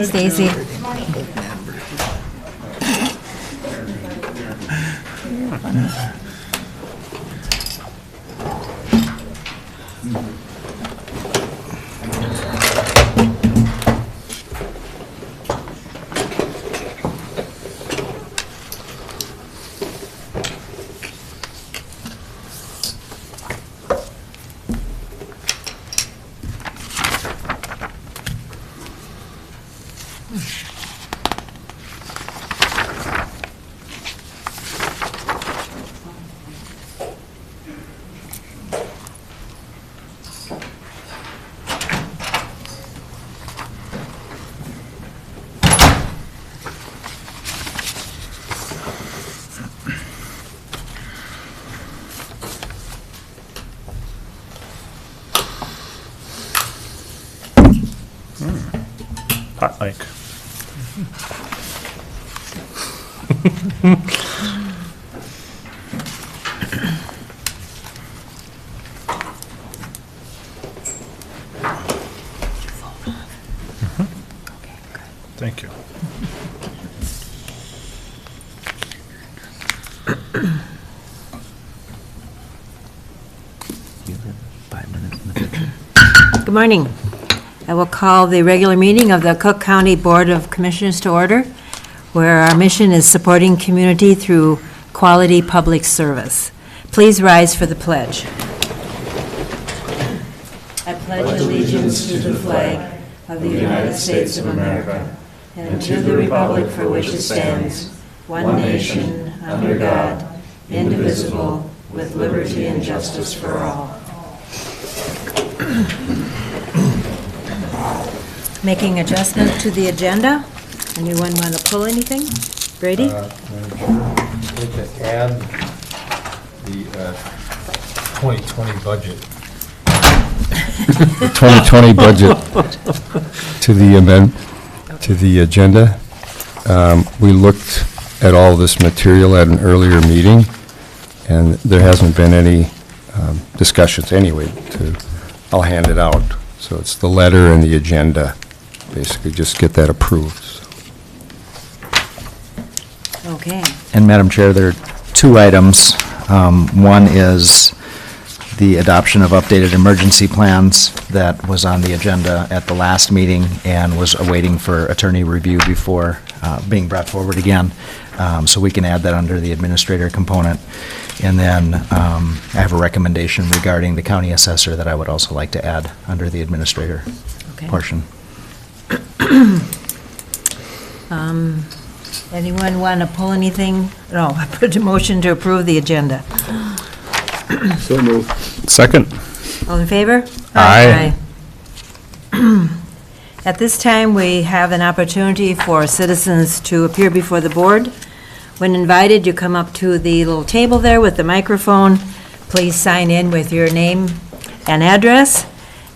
Stacy. Hot mic. Thank you. Good morning. I will call the regular meeting of the Cook County Board of Commissioners to order, where our mission is supporting community through quality public service. Please rise for the pledge. I pledge allegiance to the flag of the United States of America and to the republic for which it stands, one nation, under God, indivisible, with liberty and justice for all. Making adjustment to the agenda. Anyone want to pull anything? Brady? I'd like to add the 2020 budget. The 2020 budget to the amendment, to the agenda. We looked at all this material at an earlier meeting, and there hasn't been any discussions anyway. I'll hand it out. So it's the letter and the agenda. Basically, just get that approved. Okay. And Madam Chair, there are two items. One is the adoption of updated emergency plans that was on the agenda at the last meeting and was awaiting for attorney review before being brought forward again. So we can add that under the administrator component. And then I have a recommendation regarding the county assessor that I would also like to add under the administrator portion. Anyone want to pull anything? No, I put a motion to approve the agenda. So moved. Second. All in favor? Aye. At this time, we have an opportunity for citizens to appear before the board. When invited, you come up to the little table there with the microphone. Please sign in with your name and address.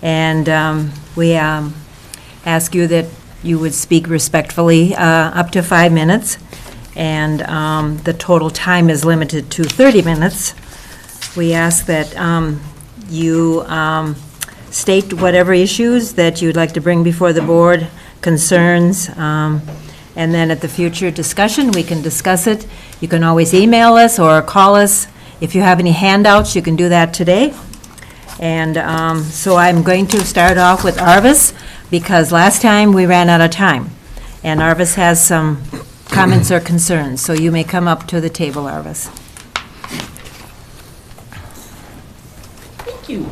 And we ask you that you would speak respectfully up to 5 minutes. And the total time is limited to 30 minutes. We ask that you state whatever issues that you'd like to bring before the board, concerns, and then at the future discussion, we can discuss it. You can always email us or call us. If you have any handouts, you can do that today. And so I'm going to start off with Arvis, because last time we ran out of time. And Arvis has some comments or concerns, so you may come up to the table, Arvis. Thank you.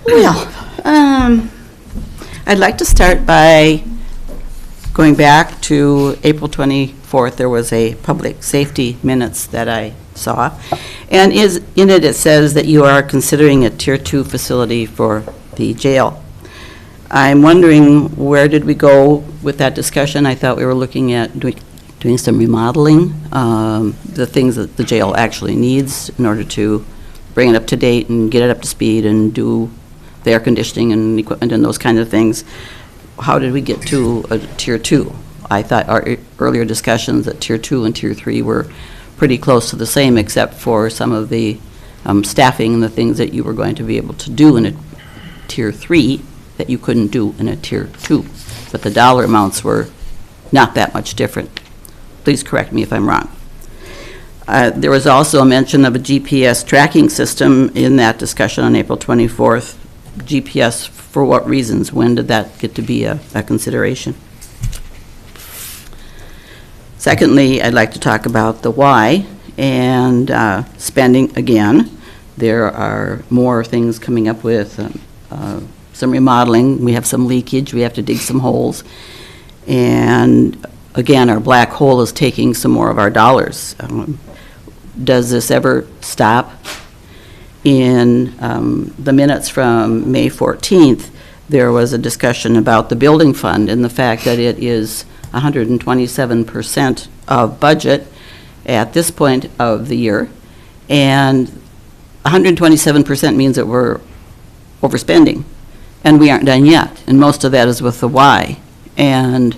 Well, I'd like to start by going back to April 24th. There was a public safety minutes that I saw, and in it says that you are considering a Tier 2 facility for the jail. I'm wondering, where did we go with that discussion? I thought we were looking at doing some remodeling, the things that the jail actually needs in order to bring it up to date and get it up to speed and do the air conditioning and equipment and those kind of things. how did we get to a Tier 2? I thought our earlier discussions that Tier 2 and Tier 3 were pretty close to the same, except for some of the staffing and the things that you were going to be able to do in a Tier 3 that you couldn't do in a Tier 2. But the dollar amounts were not that much different. Please correct me if I'm wrong. There was also a mention of a GPS tracking system in that discussion on April 24th. GPS, for what reasons? When did that get to be a consideration? Secondly, I'd like to talk about the why and spending again. There are more things coming up with some remodeling. We have some leakage. We have to dig some holes. And again, our black hole is taking some more of our dollars. Does this ever stop? In the minutes from May 14th, there was a discussion about the building fund and the fact that it is 127% of budget at this point of the year. And 127% means that we're overspending, and we aren't done yet. And most of that is with the why. And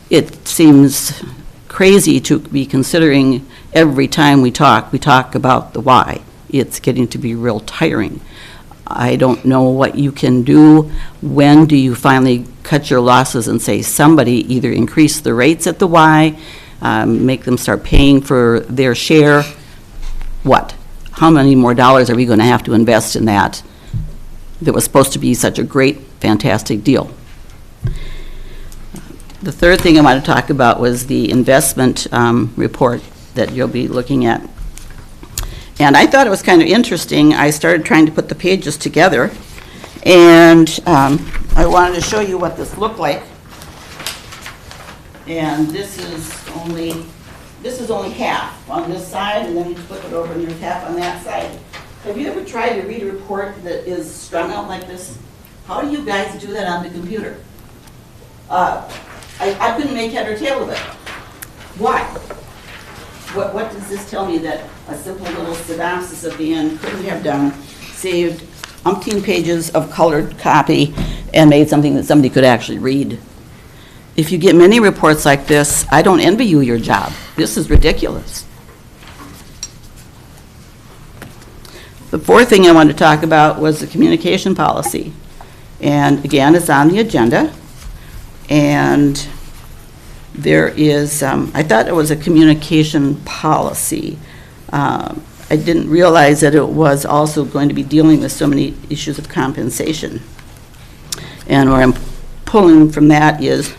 it seems crazy to be considering every time we talk about the why. It's getting to be real tiring. I don't know what you can do. When do you finally cut your losses and say somebody either increase the rates at the Y, make them start paying for their share? What? How many more dollars are we going to have to invest in that was supposed to be such a great, fantastic deal? The third thing I want to talk about was the investment report that you'll be looking at. And I thought it was kind of interesting. I started trying to put the pages together, and I wanted to show you what this looked like. And this is only half on this side, and then you flip it over and there's half on that side. Have you ever tried to read a report that is strung out like this? How do you guys do that on the computer? I couldn't make head or tail of it. Why? What does this tell me that a simple little synopsis at the end couldn't have done? Saved umpteen pages of colored copy and made something that somebody could actually read. If you get many reports like this, I don't envy you your job. This is ridiculous. The fourth thing I wanted to talk about was the communication policy. And again, it's on the agenda. And there is, I thought it was a communication policy. I didn't realize that it was also going to be dealing with so many issues of compensation. And where I'm pulling from that is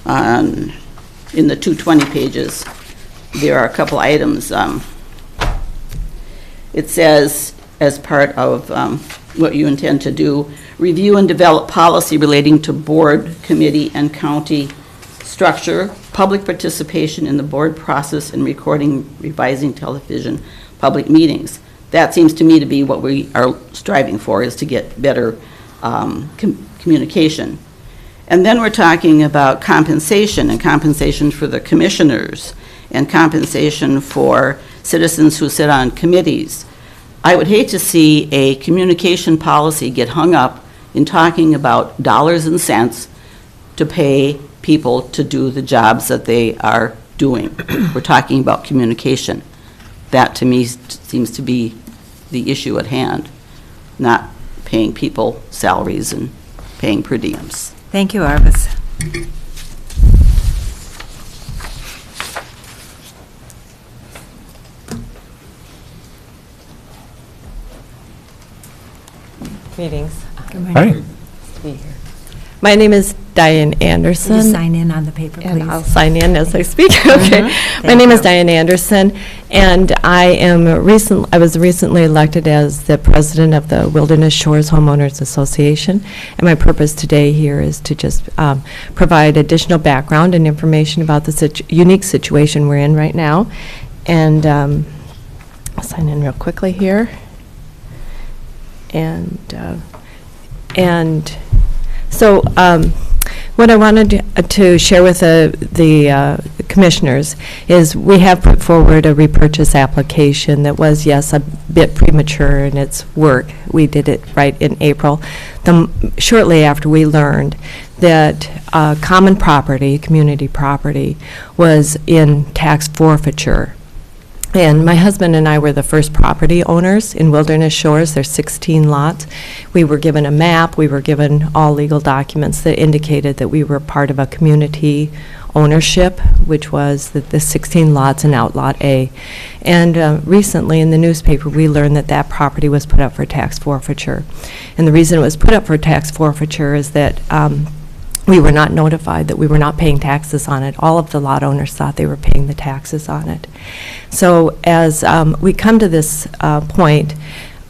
in the 220 pages, there are a couple items. It says, as part of what you intend to do, review and develop policy relating to board, committee, and county structure, public participation in the board process, and recording, revising television, public meetings. That seems to me to be what we are striving for, is to get better communication. And then we're talking about compensation, and compensation for the commissioners, and compensation for citizens who sit on committees. I would hate to see a communication policy get hung up in talking about dollars and cents to pay people to do the jobs that they are doing. We're talking about communication. That, to me, seems to be the issue at hand, not paying people salaries and paying per diems. Thank you, Arvis. Meetings. Hi. My name is Diane Will you Anderson. sign in on the paper, please? And I'll sign in as I speak. Okay. My Thank name is you. Diane Anderson, and I was recently elected as the president of the Wilderness Shores Homeowners Association. And my purpose today here is to just provide additional background and information about the unique situation we're in right now. And I'll sign in real quickly here. And so what I wanted to share with the commissioners is we have put forward a repurchase application that was, yes, a bit premature in its work. We did it right in April. shortly after we learned that common property, community property, was in tax forfeiture. And my husband and I were the first property owners in Wilderness Shores. There's 16 lots. We were given a map. We were given all legal documents that indicated that we were part of a community ownership, which was the 16 lots in Outlot A. And recently in the newspaper, we learned that that property was put up for tax forfeiture. And the reason it was put up for tax forfeiture is that we were not notified that we were not paying taxes on it. All of the lot owners thought they were paying the taxes on it. So as we come to this point,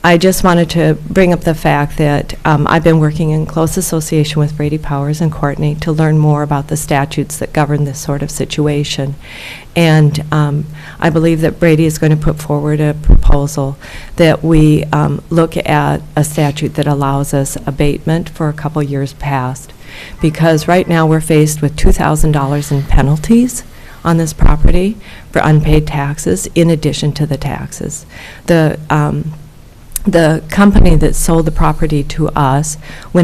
I just wanted to bring up the fact that I've been working in close association with Brady Powers and Courtney to learn more about the statutes that govern this sort of situation. And I believe that Brady is going to put forward a proposal that we look at a statute that allows us abatement for a couple years past. Because right now we're faced with $2,000 in penalties on this property for unpaid taxes in addition to the taxes. The company that sold the property to us they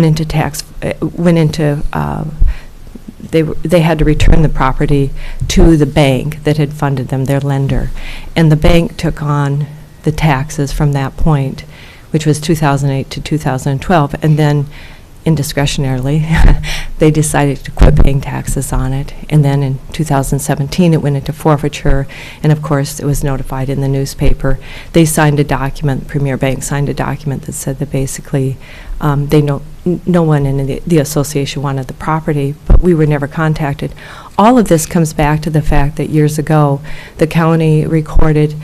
had to return the property to the bank that had funded them, their lender. And the bank took on the taxes from that point, which was 2008 to 2012, and then indiscretionarily, they decided to quit paying taxes on it. And then in 2017, it went into forfeiture, and of course, it was notified in the newspaper. They signed a document, Premier Bank signed a document that said that basically no one in the association wanted the property, but we were never contacted. All of this comes back to the fact that years ago, the county recorded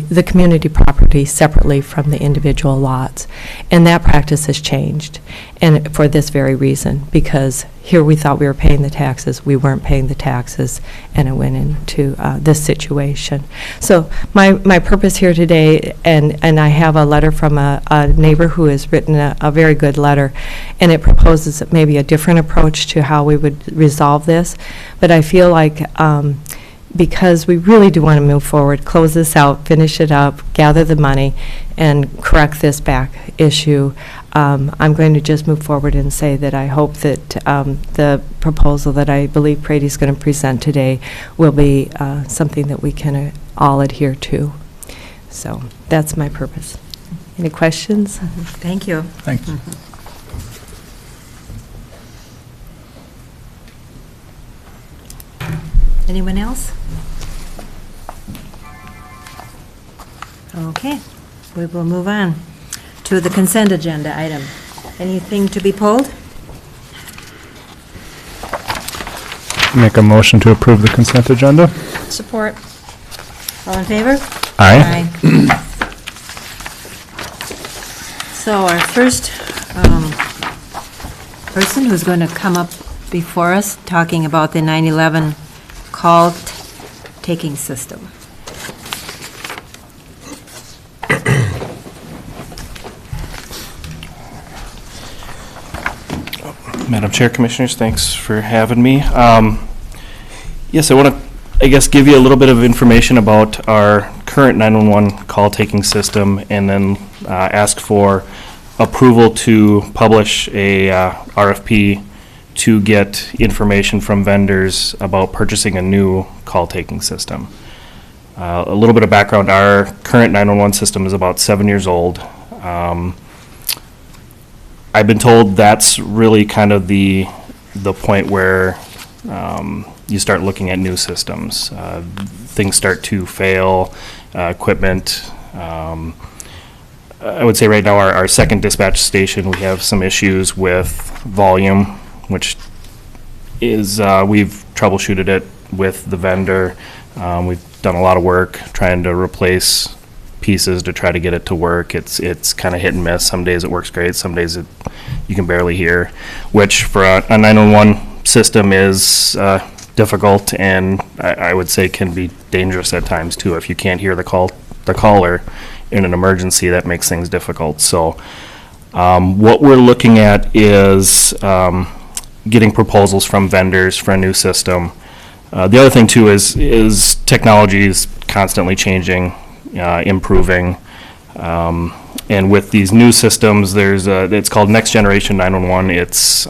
the community property separately from the individual lots. And that practice has changed, and for this very reason, because here we thought we were paying the taxes, we weren't paying the taxes, and it went into this situation. So my purpose here today, and I have a letter from a neighbor who has written a very good letter, and it proposes maybe a different approach to how we would resolve this, but I feel like because we really do want to move forward, close this out, finish it up, gather the money, and correct this back issue, I'm going to just move forward and say that I hope that the proposal that I believe Brady's going to present today will be something that we can all adhere to. So that's my purpose. Any questions? Thank you. Thank you. Anyone else? Okay, we will move on to the consent agenda item. Anything to be pulled? Make a motion to approve the consent agenda? Support. All in favor? Aye. So our first person who's going to come up before us, talking about the 9/11 call taking system. Madam Chair, Commissioners, thanks for having me. Yes, I want to, give you a little bit of information about our current 911 call taking system, and then ask for approval to publish a RFP to get information from vendors about purchasing a new call taking system. A little bit of background, our current 911 system is about 7 years old. I've been told that's really kind of the point where you start looking at new systems. Things start to fail, equipment. I would say right now our second dispatch station, we have some issues with volume, which is, we've troubleshooted it with the vendor. We've done a lot of work trying to replace pieces to try to get it to work. It's kind of hit and miss. Some days it works great, some days you can barely hear, which for a 911 system is difficult, and I would say can be dangerous at times too. If you can't hear the caller in an emergency, that makes things difficult. So what we're looking at is getting proposals from vendors for a new system. The other thing too is technology is constantly changing, improving. And with these new systems, it's called Next Generation 911. It's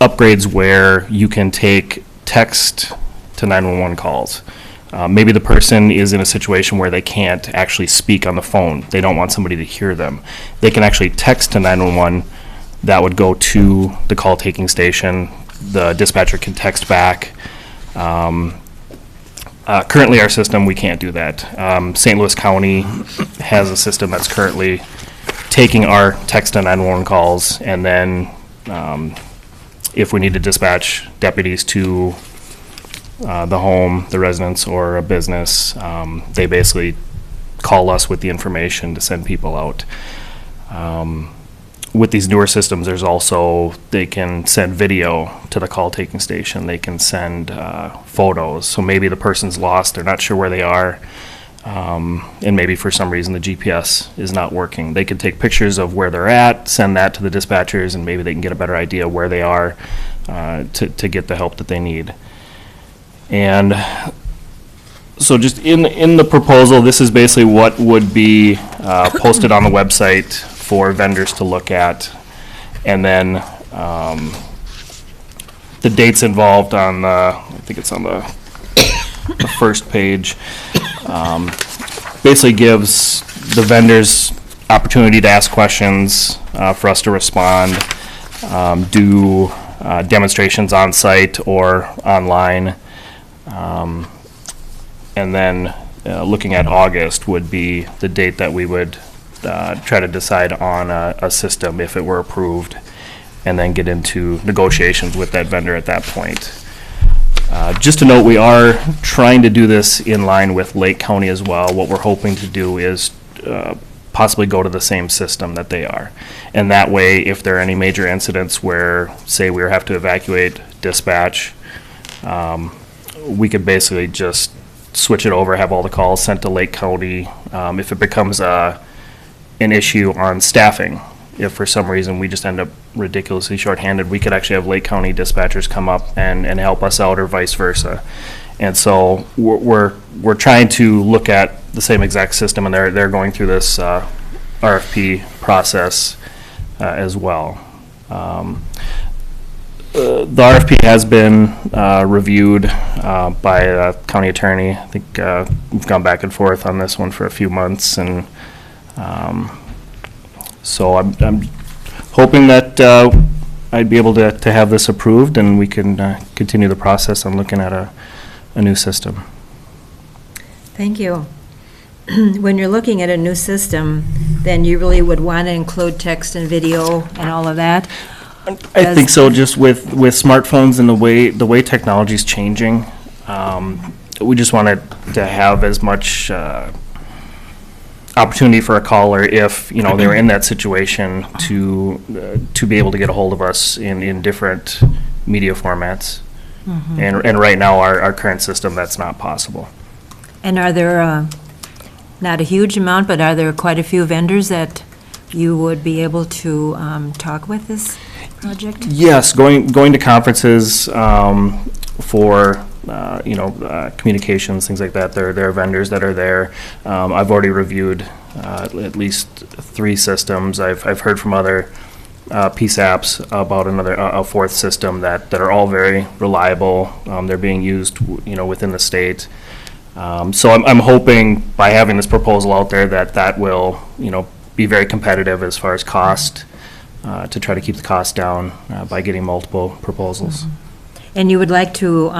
upgrades where you can take text to 911 calls. Maybe the person is in a situation where they can't actually speak on the phone. They don't want somebody to hear them. They can actually text to 911. That would go to the call taking station. The dispatcher can text back. Currently, our system, we can't do that. St. Louis County has a system that's currently taking our text to 911 calls, and then if we need to dispatch deputies to the home, the residence, or a business, they basically call us with the information to send people out. With these newer systems, there's also, they can send video to the call taking station. They can send photos. So maybe the person's lost, they're not sure where they are, and maybe for some reason the GPS is not working. They can take pictures of where they're at, send that to the dispatchers, and maybe they can get a better idea where they are to get the help that they need. And so just in the proposal, this is basically what would be posted on the website for vendors to look at. And then the dates involved on the, I think it's on the first page, basically gives the vendors opportunity to ask questions for us to respond, do demonstrations on site or online. And then looking at August would be the date that we would try to decide on a system if it were approved, and then get into negotiations with that vendor at that point. Just to note, we are trying to do this in line with Lake County as well. What we're hoping to do is possibly go to the same system that they are. And that way, if there are any major incidents where, say, we have to evacuate dispatch, we could basically just switch it over, have all the calls sent to Lake County. If it becomes an issue on staffing, if for some reason we just end up ridiculously shorthanded, we could actually have Lake County dispatchers come up and help us out, or vice versa. And so we're trying to look at the same exact system, and they're going through this RFP process as well. The RFP has been reviewed by a county attorney. I think we've gone back and forth on this one for a few months, and so I'm hoping that I'd be able to have this approved, and we can continue the process on looking at a new system. Thank you. When you're looking at a new system, then you really would want to include text and video and all of that? I think so, just with smartphones and the way technology's changing, we just wanted to have as much opportunity for a caller, if they were in that situation, to be able to get a hold of us in different media formats. Mm-hmm. And right now, our current system, that's not possible. And are there, not a huge amount, but are there quite a few vendors that you would be able to talk with this project? Yes, going to conferences for communications, things like that. There are vendors that are there. I've already reviewed at least 3 systems. I've heard from other PSAPs about a 4th system that are all very reliable. They're being used within the state. So I'm hoping by having this proposal out there that will be very competitive as far as cost, to try to keep the cost down by getting multiple proposals. Mm-hmm. And you would like to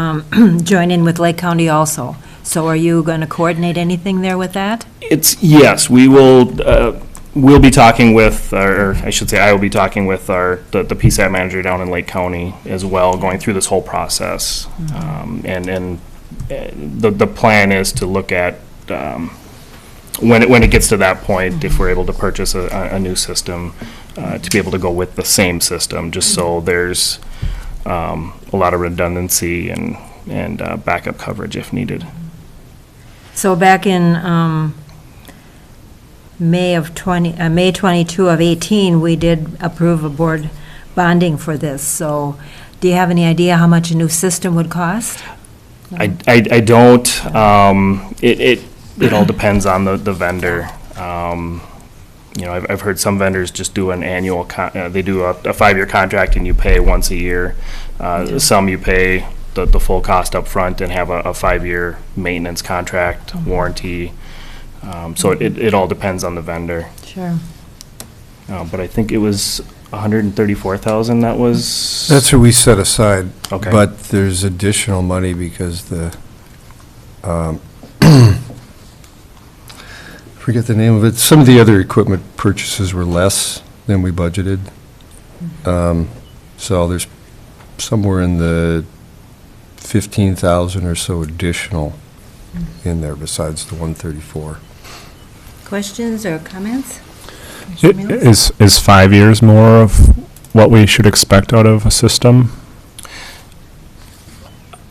join in with Lake County also. So are you going to coordinate anything there with that? Yes, we will. We'll be talking with, or I should say, I will be talking with the PSAP manager down in Lake County as well, going through this whole process. Mm-hmm. And the plan is to look at when it gets to that point, mm-hmm. if we're able to purchase a new system, to be able to go with the same system, just so there's a lot of redundancy and backup coverage if needed. So back in May 22 of 18, we did approve a board bonding for this. So do you have any idea how much a new system would cost? I don't. it all depends on the vendor. You know, I've heard some vendors just do an annual, they do a 5-year contract and you pay once a year. Some you pay the full cost up front and have a 5-year maintenance contract, warranty. So it all depends on the vendor. Sure. But I think it was 134,000 that was. That's what we set aside. Okay. But there's additional money because the, forget the name of it, some of the other equipment purchases were less than we budgeted. So there's somewhere in the 15,000 or so additional in there besides the 134. Questions or comments? Mr. Mills? Is 5 years more of what we should expect out of a system?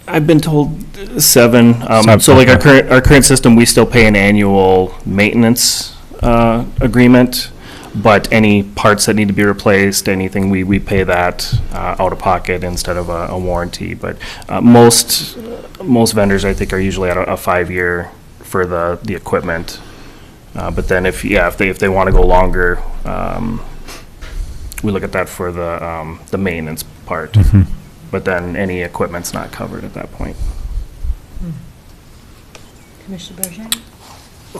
I've been told 7. Seven, So like okay. our current system, we still pay an annual maintenance agreement, but any parts that need to be replaced, anything, we pay that out of pocket instead of a warranty. But most vendors, I think, are usually at a 5-year for the equipment. But then if they want to go longer, we look at that for the maintenance part. Mhm. But then any equipment's not covered at that point. Commissioner Bergeron?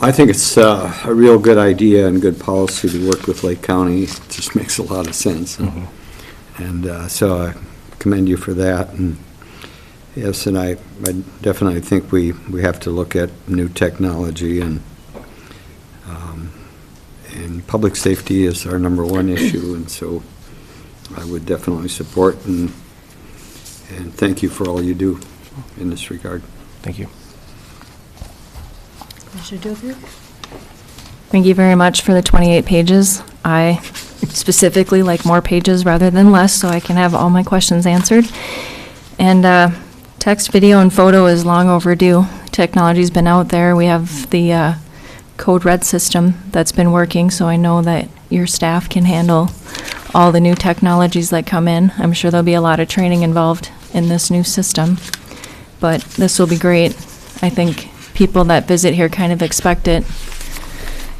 I think it's a real good idea and good policy to work with Lake County. It just makes a lot of sense. And so I commend you for that. And yes, and I definitely think we have to look at new technology, and public safety is our number one issue, and so I would definitely support and thank you for all you do in this regard. Thank you. Commissioner Dupre? Thank you very much for the 28 pages. I specifically like more pages rather than less, so I can have all my questions answered. And text, video, and photo is long overdue. Technology's been out there. We have the Code Red system that's been working, so I know that your staff can handle all the new technologies that come in. I'm sure there'll be a lot of training involved in this new system, but this will be great. I think people that visit here kind of expect it.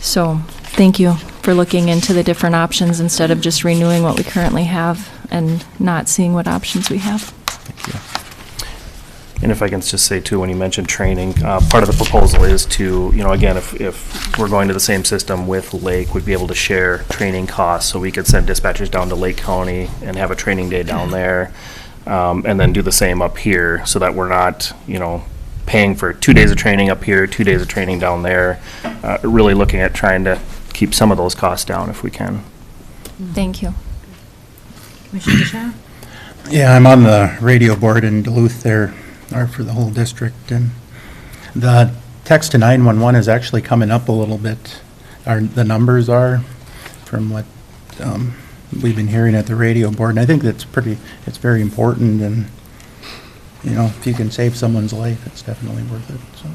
So thank you for looking into the different options instead of just renewing what we currently have and not seeing what options we have. And if I can just say too, when you mentioned training, part of the proposal is to, again, if we're going to the same system with Lake, we'd be able to share training costs, so we could send dispatchers down to Lake County and have a training day down there, and then do the same up here, so that we're not, paying for 2 days of training up here, 2 days of training down there, really looking at trying to keep some of those costs down if we can. Thank you. Commissioner Shaw? Yeah, I'm on the radio board in Duluth there, or for the whole district, and the text to 911 is actually coming up a little bit. The numbers are, from what we've been hearing at the radio board, and I think it's very important, and, if you can save someone's life, it's definitely worth it, so.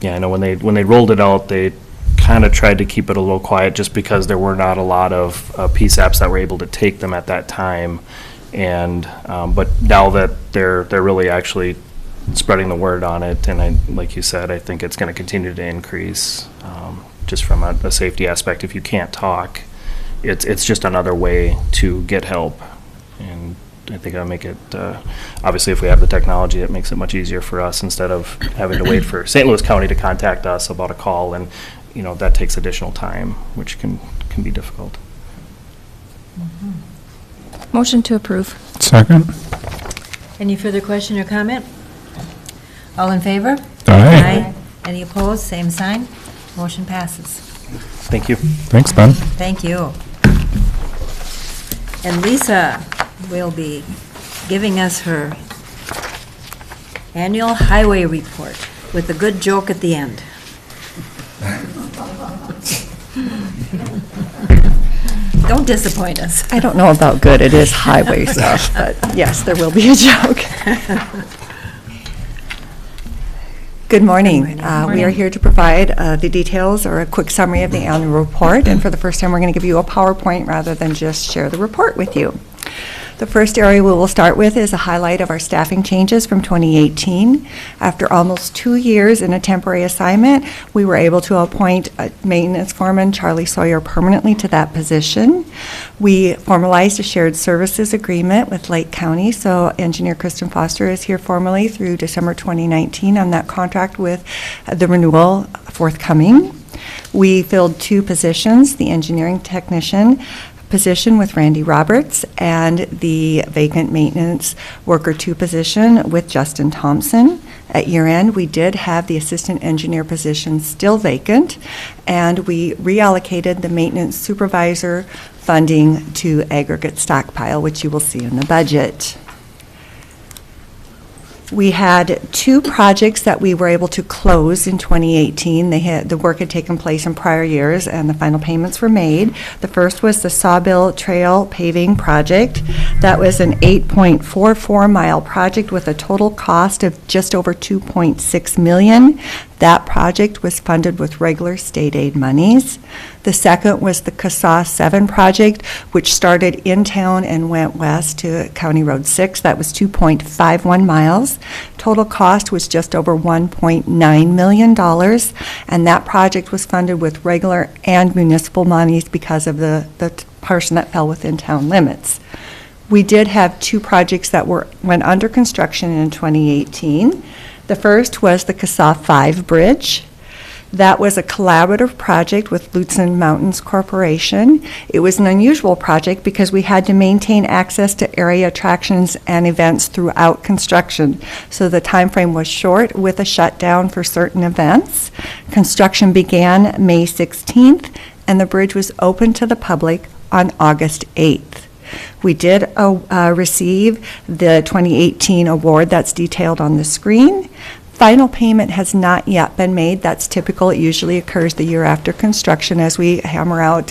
Yeah, I know when they rolled it out, they kind of tried to keep it a little quiet just because there were not a lot of PSAPs that were able to take them at that time. And but now that they're really actually spreading the word on it, and like you said, I think it's going to continue to increase, just from a safety aspect. If you can't talk, it's just another way to get help, and I think it'll make it, obviously if we have the technology, it makes it much easier for us instead of having to wait for St. Louis County to contact us about a call, and that takes additional time, which can be difficult. Motion to approve. Second? Any further question or comment? All in favor? Aye. Any opposed? Same sign. Motion passes. Thank you. Thanks, Ben. Thank you. And Lisa will be giving us her annual highway report with a good joke at the end. Don't disappoint us. I don't know about good, it is highway stuff, but yes, there will be a joke. Good morning. We are here to provide the details or a quick summary of the annual report, and for the first time, we're going to give you a PowerPoint rather than just share the report with you. The first area we will start with is a highlight of our staffing changes from 2018. After almost 2 years in a temporary assignment, we were able to appoint maintenance foreman Charlie Sawyer permanently to that position. We formalized a shared services agreement with Lake County, so engineer Kristen Foster is here formally through December 2019 on that contract with the renewal forthcoming. We filled 2 positions, the engineering technician position with Randy Roberts and the vacant maintenance worker 2 position with Justin Thompson. At year end, we did have the assistant engineer position still vacant, and we reallocated the maintenance supervisor funding to aggregate stockpile, which you will see in the budget. We had 2 projects that we were able to close in 2018. The work had taken place in prior years, and the final payments were made. The first was the Sawbill Trail paving project. That was an 8.44-mile project with a total cost of just over $2.6 million. That project was funded with regular state aid monies. The second was the CASA 7 project, which started in town and went west to County Road 6. That was 2.51 miles. Total cost was just over $1.9 million, and that project was funded with regular and municipal monies because of the portion that fell within town limits. We did have 2 projects that went under construction in 2018. The first was the CASA 5 bridge. That was a collaborative project with Lutsen Mountains Corporation. It was an unusual project because we had to maintain access to area attractions and events throughout construction. So the time frame was short with a shutdown for certain events. Construction began May 16th, and the bridge was open to the public on August 8th. We did receive the 2018 award that's detailed on the screen. Final payment has not yet been made. That's typical. It usually occurs the year after construction as we hammer out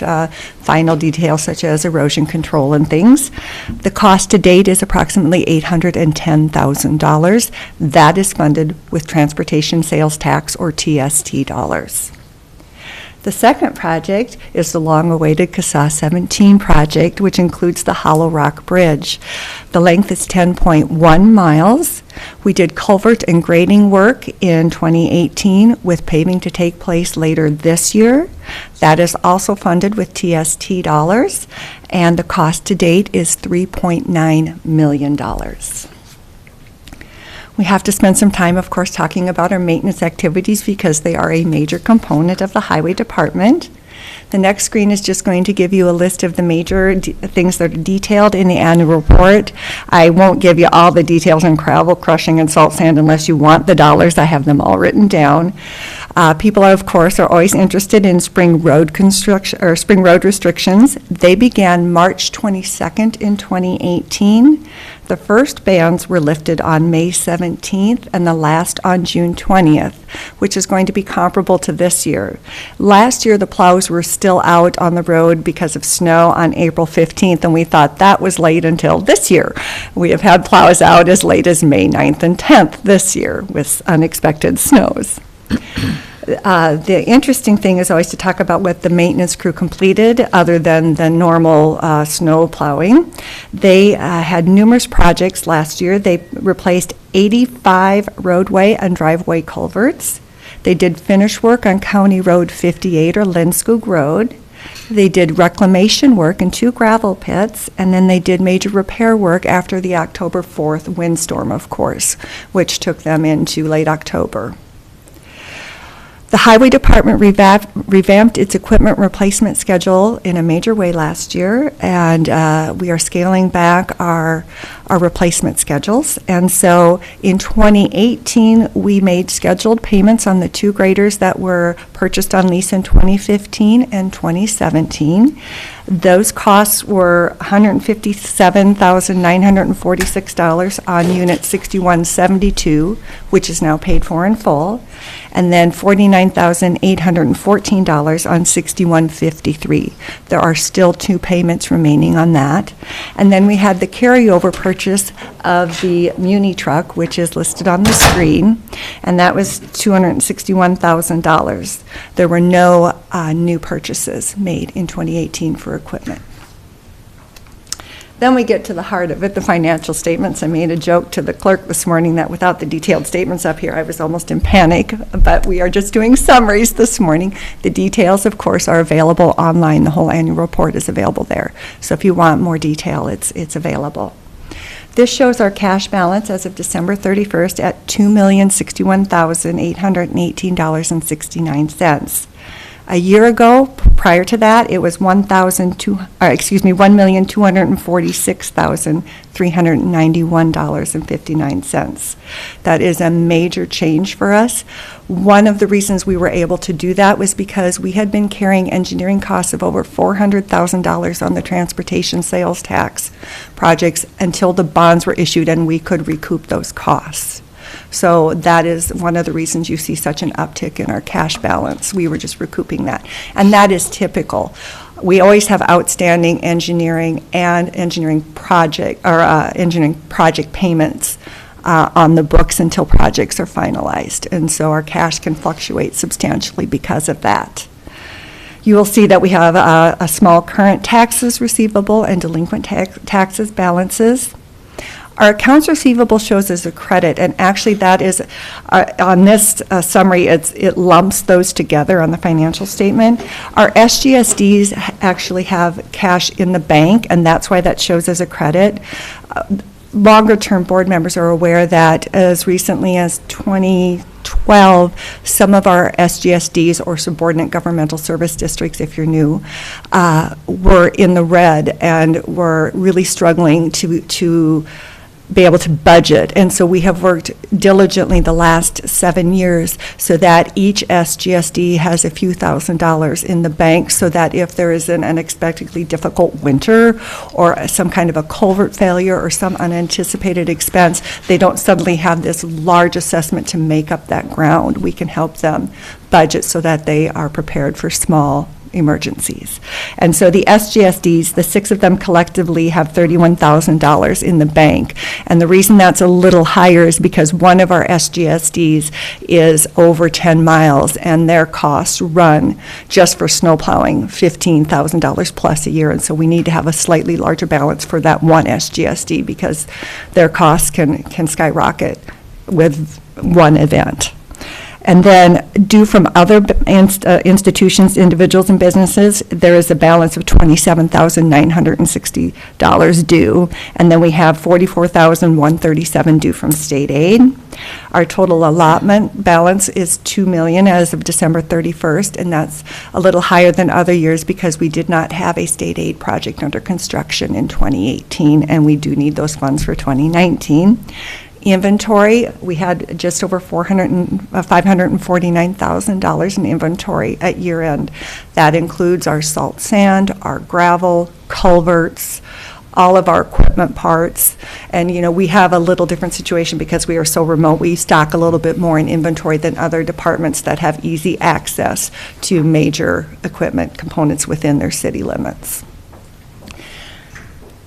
final details such as erosion control and things. The cost to date is approximately $810,000. That is funded with transportation sales tax or TST dollars. The second project is the long-awaited CASA 17 project, which includes the Hollow Rock Bridge. The length is 10.1 miles. We did culvert and grading work in 2018 with paving to take place later this year. That is also funded with TST dollars, and the cost to date is $3.9 million. We have to spend some time, of course, talking about our maintenance activities because they are a major component of the Highway Department. The next screen is just going to give you a list of the major things that are detailed in the annual report. I won't give you all the details on gravel crushing and salt sand unless you want the dollars. I have them all written down. People, of course, are always interested in spring road construction or spring road restrictions. They began March 22nd in 2018. The first bans were lifted on May 17th and the last on June 20th, which is going to be comparable to this year. Last year, the plows were still out on the road because of snow on April 15th, and we thought that was late until this year. We have had plows out as late as May 9th and 10th this year with unexpected snows. The interesting thing is always to talk about what the maintenance crew completed other than the normal snow plowing. They had numerous projects last year. They replaced 85 roadway and driveway culverts. They did finish work on County Road 58 or Lindskog Road. They did reclamation work in 2 gravel pits, and then they did major repair work after the October 4th windstorm, of course, which took them into late October. The Highway Department revamped its equipment replacement schedule in a major way last year, and we are scaling back our replacement schedules. And so in 2018, we made scheduled payments on the 2 graders that were purchased on lease in 2015 and 2017. Those costs were $157,946 on Unit 6172, which is now paid for in full, and then $49,814 on 6153. There are still 2 payments remaining on that. And then we had the carryover purchase of the Muni truck, which is listed on the screen, and that was $261,000. There were no new purchases made in 2018 for equipment. Then we get to the heart of it, the financial statements. I made a joke to the clerk this morning that without the detailed statements up here, I was almost in panic, but we are just doing summaries this morning. The details, of course, are available online. The whole annual report is available there. So if you want more detail, it's available. This shows our cash balance as of December 31st at $2,061,818.69. A year ago, prior to that, it was $1,246,391.59. That is a major change for us. One of the reasons we were able to do that was because we had been carrying engineering costs of over $400,000 on the transportation sales tax projects until the bonds were issued and we could recoup those costs. So that is one of the reasons you see such an uptick in our cash balance. We were just recouping that. And that is typical. We always have outstanding engineering and engineering project payments on the books until projects are finalized. And so our cash can fluctuate substantially because of that. You will see that we have a small current taxes receivable and delinquent taxes balances. Our accounts receivable shows as a credit, and actually that is, on this summary, it lumps those together on the financial statement. Our SGSDs actually have cash in the bank, and that's why that shows as a credit. Longer-term board members are aware that as recently as 2012, some of our SGSDs, or subordinate governmental service districts, if you're new, were in the red and were really struggling to be able to budget. And so we have worked diligently the last 7 years so that each SGSD has a few $1,000s in the bank, so that if there is an unexpectedly difficult winter or some kind of a culvert failure or some unanticipated expense, they don't suddenly have this large assessment to make up that ground. We can help them budget so that they are prepared for small emergencies. And so the SGSDs, the 6 of them collectively, have $31,000 in the bank. And the reason that's a little higher is because one of our SGSDs is over 10 miles, and their costs run just for snow plowing $15,000 plus a year. And so we need to have a slightly larger balance for that one SGSD because their costs can skyrocket with one event. And then due from other institutions, individuals, and businesses, there is a balance of $27,960 due. And then we have $44,137 due from state aid. Our total allotment balance is $2 million as of December 31st, and that's a little higher than other years because we did not have a state aid project under construction in 2018, and we do need those funds for 2019. Inventory, we had just over $549,000 in inventory at year end. That includes our salt sand, our gravel, culverts, all of our equipment parts. And, you know, we have a little different situation because we are so remote. We stock a little bit more in inventory than other departments that have easy access to major equipment components within their city limits.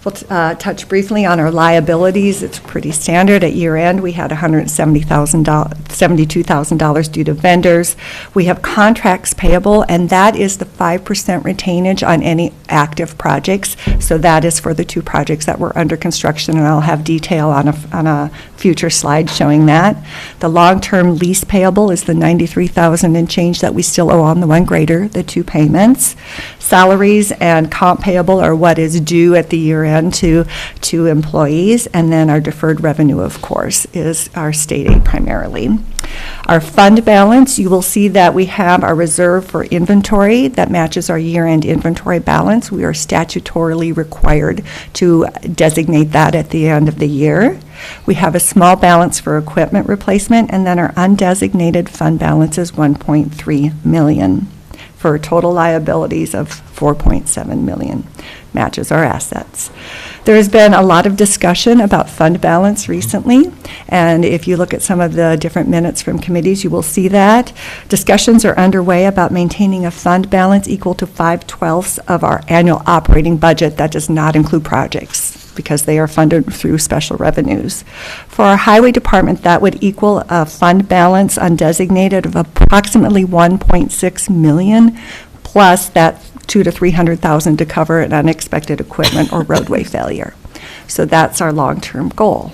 We'll touch briefly on our liabilities. It's pretty standard. At year end, we had $72,000 due to vendors. We have contracts payable, and that is the 5% retainage on any active projects. So that is for the 2 projects that were under construction, and I'll have detail on a future slide showing that. The long-term lease payable is the $93,000 and change that we still owe on the one grader, the 2 payments. Salaries and comp payable are what is due at the year end to employees, and then our deferred revenue, of course, is our state aid primarily. Our fund balance, you will see that we have our reserve for inventory that matches our year-end inventory balance. We are statutorily required to designate that at the end of the year. We have a small balance for equipment replacement, and then our undesignated fund balance is $1.3 million for total liabilities of $4.7 million. Matches our assets. There has been a lot of discussion about fund balance recently, and if you look at some of the different minutes from committees, you will see that. Discussions are underway about maintaining a fund balance equal to 5/12 of our annual operating budget. That does not include projects, because they are funded through special revenues. For our highway department, that would equal a fund balance undesignated of approximately $1.6 million, plus that $200,000 to $300,000 to cover an unexpected equipment or roadway failure. So that's our long-term goal.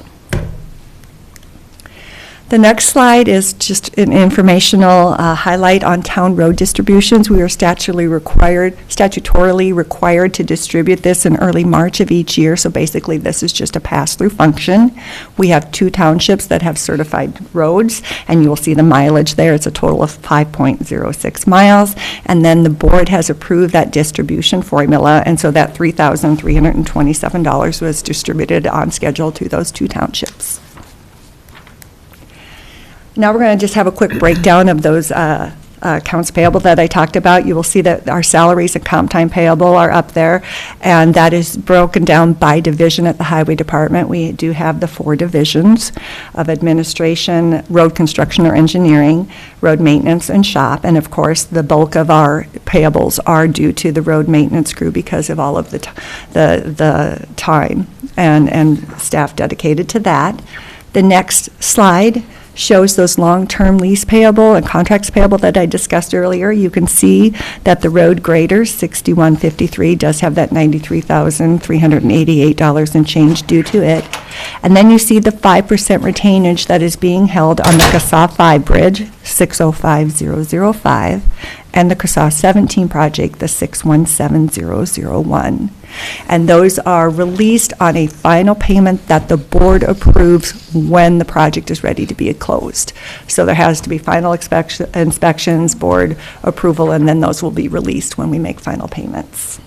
The next slide is just an informational highlight on town road distributions. We are statutorily required to distribute this in early March of each year, so basically this is just a pass-through function. We have 2 townships that have certified roads, and you will see the mileage there. It's a total of 5.06 miles, and then the board has approved that distribution formula, and so that $3,327 was distributed on schedule to those 2 townships. Now we're going to just have a quick breakdown of those accounts payable that I talked about. You will see that our salaries and comp time payable are up there, and that is broken down by division at the Highway Department. We do have the 4 divisions of administration, road construction or engineering, road maintenance, and shop. And of course, the bulk of our payables are due to the road maintenance crew because of all of the time and staff dedicated to that. The next slide shows those long-term lease payable and contracts payable that I discussed earlier. You can see that the road grader, 6153, does have that $93,388 and change due to it. And then you see the 5% retainage that is being held on the CASA 5 bridge, 605005, and the CASA 17 project, the 617001. And those are released on a final payment that the board approves when the project is ready to be closed. So there has to be final inspections, board approval, and then those will be released when we make final payments.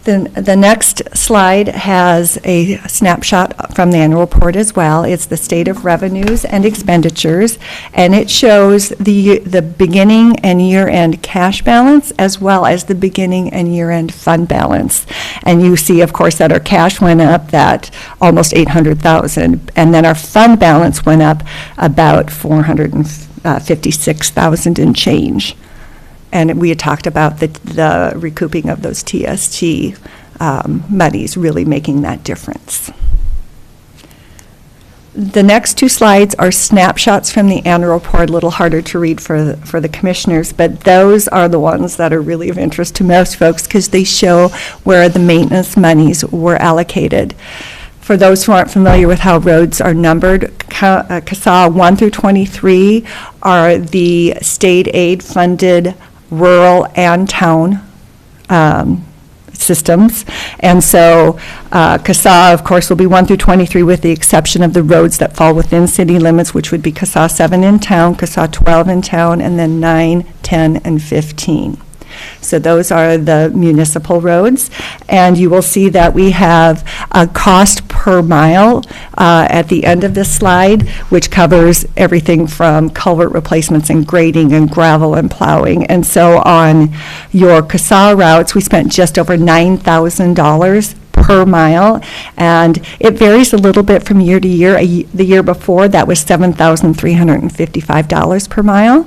Then the next slide has a snapshot from the annual report as well. It's the state of revenues and expenditures, and it shows the beginning and year-end cash balance as well as the beginning and year-end fund balance. And you see, of course, that our cash went up that almost $800,000, and then our fund balance went up about $456,000 and change. And we had talked about the recouping of those TST monies really making that difference. The next 2 slides are snapshots from the annual report, a little harder to read for the commissioners, but those are the ones that are really of interest to most folks because they show where the maintenance monies were allocated. For those who aren't familiar with how roads are numbered, CASA 1 through 23 are the state aid funded rural and town systems. And so CASA, of course, will be 1 through 23 with the exception of the roads that fall within city limits, which would be CASA 7 in town, CASA 12 in town, and then 9, 10, and 15. So those are the municipal roads, and you will see that we have a cost per mile at the end of this slide, which covers everything from culvert replacements and grading and gravel and plowing. And so on your CASA routes, we spent just over $9,000 per mile, and it varies a little bit from year to year. The year before, that was $7,355 per mile.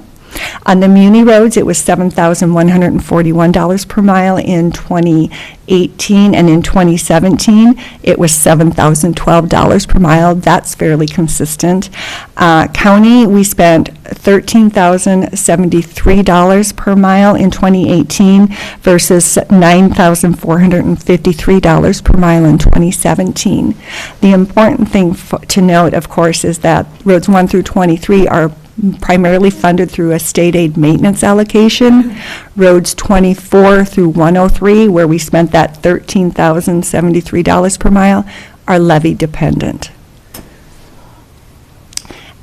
On the muni roads, it was $7,141 per mile in 2018, and in 2017, it was $7,012 per mile. That's fairly consistent. County, we spent $13,073 per mile in 2018 versus $9,453 per mile in 2017. The important thing to note, of course, is that roads 1 through 23 are primarily funded through a state aid maintenance allocation. Roads 24 through 103, where we spent that $13,073 per mile, are levy dependent.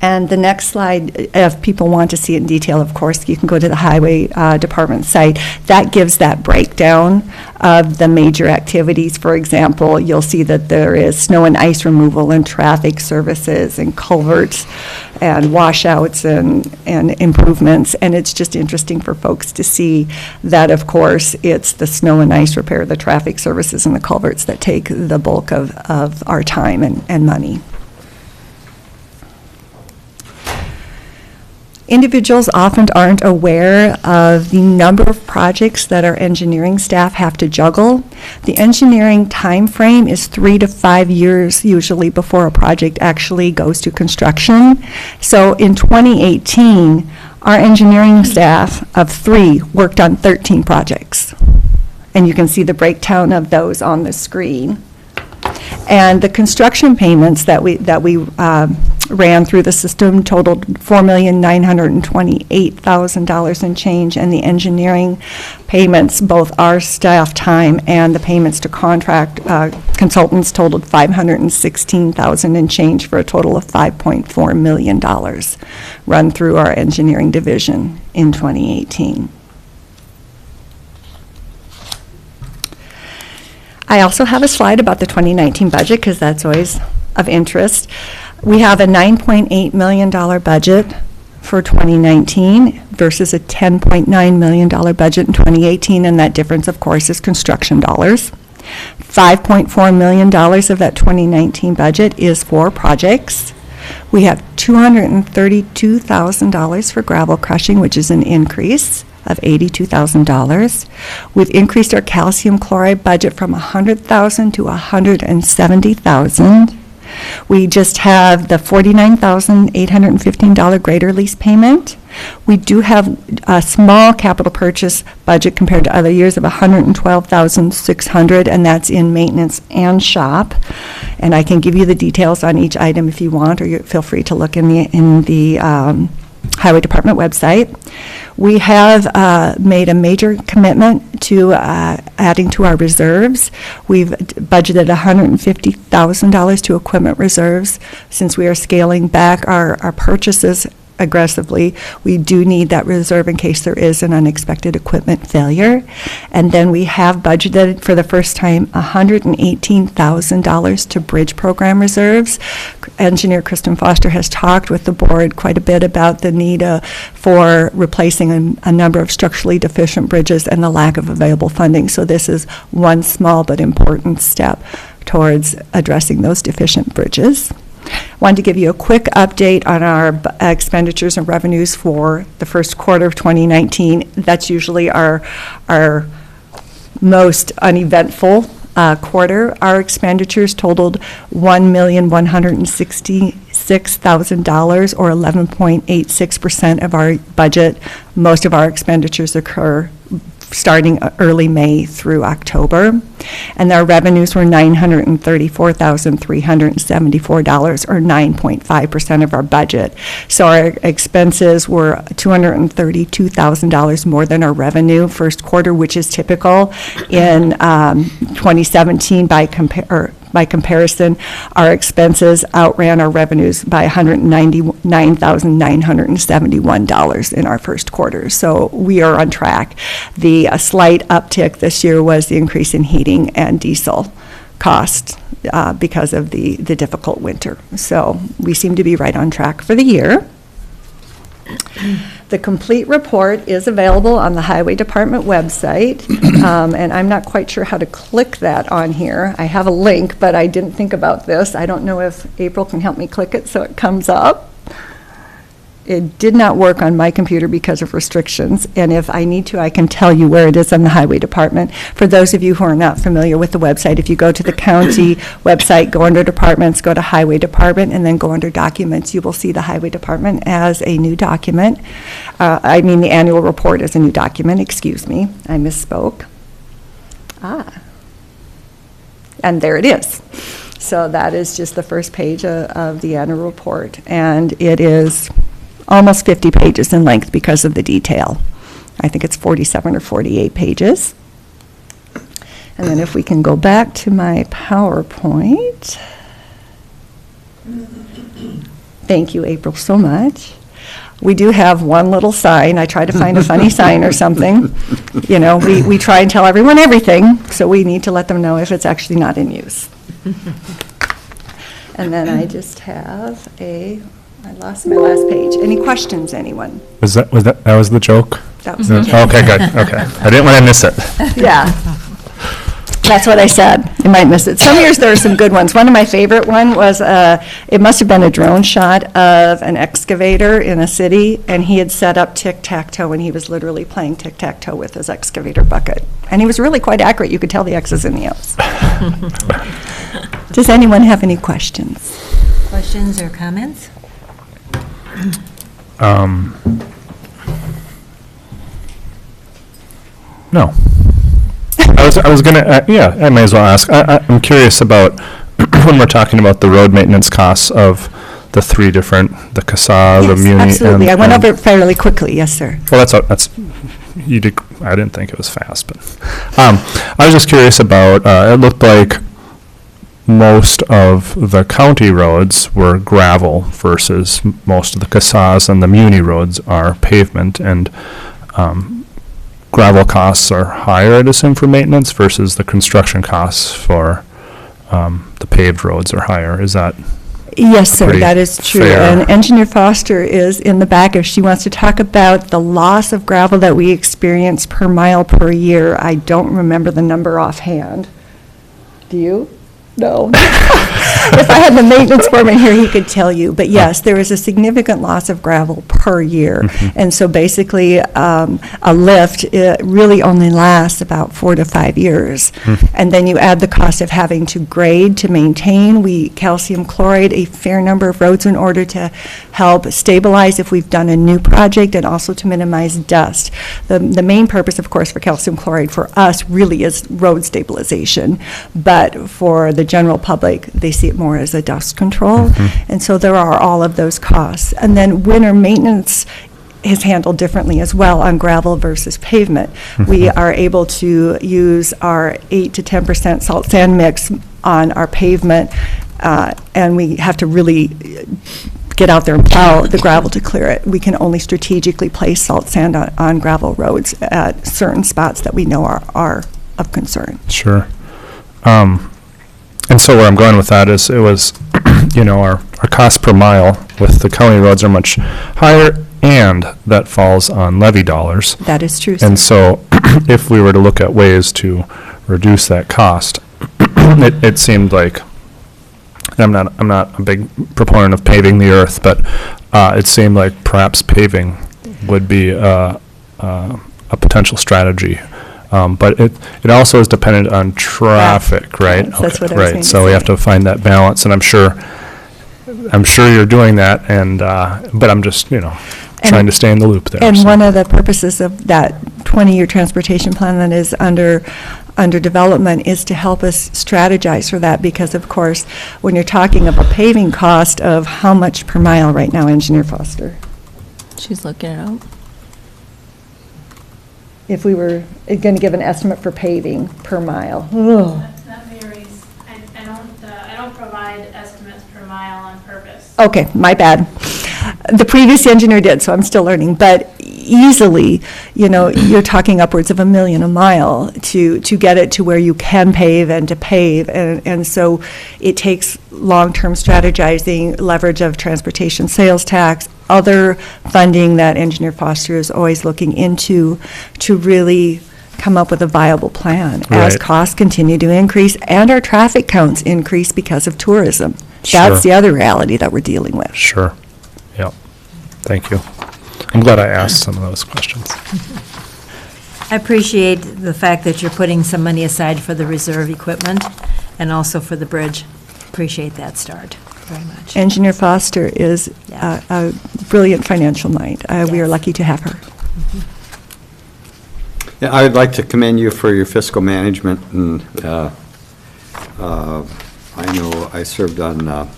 And the next slide, if people want to see it in detail, of course, you can go to the Highway Department site. That gives that breakdown of the major activities. For example, you'll see that there is snow and ice removal and traffic services and culverts and washouts and improvements. And it's just interesting for folks to see that, of course, it's the snow and ice repair, the traffic services, and the culverts that take the bulk of our time and money. Individuals often aren't aware of the number of projects that our engineering staff have to juggle. The engineering time frame is 3 to 5 years usually before a project actually goes to construction. So in 2018, our engineering staff of 3 worked on 13 projects. And you can see the breakdown of those on the screen. And the construction payments that we ran through the system totaled $4,928,000 and change, and the engineering payments, both our staff time and the payments to contract consultants totaled $516,000 and change, for a total of $5.4 million run through our engineering division in 2018. I also have a slide about the 2019 budget, because that's always of interest. We have a $9.8 million budget for 2019 versus a $10.9 million budget in 2018, and that difference, of course, is construction dollars. $5.4 million of that 2019 budget is for projects. We have $232,000 for gravel crushing, which is an increase of $82,000. We've increased our calcium chloride budget from $100,000 to $170,000. We just have the $49,815 greater lease payment. We do have a small capital purchase budget compared to other years of $112,600, and that's in maintenance and shop. And I can give you the details on each item if you want, or you feel free to look in the Highway Department website. We have made a major commitment to adding to our reserves. We've budgeted $150,000 to equipment reserves. Since we are scaling back our purchases aggressively, we do need that reserve in case there is an unexpected equipment failure. And then we have budgeted for the first time $118,000 to bridge program reserves. Engineer Kristen Foster has talked with the board quite a bit about the need for replacing a number of structurally deficient bridges and the lack of available funding. So this is one small but important step towards addressing those deficient bridges. Wanted to give you a quick update on our expenditures and revenues for the first quarter of 2019. That's usually our most uneventful quarter. Our expenditures totaled $1,166,000, or 11.86% of our budget. Most of our expenditures occur starting early May through October. And our revenues were $934,374, or 9.5% of our budget. So our expenses were $232,000 more than our revenue first quarter, which is typical in 2017. By comparison, our expenses outran our revenues by $199,971 in our first quarter. So we are on track. The slight uptick this year was the increase in heating and diesel costs because of the difficult winter. So we seem to be right on track for the year. The complete report is available on the Highway Department website, and I'm not quite sure how to click that on here. I have a link, but I didn't think about this. I don't know if April can help me click it so it comes up. It did not work on my computer because of restrictions, and if I need to, I can tell you where it is on the Highway Department. For those of you who are not familiar with the website, if you go to the county website, go under Departments, go to Highway Department, and then go under Documents, you will see the Highway Department as a new document. The annual report is a new document, excuse me, I misspoke. And there it is. So that is just the first page of the annual report, and it is almost 50 pages in length because of the detail. I think it's 47 or 48 pages. And then if we can go back to my PowerPoint. Thank you, April, so much. We do have one little sign. I try to find a funny sign or something. You know, we try and tell everyone everything, so we need to let them know if it's actually not in use. And then I just have I lost my last page. Any questions, anyone? That was the joke? That was the joke. Okay, good, okay. I didn't want to miss it. Yeah. That's what I said. You might miss it. Some years there are some good ones. One of my favorite one was, it must have been a drone shot of an excavator in a city, and he had set up tic-tac-toe, and he was literally playing tic-tac-toe with his excavator bucket. And he was really quite accurate. You could tell the X's and the O's. Does anyone have any questions? Questions or comments? No. I was gonna, yeah, I may as well ask. I'm curious about when we're talking about the road maintenance costs of the three different, the CASA, the Yes, Muni. absolutely. I and- went and- over it fairly quickly, yes, sir. Well, that's, you did, I didn't think it was fast, but, I was just curious about, it looked like most of the county roads were gravel versus most of the CASAs and the Muni roads are pavement, and, gravel costs are higher, I'd assume, for maintenance versus the construction costs for, the paved roads are higher. Is that? Yes, sir, Pretty that is true. fair. And Engineer Foster is in the back if she wants to talk about the loss of gravel that we experience per mile per year. I don't remember the number offhand. Do you? No. If I had the maintenance foreman here, he could tell you. But yes, there is a significant loss of gravel per year. And so basically, a lift really only lasts about 4 to 5 years. And then you add the cost of having to grade, to maintain. We calcium chloride a fair number of roads in order to help stabilize if we've done a new project, and also to minimize dust. The main purpose, of course, for calcium chloride for us really is road stabilization. But for the general public, they see it more as a dust control. And so there are all of those costs. And then winter maintenance is handled differently as well on gravel versus pavement. We are able to use our 8 to 10% salt sand mix on our pavement, and we have to really get out there and plow the gravel to clear it. We can only strategically place salt sand on gravel roads at certain spots that we know are of concern. Sure. And so where I'm going with that is, it was, our cost per mile with the county roads are much higher, and that falls on levy dollars. That is true, sir. And so if we were to look at ways to reduce that cost, it seemed like, and I'm not a big proponent of paving the earth, but it seemed like perhaps paving would be a potential strategy. But it also is dependent on traffic, right? That's what I was Right, going to so we say. have to find that balance, and I'm sure you're doing that, and, but I'm just, trying to stay in the loop there. And so. one of the purposes of that 20-year transportation plan that is under development is to help us strategize for that, because of course, when you're talking about paving cost of how much per mile right now, Engineer Foster? She's looking it up. If we were going to give an estimate for paving per mile. Ugh. That varies. I don't provide estimates per mile on purpose. Okay, my bad. The previous engineer did, so I'm still learning, but easily, you're talking upwards of $1 million a mile to get it to where you can pave and to pave, and so it takes long-term strategizing, leverage of transportation sales tax, other funding that Engineer Foster is always looking into to really come up with a viable plan as Right. costs continue to increase and our traffic counts increase because of tourism. Sure. That's the other reality that we're dealing with. Sure. Yep. Thank you. I'm glad I asked some of those questions. I appreciate the fact that you're putting some money aside for the reserve equipment and also for the bridge. Appreciate that start very much. Engineer Foster is a brilliant financial mind. We are lucky to have her. Yeah, I would like to commend you for your fiscal management, and I know I served on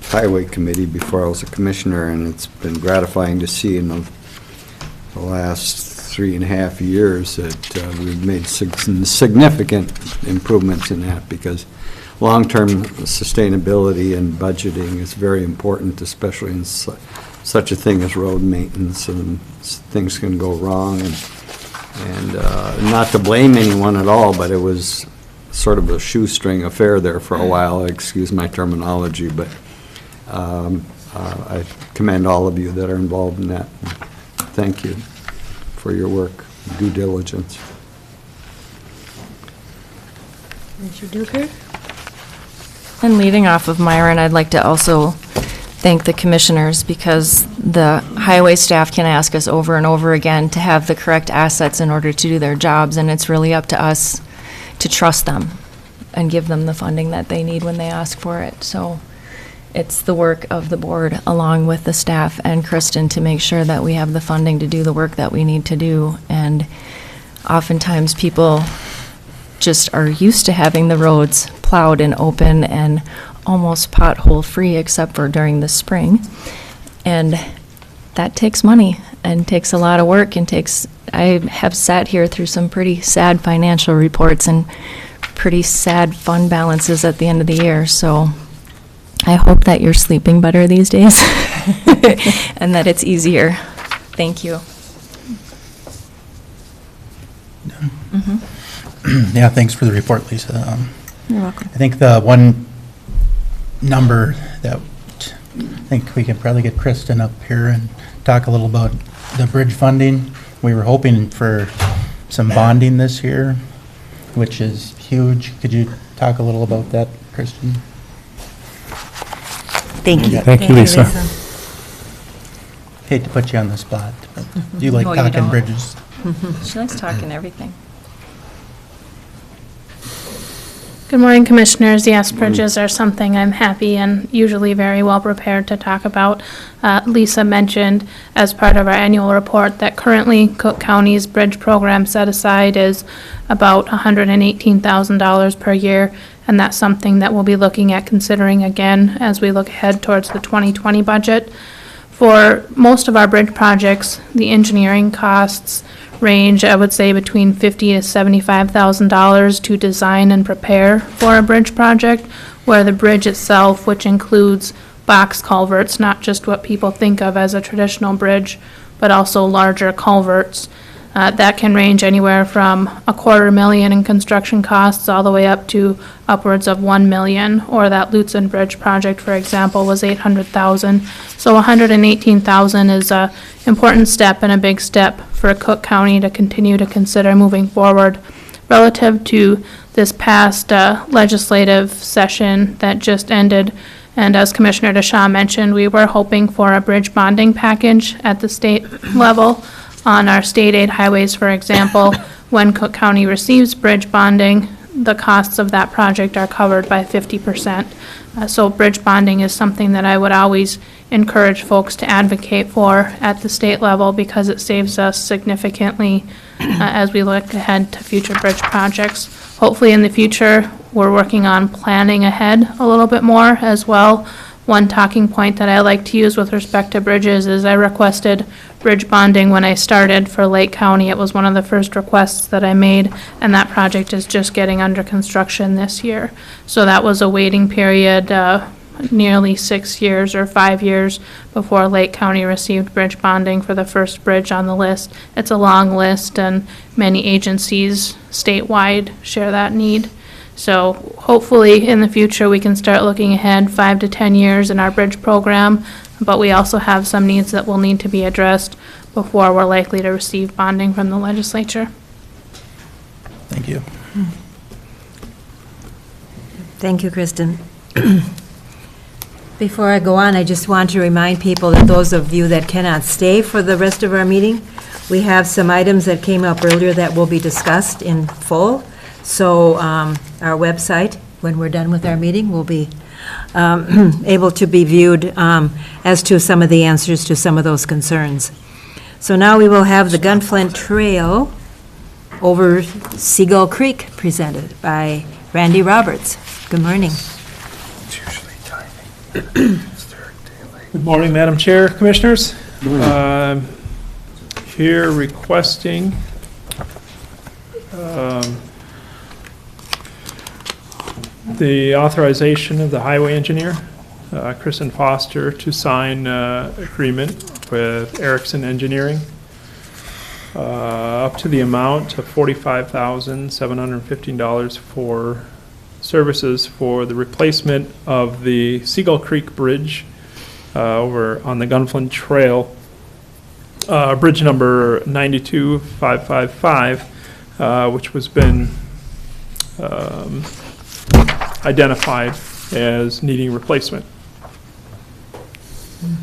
Highway Committee before I was a commissioner, and it's been gratifying to see in the last 3.5 years that we've made significant improvements in that, because long-term sustainability and budgeting is very important, especially in such a thing as road maintenance, and things can go wrong, and not to blame anyone at all, but it was sort of a shoestring affair there for a while, excuse my terminology, but I commend all of you that are involved in that. Thank you for your work, due diligence. Mr. Duker? And leading off of Myron, I'd like to also thank the commissioners, because the highway staff can ask us over and over again to have the correct assets in order to do their jobs, and it's really up to us to trust them and give them the funding that they need when they ask for it. So it's the work of the board, along with the staff and Kristen, to make sure that we have the funding to do the work that we need to do. And oftentimes people just are used to having the roads plowed and open and almost pothole-free except for during the spring. And that takes money and takes a lot of work and I have sat here through some pretty sad financial reports and pretty sad fund balances at the end of the year. So I hope that you're sleeping better these days and that it's easier. Thank you. Yeah, thanks for the report, Lisa. You're welcome. I think the one number that I think we can probably get Kristen up here and talk a little about the bridge funding. We were hoping for some bonding this year, which is huge. Could you talk a little about that, Kristen? Thank you. Thank you, Lisa. Hate to put you on the spot, but do you like No, you talking don't. bridges? She likes talking everything. Good morning, Commissioners. Yes, bridges are something I'm happy and usually very well prepared to talk about. Lisa mentioned as part of our annual report that currently Cook County's bridge program set aside is about $118,000 per year, and that's something that we'll be looking at considering again as we look ahead towards the 2020 budget. For most of our bridge projects, the engineering costs range, I would say, between $50,000 to $75,000 to design and prepare for a bridge project, where the bridge itself, which includes box culverts, not just what people think of as a traditional bridge, but also larger culverts, that can range anywhere from $250,000 in construction costs all the way up to upwards of $1 million, or that Lutzen Bridge project, for example, was $800,000. So $118,000 is a important step and a big step for Cook County to continue to consider moving forward. Relative to this past legislative session that just ended, and as Commissioner DeShaw mentioned, we were hoping for a bridge bonding package at the state level. On our state aid highways, for example, when Cook County receives bridge bonding, the costs of that project are covered by 50%. So bridge bonding is something that I would always encourage folks to advocate for at the state level because it saves us significantly as we look ahead to future bridge projects. Hopefully in the future, we're working on planning ahead a little bit more as well. One talking point that I like to use with respect to bridges is I requested bridge bonding when I started for Lake County. It was one of the first requests that I made, and that project is just getting under construction this year. So that was a waiting period, nearly 6 years or 5 years before Lake County received bridge bonding for the first bridge on the list. It's a long list, and many agencies statewide share that need. So hopefully in the future, we can start looking ahead 5 to 10 years in our bridge program, but we also have some needs that will need to be addressed before we're likely to receive bonding from the legislature. Thank you. Thank you, Kristen. Before I go on, I just want to remind people that those of you that cannot stay for the rest of our meeting, we have some items that came up earlier that will be discussed in full. So our website, when we're done with our meeting, will be able to be viewed as to some of the answers to some of those concerns. So now we will have the Gunflint Trail over Seagull Creek presented by Randy Roberts. Good morning. Good morning, Madam Chair, Commissioners. Here requesting the authorization of the highway engineer, Kristen Foster, to sign agreement with Erickson Engineering up to the amount of $45,715 for services for the replacement of the Seagull Creek Bridge over on the Gunflint Trail, bridge number 92555, which was been identified as needing replacement.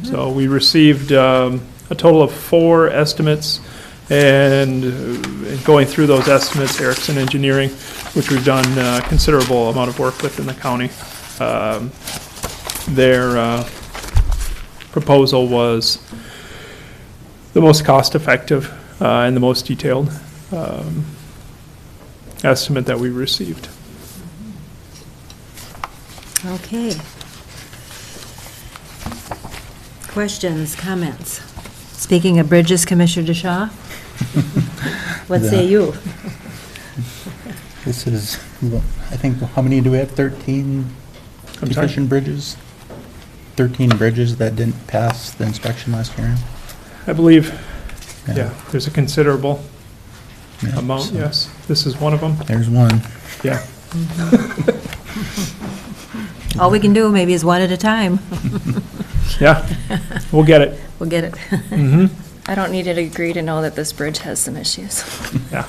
So we received a total of 4 estimates, and going through those estimates, Erickson Engineering, which we've done a considerable amount of work with in the county, their proposal was the most cost-effective and the most detailed. estimate that we received. Okay. Questions, comments? Speaking of bridges, Commissioner DeShaw? What say you? This is, I think, how many do we have? 13 I'm sorry? deficient bridges? 13 bridges that didn't pass the inspection last year? I believe, yeah, there's a considerable Yeah, amount, so yes. This is one of them, There's one. yeah. All we can do maybe is one at a time. Yeah, we'll get it. We'll get it. Mm-hmm. I don't need to agree to know that this bridge has some issues. Yeah.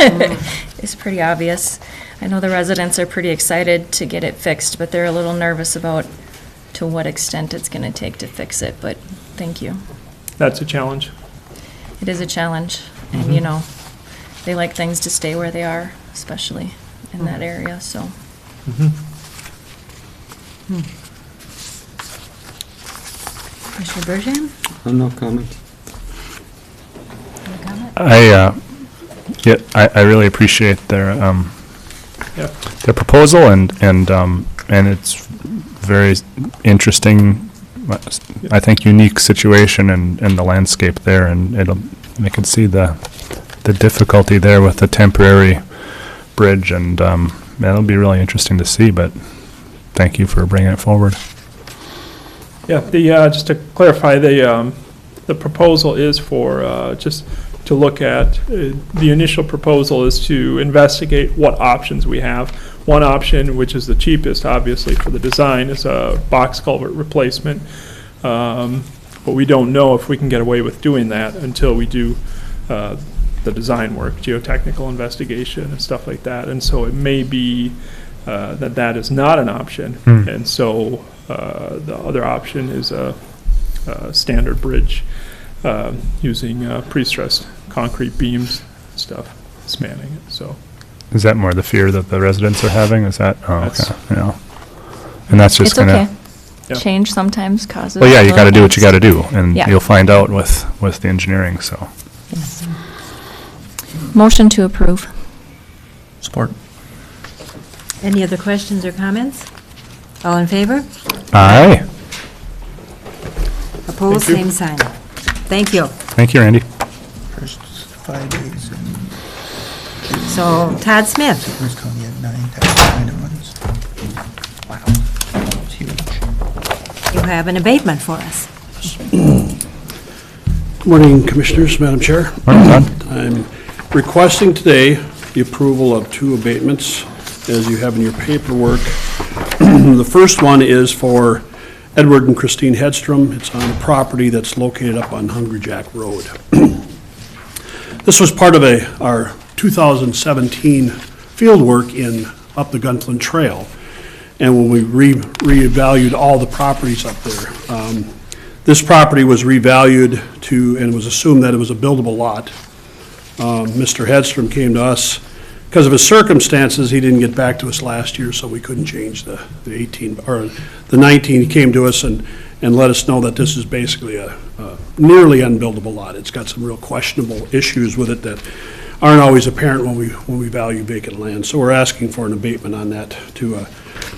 It's pretty obvious. I know the residents are pretty excited to get it fixed, but they're a little nervous about to what extent it's going to take to fix it, but thank you. That's a challenge. It is a challenge, and Mhm. you know, they like things to stay where they are, especially in that area, so. Mhm. Commissioner Bergeron? No comment. I really appreciate their Yeah. their proposal and it's very interesting, I think unique situation and the landscape there, and I can see the difficulty there with the temporary bridge, and that'll be really interesting to see, but thank you for bringing it forward. Yeah, just to clarify, the proposal is for, just to look at, the initial proposal is to investigate what options we have. One option, which is the cheapest, obviously, for the design, is a box culvert replacement. But we don't know if we can get away with doing that until we do the design work, geotechnical investigation and stuff like that. And so it may be that is not an option. And so the other option is a standard bridge using pre-stressed concrete beams and stuff, spanning it, so. Is that more the fear that the residents are having? Is that, oh, That's- okay, yeah. And that's just It's gonna. okay. Yeah. Change sometimes causes. Well, yeah, you a gotta little do what you gotta do, and Yeah. you'll find out with the engineering, so. angst. Motion to approve. Support. Any other questions or comments? All in favor? Aye. Opposed, Thank you. same sign. Thank you. Thank you, Randy. First 5 days and So Todd Smith, Bruce County had 9 tax minor ones. Wow, that's huge. you have an abatement for us. Good morning, Commissioners, Madam Chair. Morning, Todd. I'm requesting today the approval of 2 abatements, as you have in your paperwork. The first one is for Edward and Christine Hedstrom. It's on a property that's located up on Hungry Jack Road. This was part of our 2017 field work up the Gunflint Trail. And when we reevaluated all the properties up there, this property was revalued to, and it was assumed that it was a buildable lot. Mr. Hedstrom came to us, because of his circumstances, he didn't get back to us last year, so we couldn't change the 18, or the 19. He came to us and let us know that this is basically a nearly unbuildable lot. It's got some real questionable issues with it that aren't always apparent when we value vacant land. So we're asking for an abatement on that to,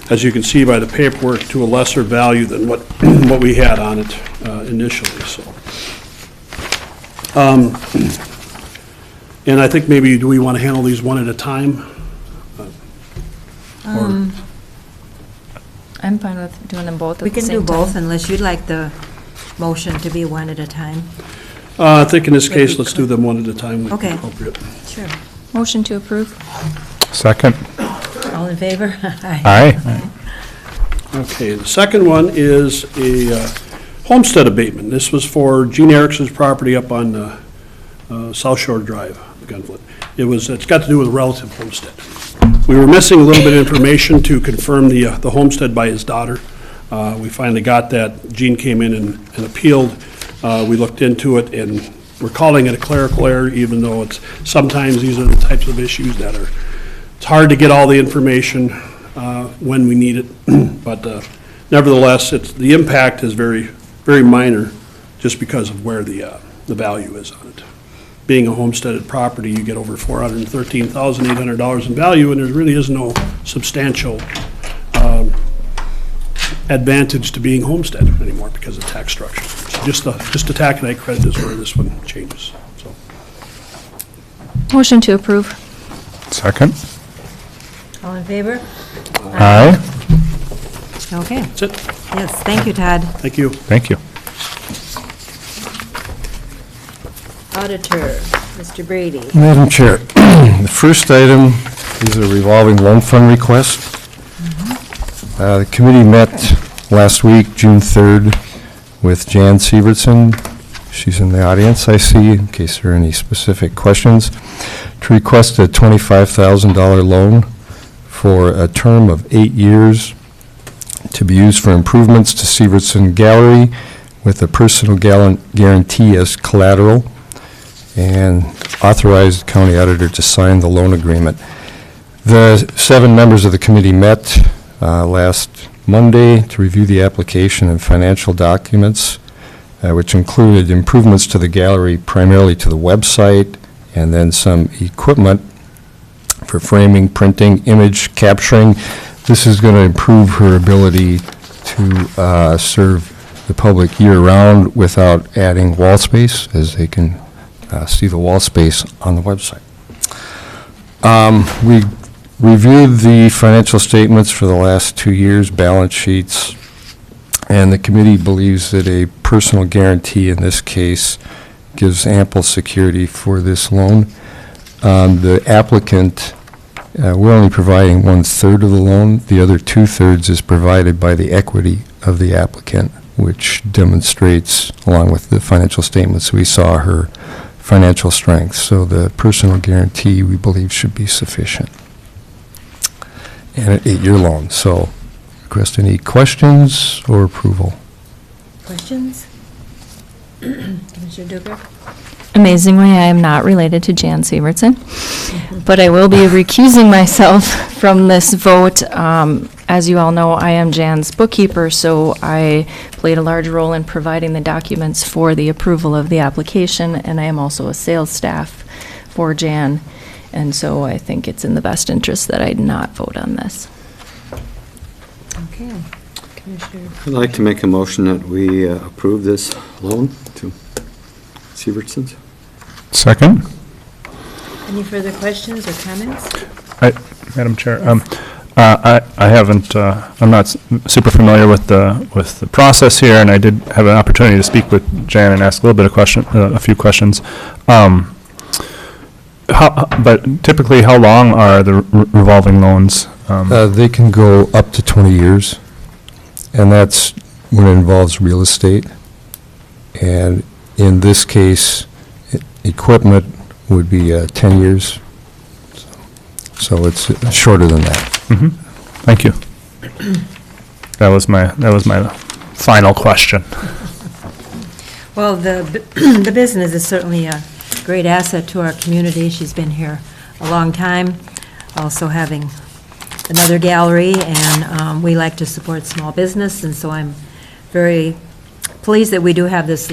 as you can see by the paperwork, to a lesser value than what we had on it initially, so. And I think maybe, do we want to handle these one at a time? Or- I'm fine with doing them both We at the can same do time. both unless you'd like the motion to be one at a time. I think in this case, let's do them one at a time. would be Okay. appropriate. Sure. Motion to approve. Second. All in favor? Aye. Okay, the second one is a homestead abatement. This was for Gene Erickson's property up on South Shore Drive, Gunflint. It's got to do with a relative homestead. We were missing a little bit of information to confirm the homestead by his daughter. We finally got that. Gene came in and appealed. We looked into it, and we're calling it a clerical error, even though sometimes these are the types of issues that it's hard to get all the information when we need it. But nevertheless, the impact is very, very minor just because of where the value is on it. being a homesteaded property, you get over $413,800 in value, and there really is no substantial advantage to being homesteaded anymore because of tax structure. So just the taconite credit is where this one changes, so. Motion to approve. Second? All in favor? Aye. Okay. That's it. Yes, thank you, Todd. Thank you. Thank you. Auditor, Mr. Brady. Madam Chair, the first item is a revolving loan fund request. The committee met last week, June 3rd, with Jan Sievertson. She's in the audience, I see, in case there are any specific questions, to request a $25,000 loan for a term of 8 years to be used for improvements to Sievertson Gallery with a personal guarantee as collateral, and authorize the county auditor to sign the loan agreement. The 7 members of the committee met last Monday to review the application and financial documents, which included improvements to the gallery, primarily to the website, and then some equipment for framing, printing, image capturing. This is going to improve her ability to serve the public year-round without adding wall space, as they can see the wall space on the website. We reviewed the financial statements for the last 2 years, balance sheets, and the committee believes that a personal guarantee in this case gives ample security for this loan. The applicant, we're only providing 1/3 of the loan. The other 2/3 is provided by the equity of the applicant, which demonstrates, along with the financial statements, we saw her financial strength. So the personal guarantee, we believe, should be sufficient. And an 8-year loan. So, request any questions or approval? Questions? Commissioner Duker? Amazingly, I am not related to Jan Sievertson, but I will be recusing myself from this vote. As you all know, I am Jan's bookkeeper, so I played a large role in providing the documents for the approval of the application, and I am also a sales staff for Jan, and so I think it's in the best interest that I not vote on this. Okay. Commissioner, I'd like to make a motion that we approve this loan to Sievertsons. Second? any further questions or comments? Madam Chair, I haven't, I'm not super familiar with the process here, and I did have an opportunity to speak with Jan and ask a little bit of a few questions. But typically, how long are the revolving loans? They can go up to 20 years, and that's when it involves real estate. And in this case, equipment would be 10 years. So it's shorter than that. Mm-hmm. Thank you. That was my final question. Well, the the business is certainly a great asset to our community. She's been here a long time, also having another gallery, and we like to support small business, and so I'm very pleased that we do have this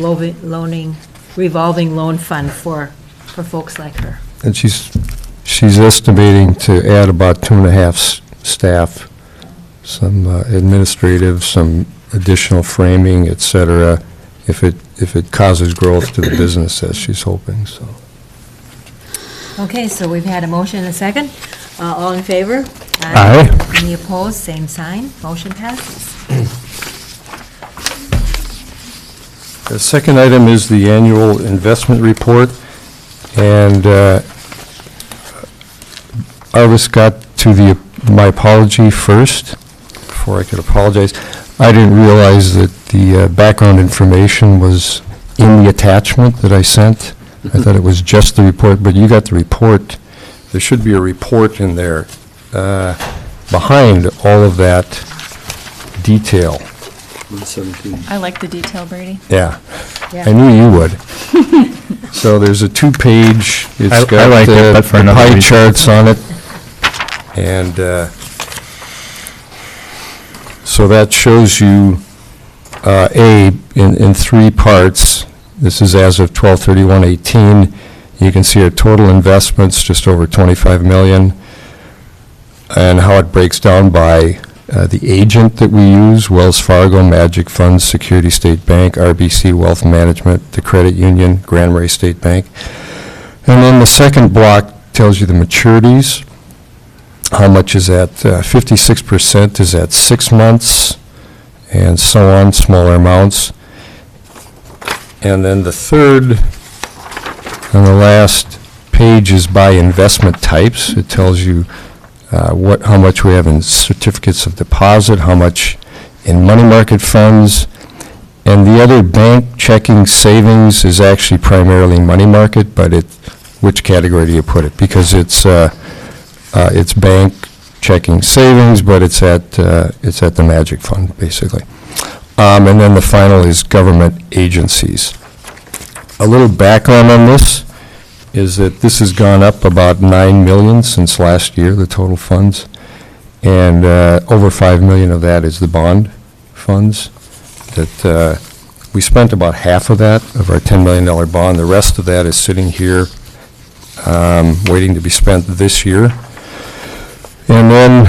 revolving loan fund for folks like her. And she's estimating to add about 2.5 staff, some administrative, some additional framing, et cetera, if it causes growth to the business as she's hoping, so. Okay, so we've had a motion and a second. All in favor? Aye. Any opposed? Same sign. Motion passes. The second item is the annual investment report, and Arvis got to my apology first, before I could apologize. I didn't realize that the background information was in the attachment that I sent. I thought it was just the report, but you got the report. There should be a report in there behind all of that detail. 117. I like the detail, Brady. Yeah, Yeah. I knew you would. So there's a 2-page, it's I got like it, but for the another pie reason. charts on it. And so that shows you, in 3 parts. This is as of 12/31/18. You can see our total investments, just over 25 million, and how it breaks down by the agent that we use, Wells Fargo, Magic Funds, Security State Bank, RBC Wealth Management, the Credit Union, Grand Marais State Bank. And then the second block tells you the maturities. How much is at 56% is at 6 months, and so on, smaller amounts. And then the third and the last page is by investment types. It tells you how much we have in certificates of deposit, how much in money market funds, and the other bank checking savings is actually primarily money market, but which category do you put it? Because it's bank checking savings, but it's at the Magic Fund, basically. And then the final is government agencies. A little background on this is that this has gone up about 9 million since last year, the total funds, and over 5 million of that is the bond funds. That we spent about half of that, of our $10 million bond. The rest of that is sitting here waiting to be spent this year. And then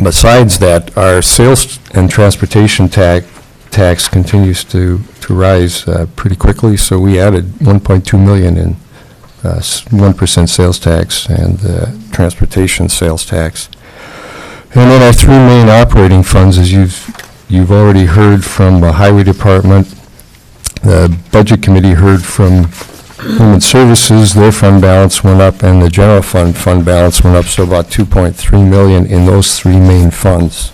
besides that, our sales and transportation tax continues to rise pretty quickly, so we added 1.2 million in 1% sales tax and transportation sales tax. And then our 3 main operating funds, as you've already heard from the Highway Department, the Budget Committee heard from Human Services, their fund balance went up, and the general fund balance went up, so about 2.3 million in those 3 main funds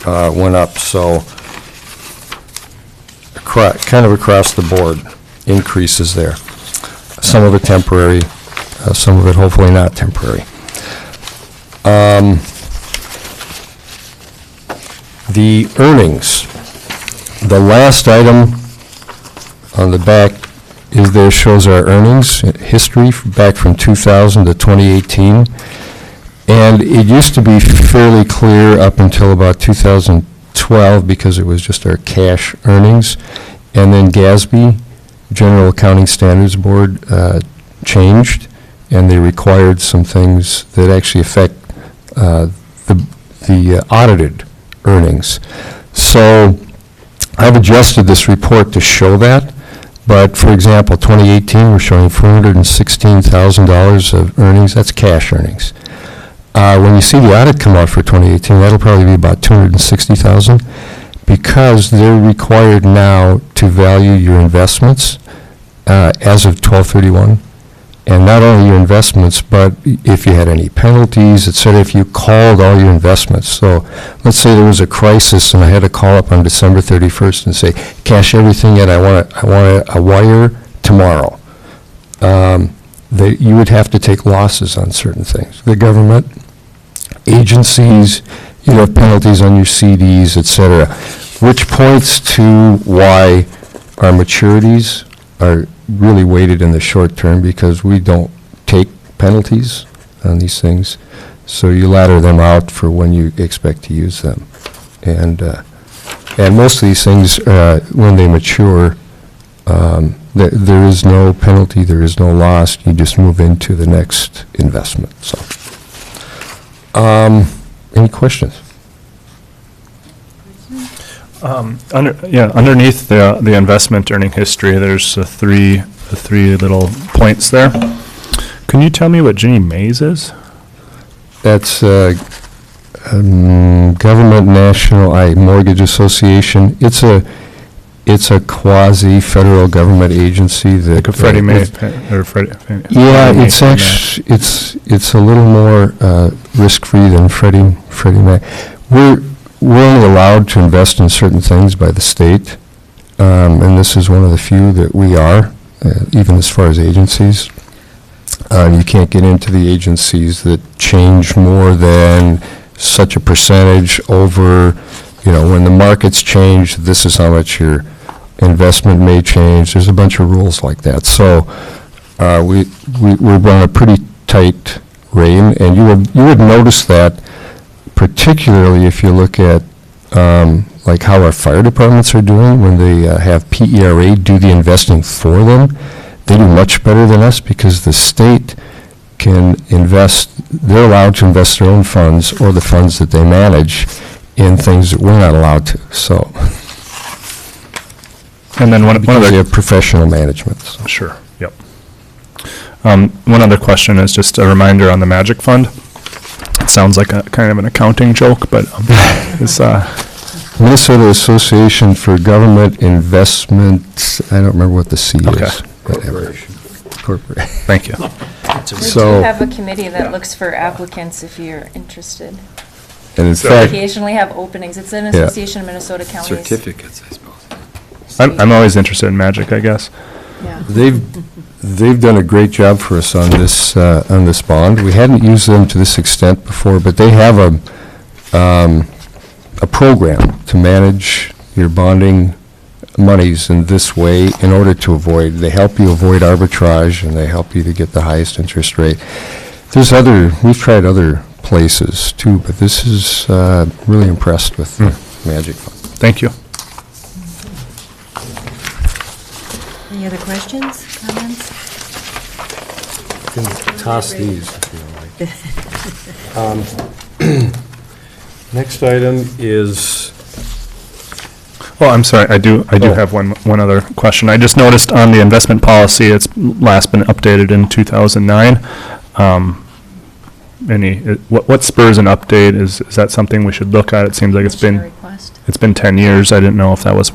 went up. So kind of across the board, increases there. Some of it temporary, some of it hopefully not temporary. The earnings. The last item on the back is there shows our earnings history back from 2000 to 2018. And it used to be fairly clear up until about 2012 because it was just our cash earnings. And then GASB, General Accounting Standards Board, changed, and they required some things that actually affect the audited earnings. So I've adjusted this report to show that. But, for example, 2018, we're showing $416,000 of earnings. That's cash earnings. When you see the audit come out for 2018, that'll probably be about $260,000 because they're required now to value your investments as of 12/31, and not only your investments, but if you had any penalties, et cetera, if you called all your investments. So let's say there was a crisis and I had to call up on December 31st and say, cash everything in, I want a wire tomorrow. You would have to take losses on certain things. The government, agencies, you have penalties on your CDs, et cetera, which points to why our maturities are really weighted in the short term because we don't take penalties on these things. So you ladder them out for when you expect to use them. And most of these things, when they mature, there is no penalty, there is no loss. You just move into the next investment. So, any questions? Underneath the investment earning history, there's the three little points there. Can you tell me what Ginnie Mae's is? That's Government National Mortgage Association. It's a quasi-federal government agency that. Like a Freddie Mae or Freddie. Yeah, it's actually it's a little more risk-free than Freddie Mae. We're only allowed to invest in certain things by the state, and this is one of the few that we are, even as far as agencies. You can't get into the agencies that change more than such a percentage over, when the markets change, this is how much your investment may change. There's a bunch of rules like that. So we're on a pretty tight rein, and you would notice that particularly if you look at like how our fire departments are doing when they have PERA do the investing for them. they do much better than us because the state can invest, they're allowed to invest their own funds or the funds that they manage in things that we're not allowed to, so. And then one Because other. they have professional management, so. Sure, yep. One other question is just a reminder on the Magic Fund. It sounds like a kind of an accounting joke, but it's, Minnesota Association for Government Investment, I don't remember what the C is. Okay. Corporation. Corporation. thank you. We So- do have a committee that looks for applicants if you're interested. And in So- fact, Occasionally have openings. It's an Yeah. association of Minnesota counties. Certificates, I suppose. I'm always interested in magic, I guess. Yeah. they've done a great job for us on this bond. We hadn't used them to this extent before, but they have a program to manage your bonding monies in this way in order to avoid, they help you avoid arbitrage and they help you to get the highest interest rate. We've tried other places too, but this is really impressed with the Magic Fund. Thank you. Any other questions, comments? You can toss these if you like. Next item is, Well, I'm sorry, I do Oh. have one other question. I just noticed on the investment policy, it's last been updated in 2009. What spurs an update? Is that something we should look at? It seems like it's been 10 years. I didn't know if that was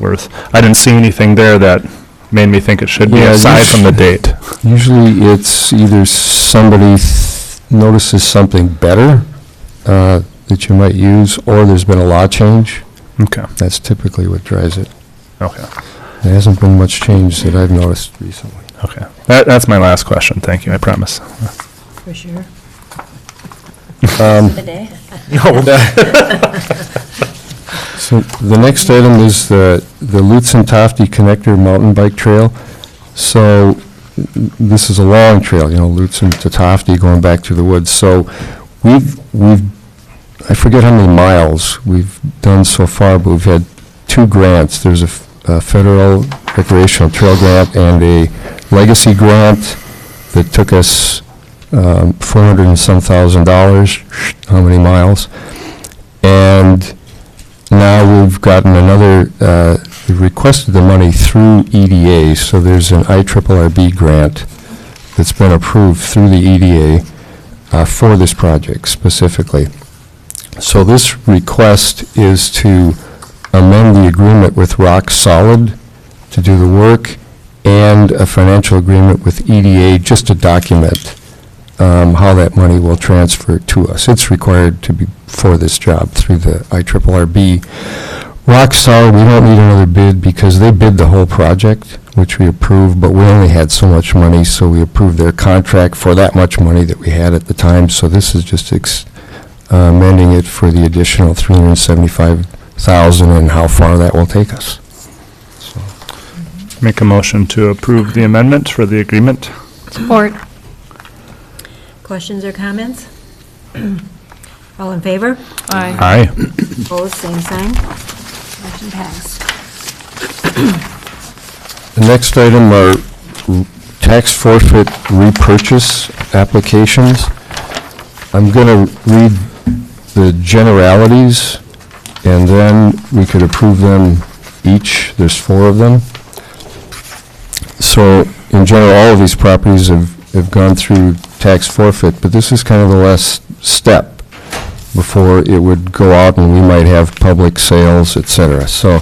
I didn't see anything there that made me think it should be, Yeah, aside from the date. Usually it's either somebody notices something better that you might use, or there's been a law change. Okay, That's typically what drives it. okay, There hasn't been much change that I've noticed recently. okay. That's my last question. Thank you, I promise. For sure. The day. So the next item is the Lutz and Tofty Connector Mountain Bike Trail. So this is a long trail, Lutz and to Tofty going back through the woods. So we've I forget how many miles we've done so far, but we've had 2 grants. There's a federal recreational trail grant and a legacy grant that took us $400 and some thousand, how many miles? And now we've gotten another, we've requested the money through EDA, so there's an IRRB grant that's been approved through the EDA for this project specifically. So this request is to amend the agreement with Rock Solid to do the work and a financial agreement with EDA just to document how that money will transfer to us. It's required to be for this job through the IRRB. Rock Solid, we don't need another bid because they bid the whole project, which we approved, but we only had so much money, so we approved their contract for that much money that we had at the time. So this is just amending it for the additional $375,000 and how far that will take us. Make a motion to approve the amendment for the agreement. Support. Questions or comments? All in favor? Aye. Aye. Opposed, same sign. Motion passed. The next item are tax forfeit repurchase applications. I'm going to read the generalities, and then we could approve them each. There's 4 of them. So, in general, all of these properties have gone through tax forfeit, but this is kind of the last step before it would go out and we might have public sales, et cetera. So,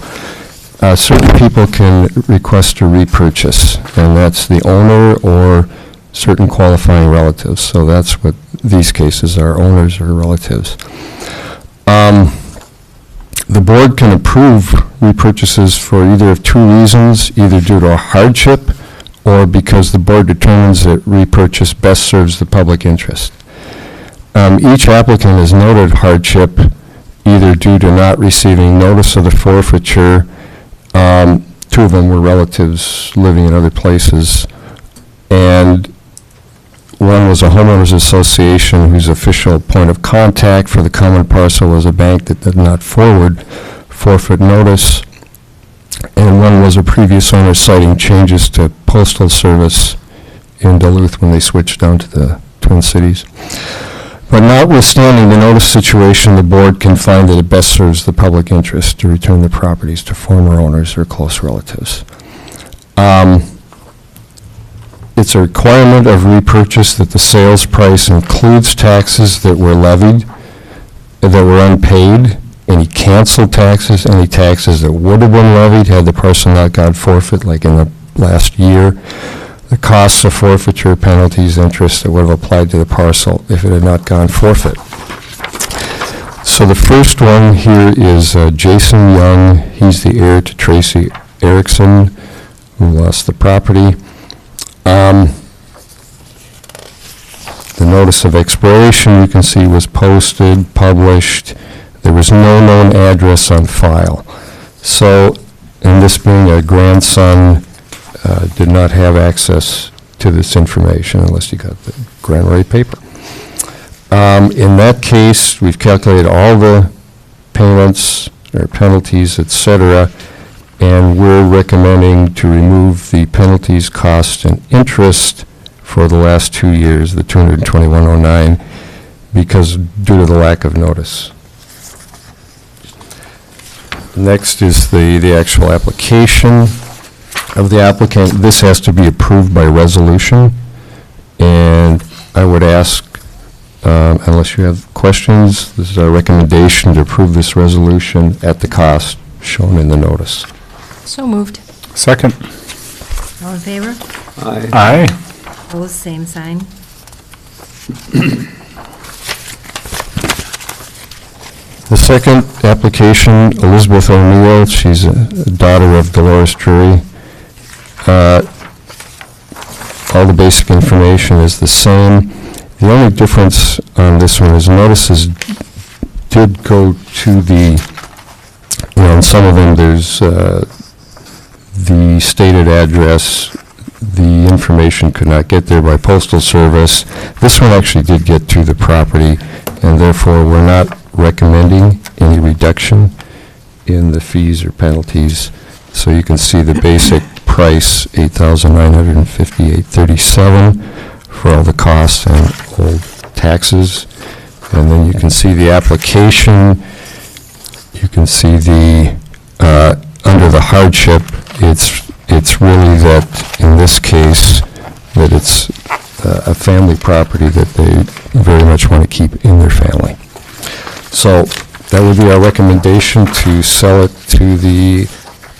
certain people can request a repurchase, and that's the owner or certain qualifying relatives. So that's what these cases are, owners or relatives. The board can approve repurchases for either of 2 reasons, either due to a hardship or because the board determines that repurchase best serves the public interest. Each applicant has noted hardship either due to not receiving notice of the forfeiture. 2 of them were relatives living in other places, and one was a homeowners association whose official point of contact for the common parcel was a bank that did not forward forfeit notice, and one was a previous owner citing changes to postal service in Duluth when they switched down to the Twin Cities. But notwithstanding the notice situation, the board can find that it best serves the public interest to return the properties to former owners or close relatives. It's a requirement of repurchase that the sales price includes taxes that were levied, that were unpaid, any canceled taxes, any taxes that would have been levied had the parcel not gone forfeit, like in the last year, the costs of forfeiture, penalties, interest that would have applied to the parcel if it had not gone forfeit. So the first one here is Jason Young. He's the heir to Tracy Erickson, who lost the property. The notice of expiration, you can see, was posted, published. There was no known address on file. So, and this being a grandson, did not have access to this information unless you got the granary paper. In that case, we've calculated all the payments or penalties, et cetera, and we're recommending to remove the penalties, cost, and interest for the last 2 years, the $221.09, because due to the lack of notice. Next is the actual application of the applicant. This has to be approved by resolution, and I would ask, unless you have questions, this is our recommendation to approve this resolution at the cost shown in the notice. So moved. Second. All in favor? Aye. Opposed, same sign. The second application, Elizabeth O'Neill, she's a daughter of Dolores Drury. All the basic information is the same. The only difference on this one is notices did go to the, in some of them there's the stated address, the information could not get there by postal service. This one actually did get to the property, and therefore we're not recommending any reduction in the fees or penalties. So you can see the basic price, $8,958.37 for all the costs and old taxes. And then you can see the application. You can see the, under the hardship, it's really that, in this case, that it's a family property that they very much want to keep in their family. So that would be our recommendation, to sell it to the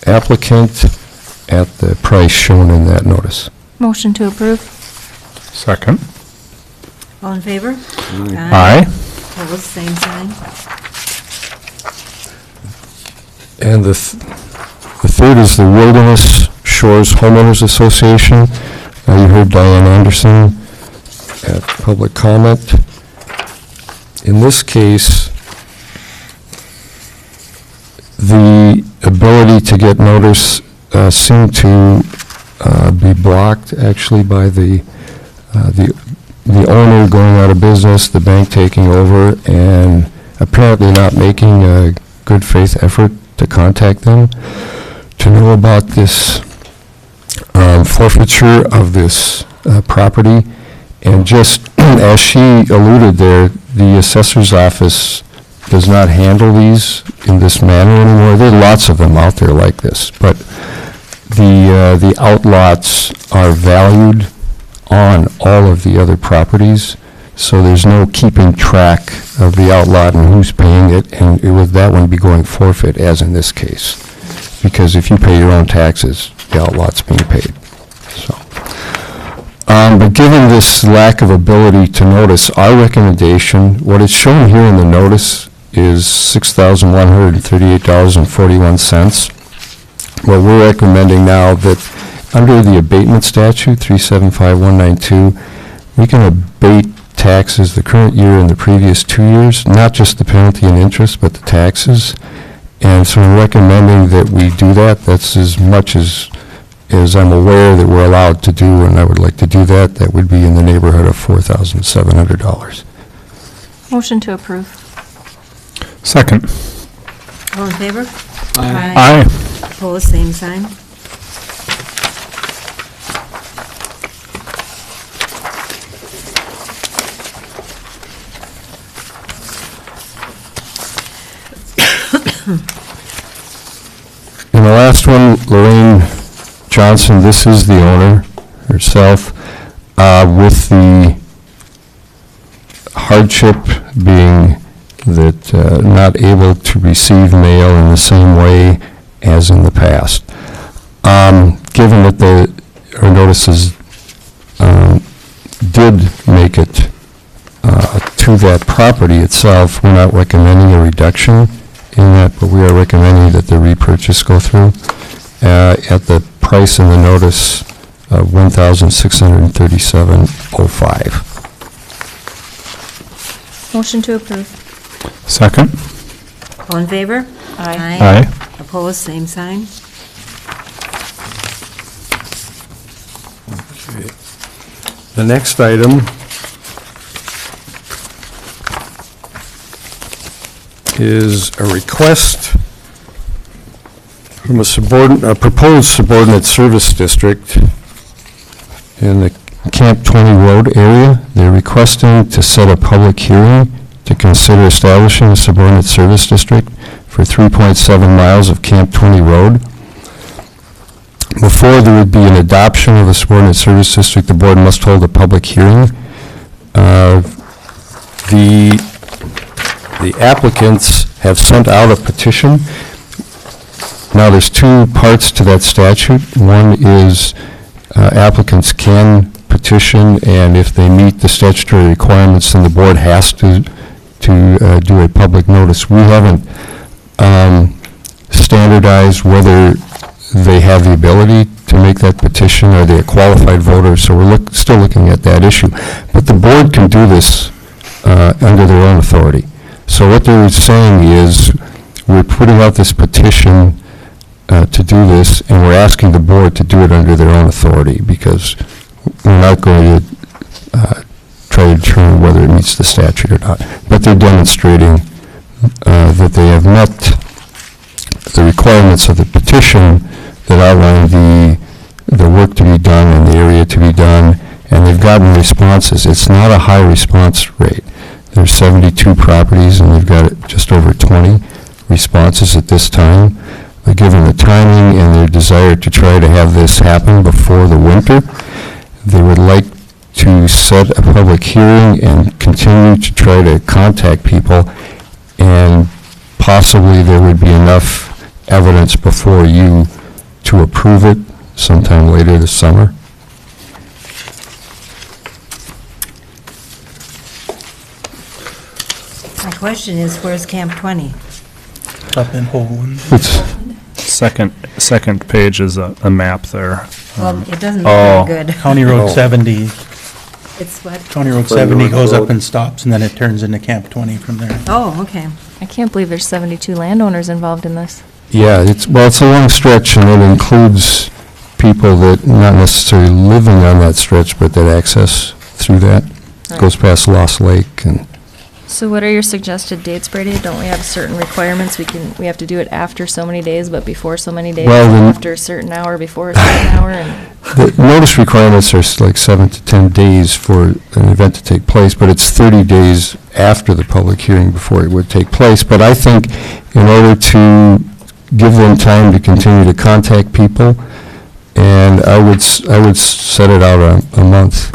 applicant at the price shown in that notice. Motion to approve. Second. All in favor? Aye. Opposed, same sign. And the third is the Wilderness Shores Homeowners Association. You heard Diane Anderson at public comment. In this case, the ability to get notice seemed to be blocked actually by the owner going out of business, the bank taking over, and apparently not making a good faith effort to contact them to know about this forfeiture of this property. And just as she alluded there, the assessor's office does not handle these in this manner anymore. There are lots of them out there like this, but the outlots are valued on all of the other properties, so there's no keeping track of the outlot and who's paying it, and it would that one be going forfeit, as in this case, because if you pay your own taxes, the outlot's being paid. So, but given this lack of ability to notice, our recommendation, what is shown here in the notice is $6,138.41. Well, we're recommending now that under the abatement statute, 375192, we can abate taxes the current year and the previous 2 years, not just the penalty and interest, but the taxes. And so we're recommending that we do that. That's as much as I'm aware that we're allowed to do, and I would like to do that. That would be in the neighborhood of $4,700. Motion to approve. Second. All in favor? Aye. Opposed, same sign. And the last one, Lorraine Johnson, this is the owner herself, with the hardship being that not able to receive mail in the same way as in the past. Given that our notices did make it to that property itself, we're not recommending a reduction in that, but we are recommending that the repurchase go through at the price in the notice of $1,637.05. Motion to approve. Second? All in favor? Aye. Opposed, same sign. The next item is a request from a proposed subordinate service district in the Camp 20 Road area. They're requesting to set a public hearing to consider establishing a subordinate service district for 3.7 miles of Camp 20 Road. Before there would be an adoption of a subordinate service district, the board must hold a public hearing. The applicants have sent out a petition. Now, there's two parts to that statute. One is applicants can petition, and if they meet the statutory requirements, then the board has to do a public notice. We haven't standardized whether they have the ability to make that petition, or they're qualified voters, so we're still looking at that issue. But the board can do this under their own authority. So what they're saying is, we're putting out this petition to do this, and we're asking the board to do it under their own authority, because we're not going to try to determine whether it meets the statute or not. But they're demonstrating that they have met the requirements of the petition that outline the work to be done and the area to be done, and they've gotten responses. It's not a high response rate. There's 72 properties, and they've got just over 20 responses at this time. But given the timing and their desire to try to have this happen before the winter, they would like to set a public hearing and continue to try to contact people, and possibly there would be enough evidence before you to approve it sometime later this summer. My question is, where's Camp 20? Up in Holland. Second page is a map there. Well, it doesn't look very good. County Road 70, It's what? County Road 70 goes up and stops, and then it turns into Camp 20 from there. Oh, okay. I can't believe there's 72 landowners involved in this. Yeah, it's a long stretch, and it includes people that not necessarily living on that stretch, but that access through that. Goes past Lost Lake, and So what are your suggested dates, Brady? Don't we have certain requirements? We have to do it after so many days, but before so many days, Well, then- after a certain hour, before a certain hour, and the notice requirements are like 7 to 10 days for an event to take place, but it's 30 days after the public hearing before it would take place. But I think in order to give them time to continue to contact people, and I would set it out a month.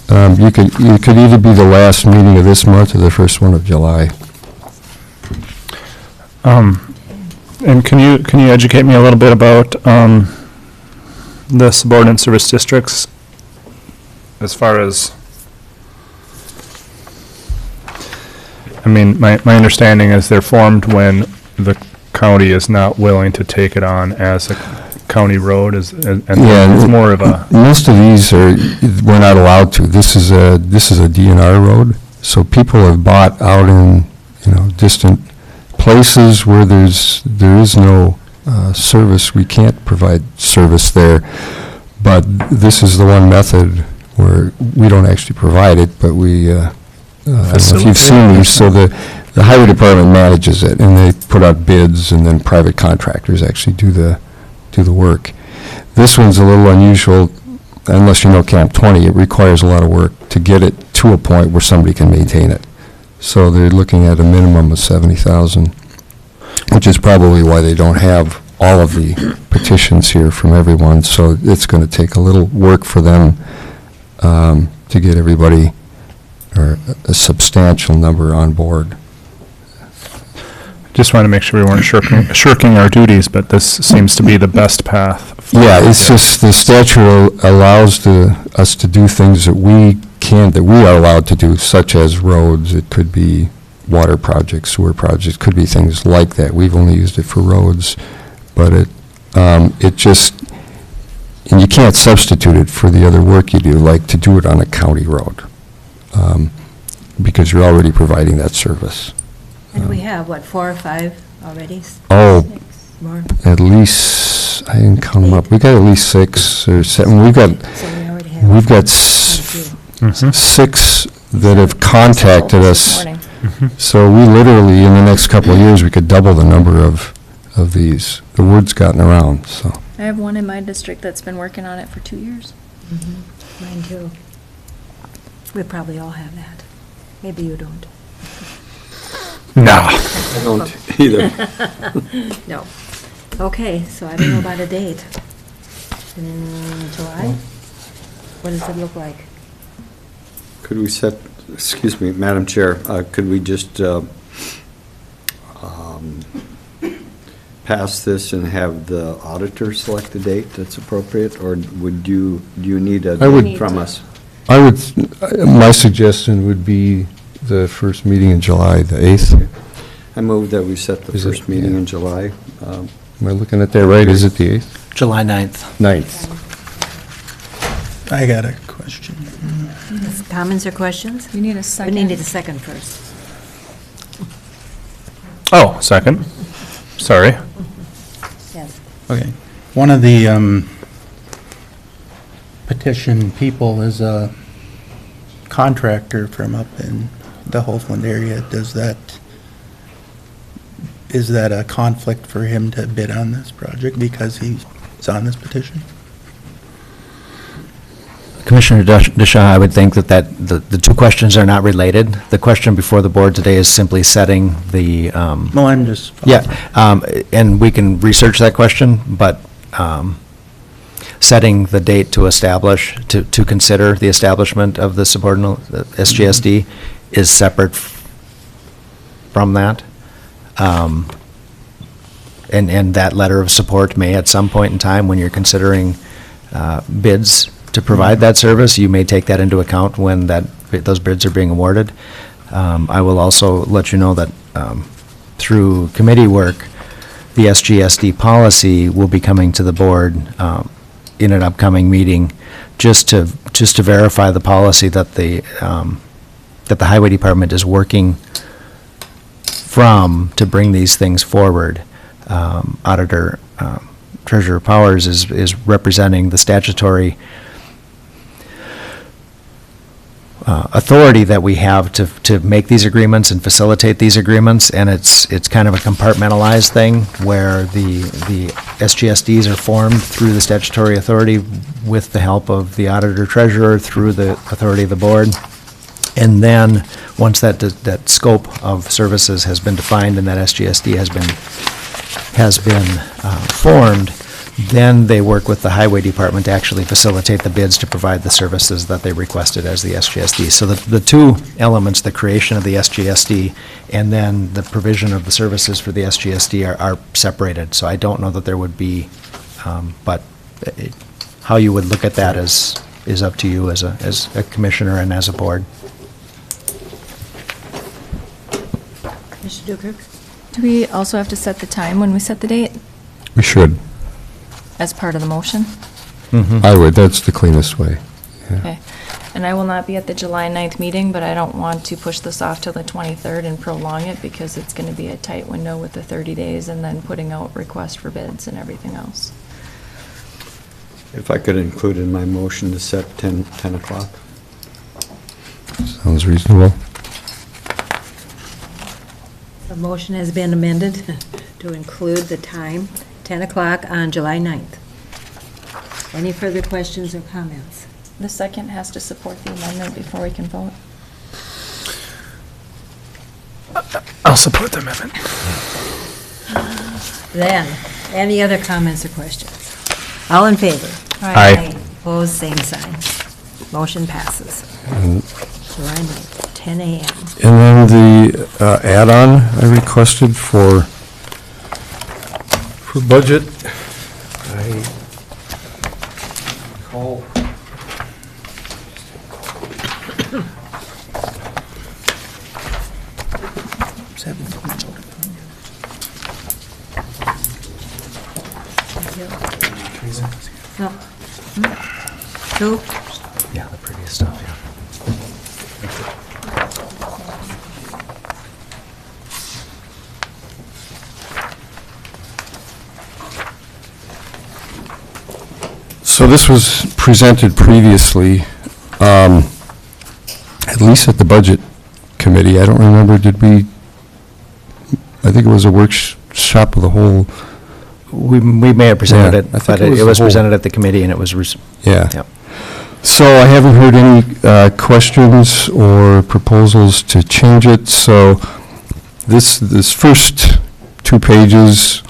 You could either be the last meeting of this month or the first one of July. And can you educate me a little bit about the subordinate service districts as far as, I mean, my understanding is they're formed when the county is not willing to take it on as a county road, and it's more of a... Most of these we're not allowed to. This is a DNR road, so people have bought out in, distant places where there is no service. We can't provide service there, but this is the one method where we don't actually provide it, but we, I don't know if you've seen these, so the highway department manages it, and they put out bids, and then private contractors actually do the work. This one's a little unusual, unless you know Camp 20. It requires a lot of work to get it to a point where somebody can maintain it. So they're looking at a minimum of $70,000. which is probably why they don't have all of the petitions here from everyone. So it's going to take a little work for them to get everybody, or a substantial number, on board. Just want to make sure we weren't shirking our duties, but this seems to be the best path. Yeah, it's just the statute allows us to do things that we are allowed to do, such as roads. It could be water projects, sewer projects, could be things like that. We've only used it for roads, but it just, and you can't substitute it for the other work you do, like to do it on a county road, because you're already providing that service. And we have, what, 4 or 5 already? Oh, More? at least, I didn't count them up. We got at least 6 or 7. We've got Mhm. 6 that have contacted us. Morning. So we literally, in the next couple of years, we could double the number of these. The word's gotten around, so. I have one in my district that's been working on it for 2 years. Mine too. We probably all have that. Maybe you don't. No. I don't either. No. Okay, so I don't know about a date. In July? What does it look like? Could we set, excuse me, Madam Chair, could we just pass this and have the auditor select a date that's appropriate, or do you need a I would- date from us? I would, my suggestion would be the first meeting in July, the 8th. I move that we set the Is it- first meeting yeah. in July. Am I looking at that right? Is it the 8th? July 9th. 9th. I got a question. Comments or questions? You need a We second. need a second first. Oh, second. Sorry. Yes. Okay. One of the petition people is a contractor from up in the Hopeland area. Is that a conflict for him to bid on this project because he's on this petition? Commissioner DeShaw, I would think that the two questions are not related. The question before the board today is simply setting the, Well, I'm just. and we can research that question, but setting the date to establish, to consider the establishment of the subordinate SGSD is separate from that. And that letter of support may, at some point in time, when you're considering bids to provide that service, you may take that into account when those bids are being awarded. I will also let you know that through committee work, the SGSD policy will be coming to the board in an upcoming meeting, just to verify the policy that the Highway Department is working from to bring these things forward. Auditor Treasurer Powers is representing the statutory authority that we have to make these agreements and facilitate these agreements, and it's kind of a compartmentalized thing where the SGSDs are formed through the statutory authority with the help of the Auditor Treasurer through the authority of the board. And then, once that scope of services has been defined and that SGSD has been formed, then they work with the Highway Department to actually facilitate the bids to provide the services that they requested as the SGSD. So the two elements, the creation of the SGSD and then the provision of the services for the SGSD are separated. So I don't know that there would be, but how you would look at that is up to you as a commissioner and as a board. Mr. Dukert? Do we also have to set the time when we set the date We should. as part of the motion? I would, that's the cleanest way. Yeah. Okay. And I will not be at the July 9th meeting, but I don't want to push this off till the 23rd and prolong it because it's going to be a tight window with the 30 days and then putting out requests for bids and everything else. If I could include in my motion to set 10 o'clock. Sounds reasonable. The motion has been amended to include the time, 10 o'clock on July 9th. Any further questions or comments? The second has to support the amendment before we can vote. I'll support the amendment. Then, any other comments or questions? All in favor? Aye. Opposed, same sign. Motion passes. July 9th, 10 a.m. And then the add-on I requested for budget, I call. No. Two? Yeah, the previous stuff, yeah. So this was presented previously, at least at the Budget Committee. I don't remember, did we, I think it was a workshop of the whole. We may have presented Yeah, it, I think but it was it was the whole- presented at the committee, and it was, Yeah. Yep. So I haven't heard any questions or proposals to change it, so this first 2 pages,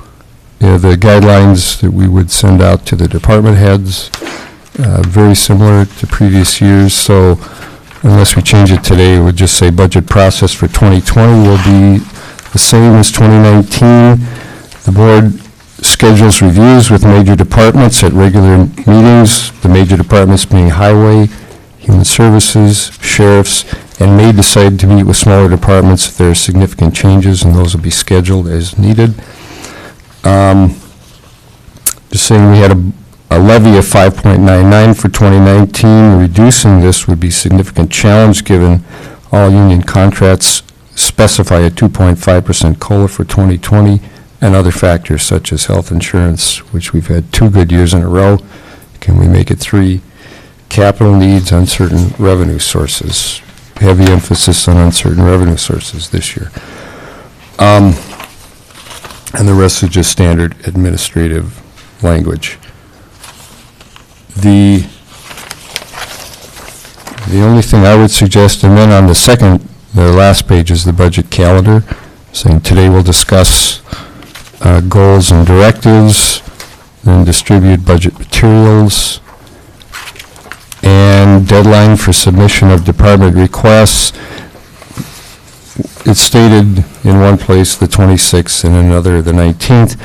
the guidelines that we would send out to the department heads, very similar to previous years, so unless we change it today, it would just say budget process for 2020 will be the same as 2019. The board schedules reviews with major departments at regular meetings, the major departments being Highway, Human Services, Sheriffs, and may decide to meet with smaller departments if there are significant changes, and those will be scheduled as needed. Just saying we had a levy of 5.99 for 2019. Reducing this would be a significant challenge given all union contracts specify a 2.5% COLA for 2020 and other factors such as health insurance, which we've had 2 good years in a row. Can we make it 3? Capital needs, uncertain revenue sources. Heavy emphasis on uncertain revenue sources this year. And the rest is just standard administrative language. The only thing I would suggest, and then on the last page is the budget calendar, saying today we'll discuss goals and directives, then distribute budget materials, and deadline for submission of department requests. It's stated in one place the 26th and another the 19th.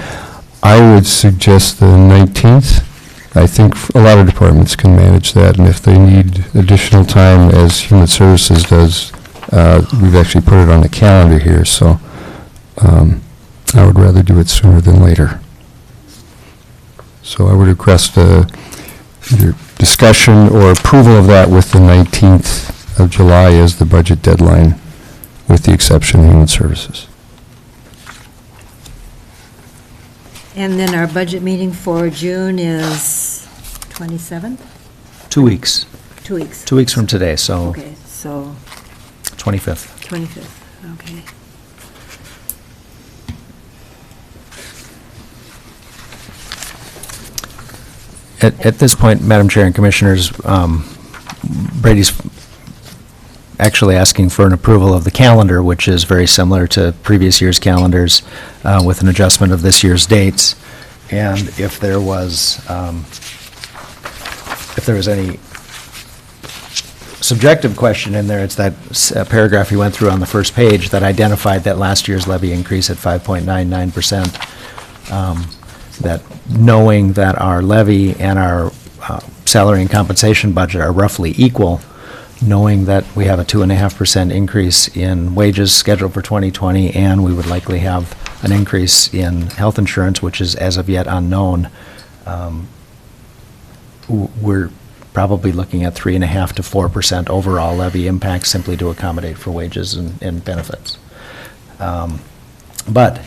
I would suggest the 19th. I think a lot of departments can manage that, and if they need additional time, as Human Services does, we've actually put it on the calendar here, so I would rather do it sooner than later. So I would request either discussion or approval of that with the 19th of July as the budget deadline, with the exception of Human Services. And then our budget meeting for June is 27th? 2 weeks. 2 weeks. 2 weeks from today, so Okay, so 25th. 25th, okay. At this point, Madam Chair and Commissioners, Brady's actually asking for an approval of the calendar, which is very similar to previous year's calendars, with an adjustment of this year's dates. And if there was any subjective question in there, it's that paragraph you went through on the first page that identified that last year's levy increase at 5.99%. That knowing that our levy and our salary and compensation budget are roughly equal, knowing that we have a 2.5% increase in wages scheduled for 2020, and we would likely have an increase in health insurance, which is as of yet unknown, we're probably looking at 3.5% to 4% overall levy impact simply to accommodate for wages and benefits. But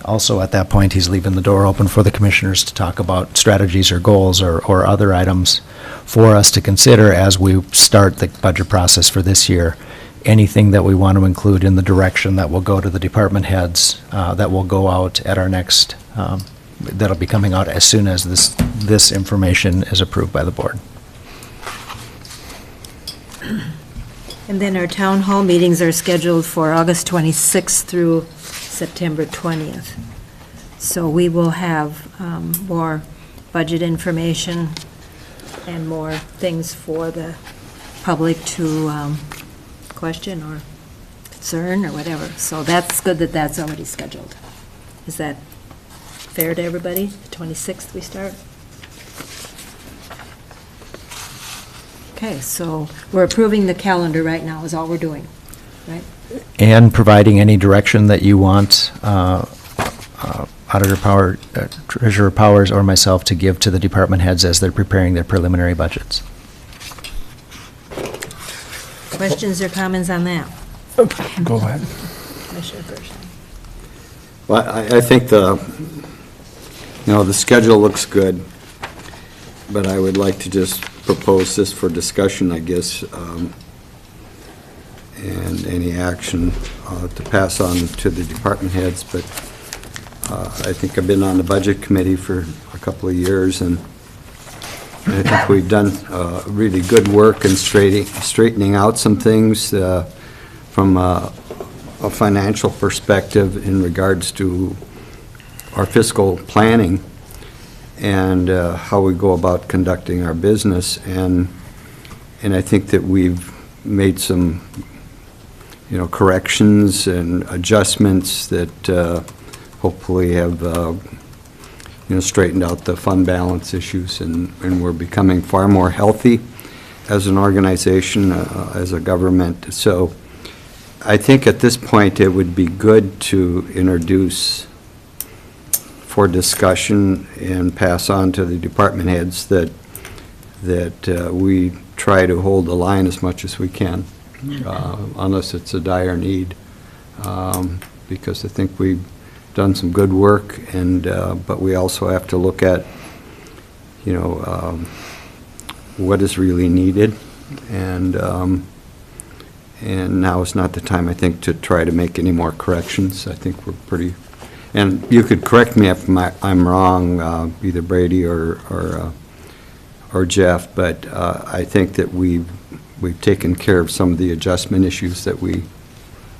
also at that point, he's leaving the door open for the commissioners to talk about strategies or goals or other items for us to consider as we start the budget process for this year. Anything that we want to include in the direction that will go to the department heads, that will go out at our next, that'll be coming out as soon as this information is approved by the board. And then our town hall meetings are scheduled for August 26th through September 20th. So we will have more budget information and more things for the public to question or concern or whatever. So that's good that that's already scheduled. Is that fair to everybody? The 26th we start? Okay, so we're approving the calendar right now is all we're doing, right? And providing any direction that you want Auditor Treasurer Powers or myself to give to the department heads as they're preparing their preliminary budgets. Questions or comments on that? Go ahead. Commissioner Bershon. Well, I think the schedule looks good, but I would like to just propose this for discussion, I guess, and any action to pass on to the department heads, but I think I've been on the budget committee for a couple of years, and I think we've done really good work in straightening out some things from a financial perspective in regards to our fiscal planning and how we go about conducting our business. And I think that we've made some, corrections and adjustments that hopefully have, straightened out the fund balance issues, and we're becoming far more healthy as an organization, as a government. So I think at this point it would be good to introduce for discussion and pass on to the department heads that we try to hold the line as much as we can, unless it's a dire need, because I think we've done some good work, and but we also have to look at, what is really needed, and now is not the time, I think, to try to make any more corrections. I think we're pretty, and you could correct me if I'm wrong, either Brady or Jeff, but I think that we've taken care of some of the adjustment issues that we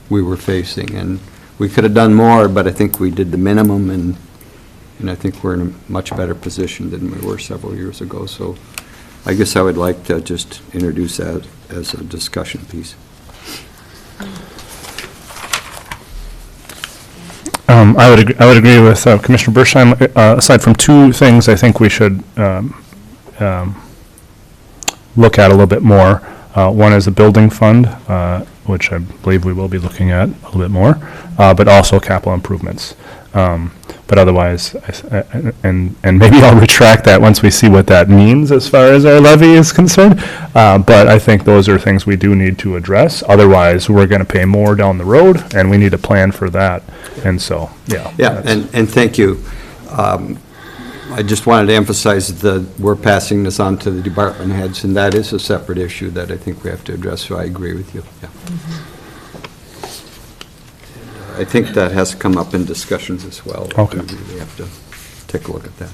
were facing, and we could have done more, but I think we did the minimum, and I think we're in a much better position than we were several years ago. So I guess I would like to just introduce that as a discussion piece. I would agree with Commissioner Bershheim. Aside from two things, I think we should look at a little bit more. One is a building fund, which I believe we will be looking at a little bit more, but also capital improvements. But otherwise, and maybe I'll retract that once we see what that means as far as our levy is concerned. But I think those are things we do need to address. Otherwise, we're going to pay more down the road, and we need to plan for that. And so, yeah. Yeah, and thank you. I just wanted to emphasize that we're passing this on to the department heads, and that is a separate issue that I think we have to address, so I agree with you. Yeah. I think that has come up in discussions as well. Okay. We really have to take a look at that.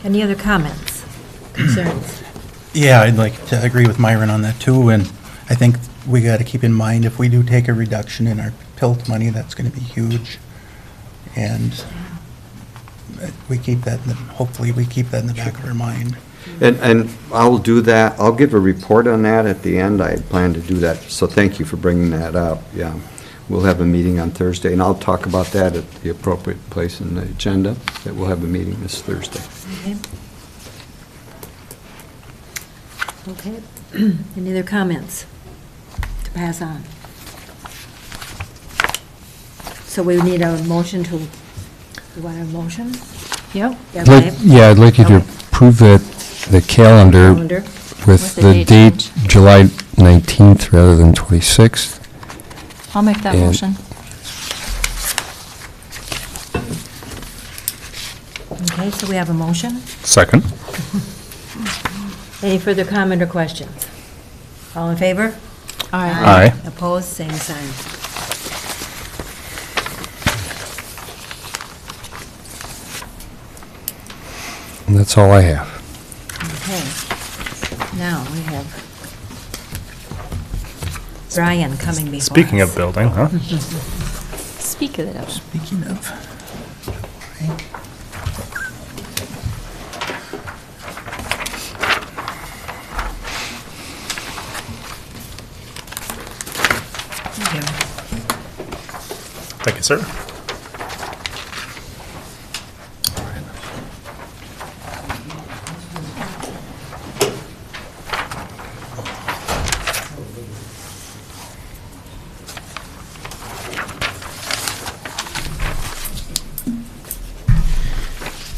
Any other comments, concerns? Yeah, I'd like to agree with Myron on that too, and I think we got to keep in mind if we do take a reduction in our PILT money, that's going to be huge. And we keep that, hopefully we keep that in the back of our mind. And I'll do that. I'll give a report on that at the end. I plan to do that, so thank you for bringing that up. Yeah, we'll have a meeting on Thursday, and I'll talk about that at the appropriate place in the agenda, that we'll have a meeting this Thursday. Okay. Any other comments to pass on? So we need a motion to, you want a motion? Yep. Yeah, I'd like you to approve the calendar with the date July 19th rather than 26th. I'll make that And- motion. Okay, so we have a motion. Second. Any further comment or questions? All in favor? Aye. Opposed, same sign. And that's all I have. Okay. Now we have Brian coming before us. Speaking of building, huh? Speaking of. Speaking of. Thank you, sir.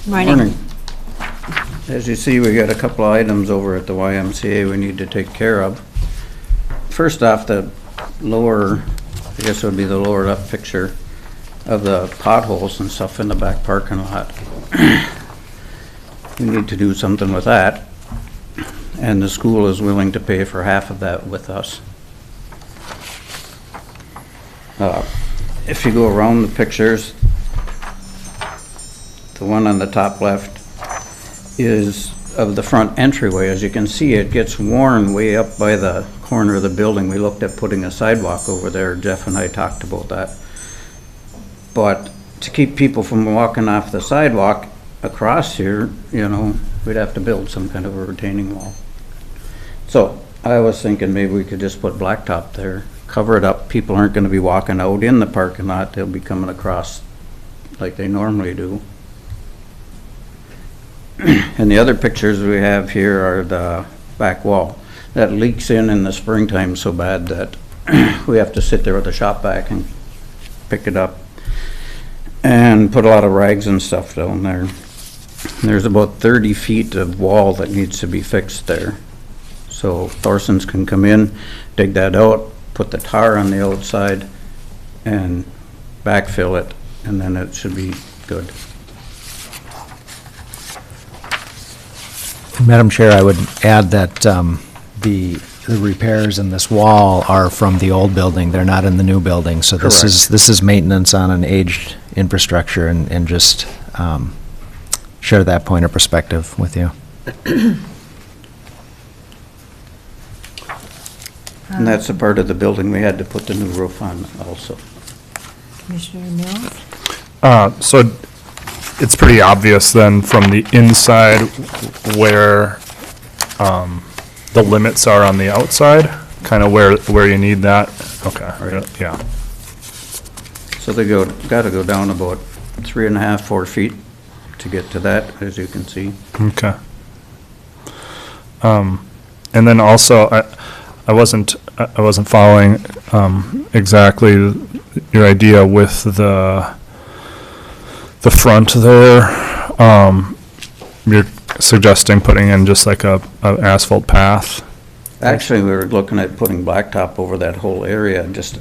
Morning. As you see, we got a couple of items over at the YMCA we need to take care of. First off, the lower, I guess it would be the lower left picture of the potholes and stuff in the back parking lot. We need to do something with that, and the school is willing to pay for half of that with us. If you go around the pictures, the one on the top left is of the front entryway. As you can see, it gets worn way up by the corner of the building. We looked at putting a sidewalk over there. Jeff and I talked about that. But to keep people from walking off the sidewalk across here, you know, we'd have to build some kind of a retaining wall. So I was thinking maybe we could just put blacktop there, cover it up. People aren't going to be walking out in the parking lot. They'll be coming across like they normally do. And the other pictures we have here are the back wall. That leaks in the springtime so bad that we have to sit there with the shop vac and pick it up and put a lot of rags and stuff down there. There's about 30 feet of wall that needs to be fixed there. So Thorson's can come in, dig that out, put the tar on the outside and backfill it, and then it should be good. Madam Chair, I would add that the repairs in this wall are from the old building. They're not in the new building. So this is maintenance on an aged infrastructure, and just share that point of perspective with you. And that's a part of the building we had to put the new roof on also. Commissioner Mills? So it's pretty obvious then from the inside where the limits are on the outside, kind of where you need that. Okay, Right. yeah. So they gotta go down about 3.5, 4 feet to get to that, as you can see. Okay. And then also, I wasn't following exactly your idea with the front there. You're suggesting putting in just like a asphalt path? Actually, we were looking at putting blacktop over that whole area, just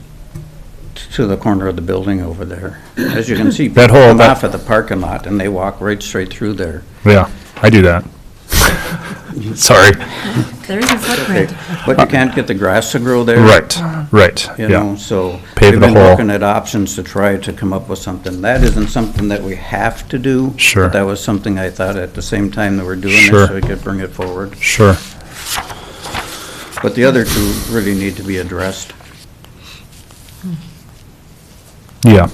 to the corner of the building over there. As you can see, people come off of the parking lot and they walk right straight through there. Yeah, I do that. Sorry. There is a footprint. But you can't get the grass to grow there. Right, You yeah. know, so Pave we've the been hole. looking at options to try to come up with something. That isn't something that we have to do. Sure. But that was something I thought at the same time that we're doing Sure. this, so we could bring it forward. Sure. But the other two really need to be addressed. Yeah.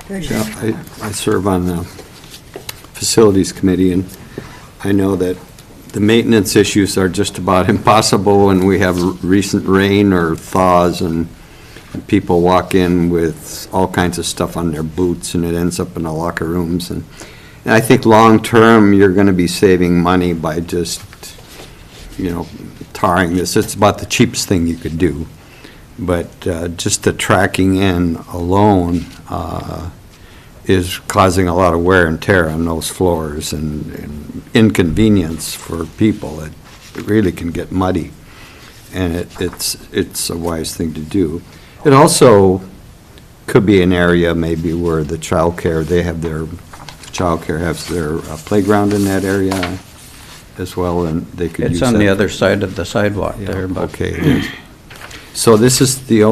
Yeah, I serve on the Facilities Committee, and I know that the maintenance issues are just about impossible when we have recent rain or thaws, and people walk in with all kinds of stuff on their boots, and it ends up in the locker rooms. And I think long-term, you're going to be saving money by just, you know, tarring this. It's about the cheapest thing you could do. But just the tracking in alone is causing a lot of wear and tear on those floors and inconvenience for people. It really can get muddy, and it's a wise thing to do. It also could be an area maybe where the childcare, childcare has their playground in that area as well, and they could use It's that. on the other side of the sidewalk there, but. Okay, it is. So this is the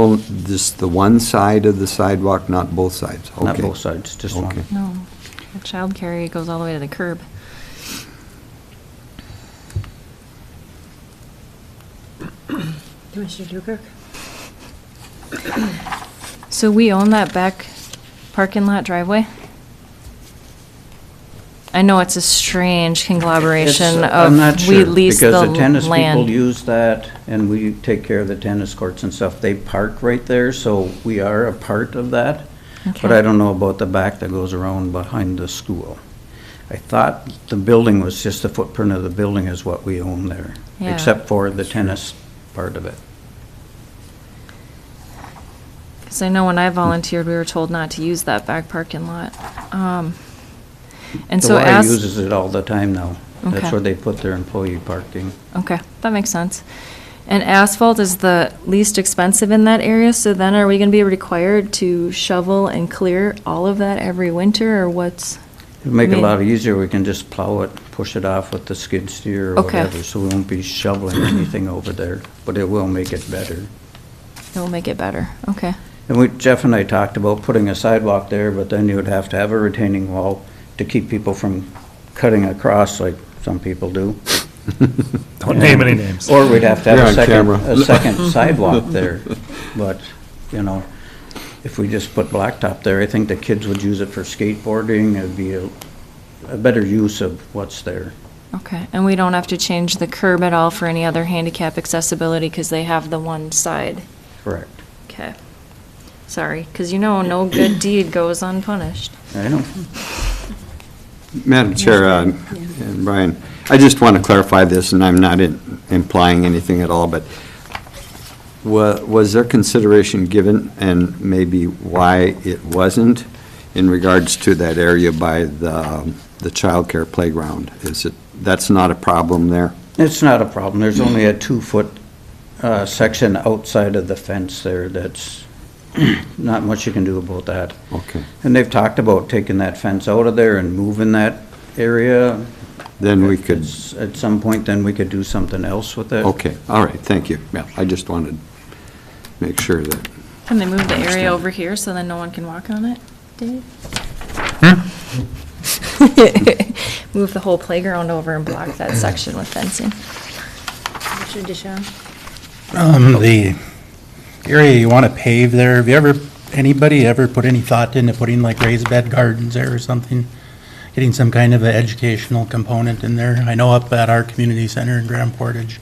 one side of the sidewalk, not both sides? Not Okay. both sides, just one. Okay. No, the child care goes all the way to the curb. Commissioner Dukert? So we own that back parking lot driveway? I know it's a strange conglomeration I'm not of, we sure, lease the because the tennis people land. use that, and we take care of the tennis courts and stuff. They park right there, so we are a part of that. But Okay. I don't know about the back that goes around behind the school. I thought the building was just the footprint of the building is what we own there, Yeah. except for the tennis part of it. Because I know when I volunteered, we were told not to use that back parking lot. And The so Y as. uses it all the time now. Okay. That's where they put their employee parking. Okay, that makes sense. And asphalt is the least expensive in that area, so then are we gonna be required to shovel and clear all of that every winter, or what's? It'd make it a I mean- lot easier. We can just plow it, push it off with the skid steer or Okay. whatever, so we won't be shoveling anything over there, but it will make it better. It will make it better, okay. And Jeff and I talked about putting a sidewalk there, but then you would have to have a retaining wall to keep people from cutting across like some people do. Don't name any names. Or we'd have to You're have on camera. a second sidewalk there. But, you know, if we just put blacktop there, I think the kids would use it for skateboarding. It'd be a better use of what's there. Okay, and we don't have to change the curb at all for any other handicap accessibility, because they have the one side? Correct. Okay. Sorry, because you know, no good deed goes unpunished. I know. Madam Chair, and Brian, I just want to clarify this, and I'm not implying anything at all, but was there consideration given, and maybe why it wasn't, in regards to that area by the childcare playground? That's not a problem there? It's not a problem. There's only a 2-foot section outside of the fence there that's not much you can do about that. Okay. And they've talked about taking that fence out of there and moving that area. Then we could, At some point, then we could do something else with it. okay, all right, thank you. Yeah, I just wanted to make sure that, Can they move the area over here so then no one can walk on it, Dave? Move the whole playground over and block that section with fencing. Commissioner Deschamps? The area you want to pave there, anybody ever put any thought into putting like raised bed gardens there or something? Getting some kind of an educational component in there? I know up at our community center in Grand Portage,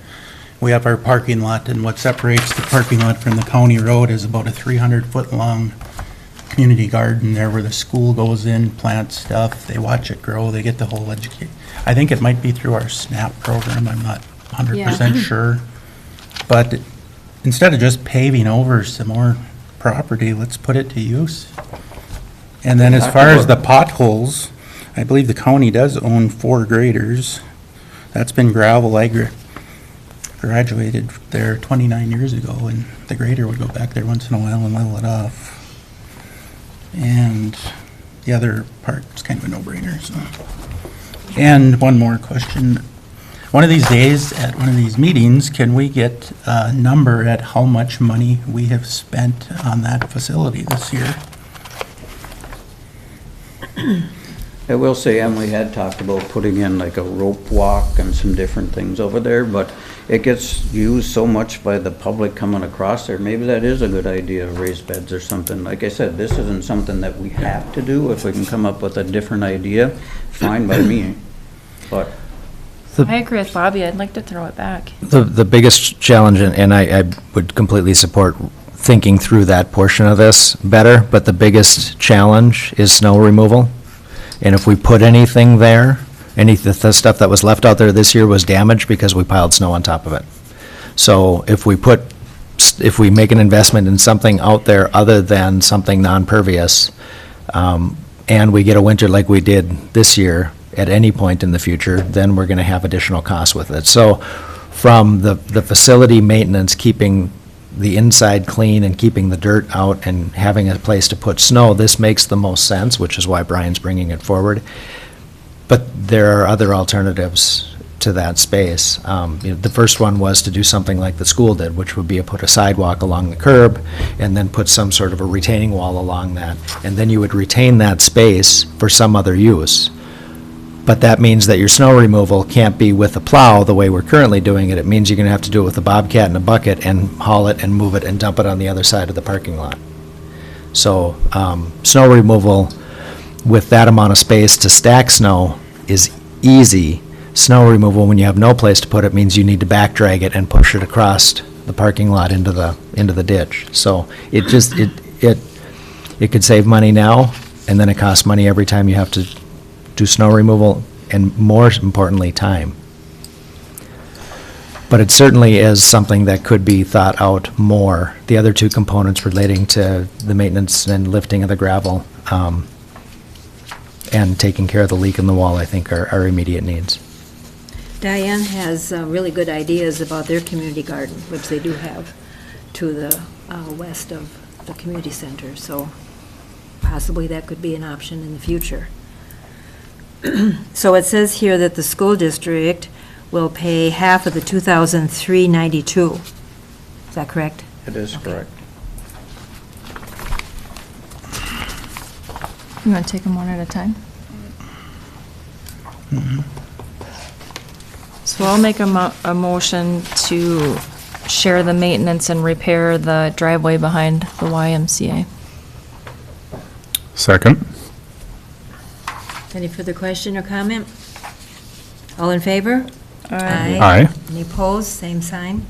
we have our parking lot, and what separates the parking lot from the county road is about a 300-foot-long community garden there where the school goes in, plants stuff, they watch it grow, they get the whole education. I think it might be through our SNAP program, I'm not 100% sure. But instead of just paving over some more property, let's put it to use. And then as far as the potholes, I believe the county does own 4 graders. That's been gravel. I graduated there 29 years ago, and the grader would go back there once in a while and level it off. And the other part's kind of a no-brainer, so. And one more question. One of these days, at one of these meetings, can we get a number at how much money we have spent on that facility this year? I will say Emily had talked about putting in like a rope walk and some different things over there, but it gets used so much by the public coming across there. Maybe that is a good idea, raised beds or something. Like I said, this isn't something that we have to do. If we can come up with a different idea, fine by me. But I agree with Bobby, I'd like to throw it back. The biggest challenge, and I would completely support thinking through that portion of this better, but the biggest challenge is snow removal. And if we put anything there, the stuff that was left out there this year was damaged because we piled snow on top of it. So if we make an investment in something out there other than something non-pervious, and we get a winter like we did this year at any point in the future, then we're going to have additional costs with it. So from the facility maintenance, keeping the inside clean and keeping the dirt out and having a place to put snow, this makes the most sense, which is why Brian's bringing it forward. But there are other alternatives to that space. The first one was to do something like the school did, which would be put a sidewalk along the curb and then put some sort of a retaining wall along that. And then you would retain that space for some other use. But that means that your snow removal can't be with a plow the way we're currently doing it. It means you're going to have to do it with a bobcat and a bucket and haul it and move it and dump it on the other side of the parking lot. So snow removal with that amount of space to stack snow is easy. Snow removal, when you have no place to put it, means you need to back drag it and push it across the parking lot into the ditch. So it just, it could save money now, and then it costs money every time you have to do snow removal, and more importantly, time. But it certainly is something that could be thought out more. The other two components relating to the maintenance and lifting of the gravel, and taking care of the leak in the wall, I think are immediate needs. Diane has really good ideas about their community garden, which they do have to the west of the community center, so possibly that could be an option in the future. So it says here that the school district will pay half of the $2,392. Is that correct? It is correct. You want to take them one at a time? So I'll make a motion to share the maintenance and repair the driveway behind the YMCA. Second. Any further question or comment? All in favor? Aye. Aye. Any opposed? Same sign.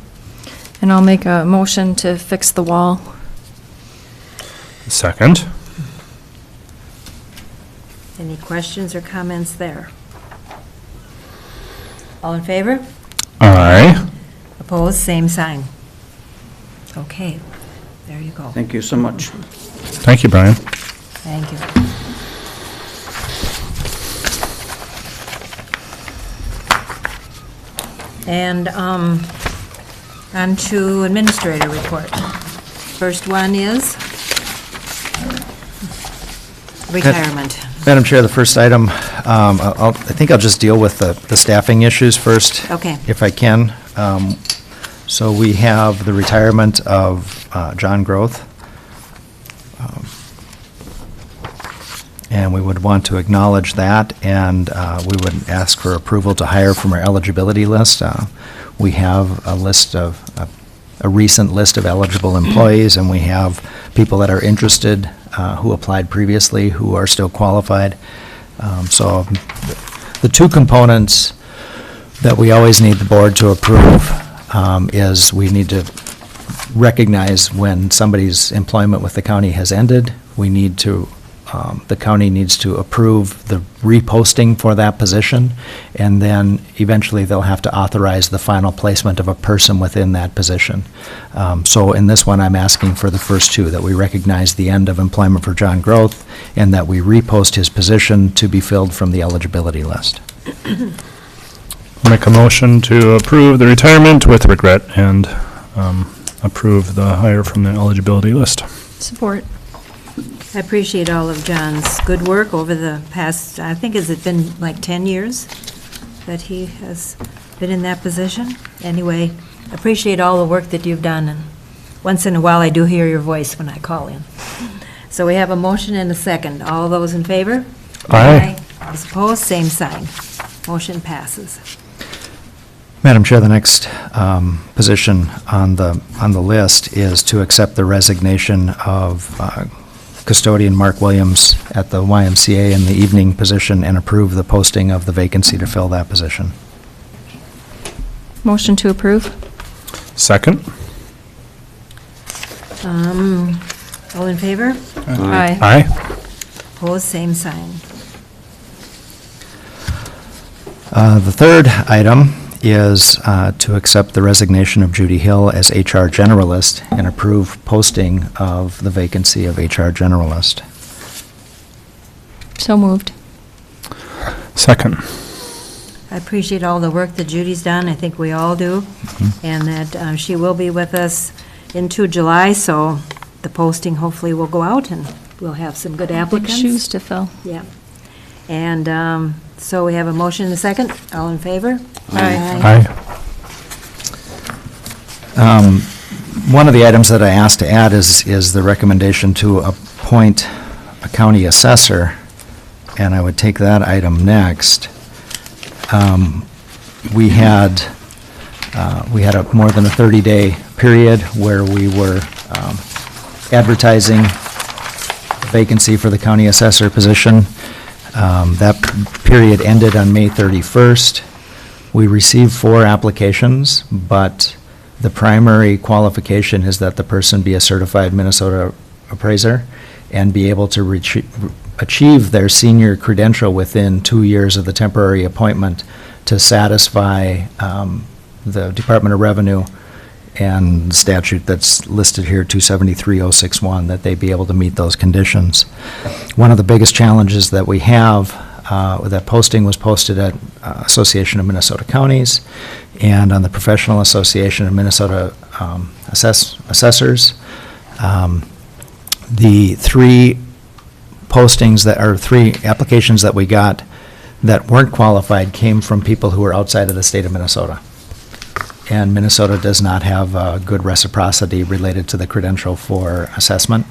And I'll make a motion to fix the wall. Second. Any questions or comments there? All in favor? Aye. Opposed? Same sign. Okay, there you go. Thank you so much. Thank you, Brian. Thank you. And on to administrator report. First one is retirement. Madam Chair, the first item, I think I'll just deal with the staffing issues first. Okay. If I can. So we have the retirement of John Groth. And we would want to acknowledge that, and we would ask for approval to hire from our eligibility list. We have a recent list of eligible employees, and we have people that are interested who applied previously, who are still qualified. So the two components that we always need the board to approve is we need to recognize when somebody's employment with the county has ended. We need to the county needs to approve the reposting for that position, and then eventually they'll have to authorize the final placement of a person within that position. So in this one, I'm asking for the first two, that we recognize the end of employment for John Groth, and that we repost his position to be filled from the eligibility list. Make a motion to approve the retirement with regret and approve the hire from the eligibility list. Support. I appreciate all of John's good work over the past, I think, has it been like 10 years that he has been in that position? Anyway, appreciate all the work that you've done, and once in a while I do hear your voice when I call in. So we have a motion and a second. All those in favor? Aye. Those opposed, same sign. Motion passes. Madam Chair, the next position on the list is to accept the resignation of custodian Mark Williams at the YMCA in the evening position and approve the posting of the vacancy to fill that position. Motion to approve. Second. All in favor? Aye. Aye. Opposed, same sign. The third item is to accept the resignation of Judy Hill as HR Generalist and approve posting of the vacancy of HR Generalist. So moved. Second. I appreciate all the work that Judy's done. I think we all do. And that she will be with us into July, so the posting hopefully will go out and we'll have some good Big applicants. shoes to fill. Yeah. And so we have a motion and a second. All in favor? Aye. One of the items that I asked to add is the recommendation to appoint a county assessor, and I would take that item next. we had a more than a 30-day period where we were advertising a vacancy for the county assessor position. That period ended on May 31st. We received 4 applications, but the primary qualification is that the person be a certified Minnesota appraiser and be able to achieve their senior credential within 2 years of the temporary appointment to satisfy the Department of Revenue and the statute that's listed here, 273-061, that they be able to meet those conditions. One of the biggest challenges that we have, that posting was posted at Association of Minnesota Counties and on the Professional Association of Minnesota Assessors. The 3 postings that, or 3 applications that we got that weren't qualified came from people who were outside of the state of Minnesota. And Minnesota does not have good reciprocity related to the credential for assessment.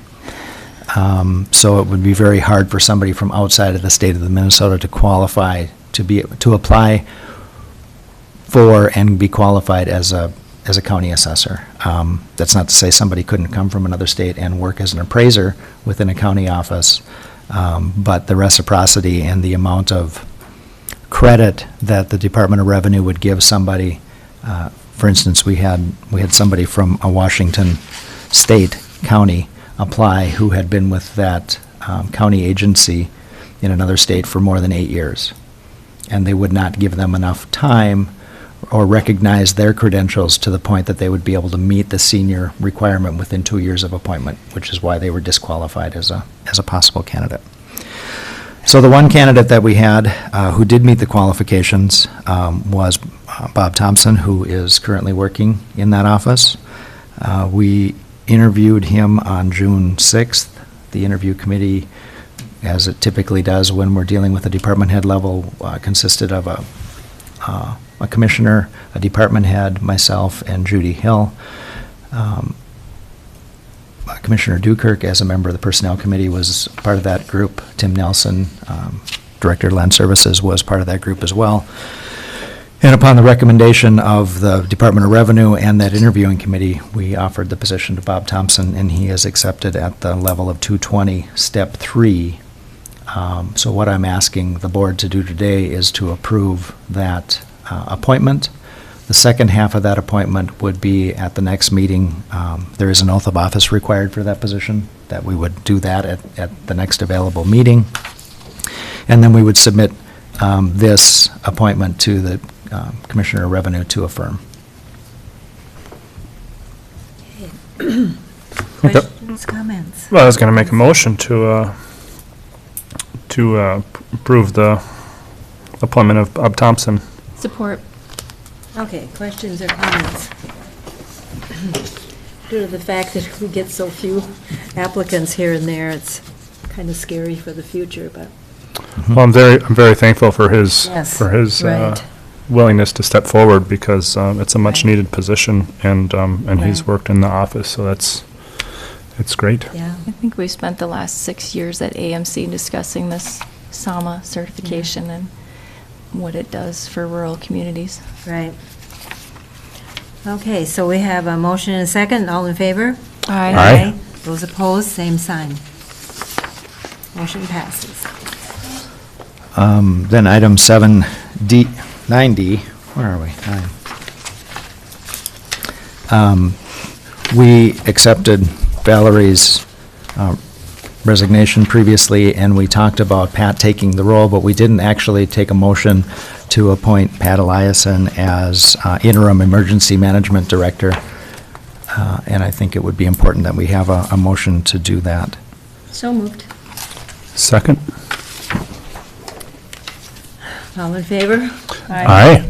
So it would be very hard for somebody from outside of the state of Minnesota to qualify, to apply for and be qualified as a county assessor. That's not to say somebody couldn't come from another state and work as an appraiser within a county office, but the reciprocity and the amount of credit that the Department of Revenue would give somebody. For instance, we had somebody from a Washington state county apply who had been with that county agency in another state for more than 8 years. And they would not give them enough time or recognize their credentials to the point that they would be able to meet the senior requirement within 2 years of appointment, which is why they were disqualified as a possible candidate. So the one candidate that we had who did meet the qualifications was Bob Thompson, who is currently working in that office. We interviewed him on June 6th. The interview committee, as it typically does when we're dealing with a department head level, consisted of a commissioner, a department head, myself, and Judy Hill. Commissioner Dukirk, as a member of the Personnel Committee, was part of that group. Tim Nelson, Director of Land Services, was part of that group as well. And upon the recommendation of the Department of Revenue and that interviewing committee, we offered the position to Bob Thompson, and he is accepted at the level of 220, Step 3. So what I'm asking the board to do today is to approve that appointment. The second half of that appointment would be at the next meeting. There is an oath of office required for that position, that we would do that at the next available meeting. And then we would submit this appointment to the Commissioner of Revenue to affirm. Questions, comments? Well, I was going to make a motion to approve the appointment of Bob Thompson. Support. Okay, questions or comments? Due to the fact that we get so few applicants here and there, it's kind of scary for the future, but. Well, I'm very thankful for his Yes, right. Willingness to step forward, because it's a much needed position, and he's Right. worked in the office, so it's great. Yeah. I think we spent the last 6 years at AMC discussing this SAMA certification and what it does for rural communities. Right. Okay, so we have a motion and a second. All in favor? Aye. Aye. Those opposed, same sign. Motion passes. Then item 9D, where are we? 9. We accepted Valerie's resignation previously, and we talked about Pat taking the role, but we didn't actually take a motion to appoint Pat Eliason as interim emergency management director. And I think it would be important that we have a motion to do that. So moved. Second? All in favor? Aye.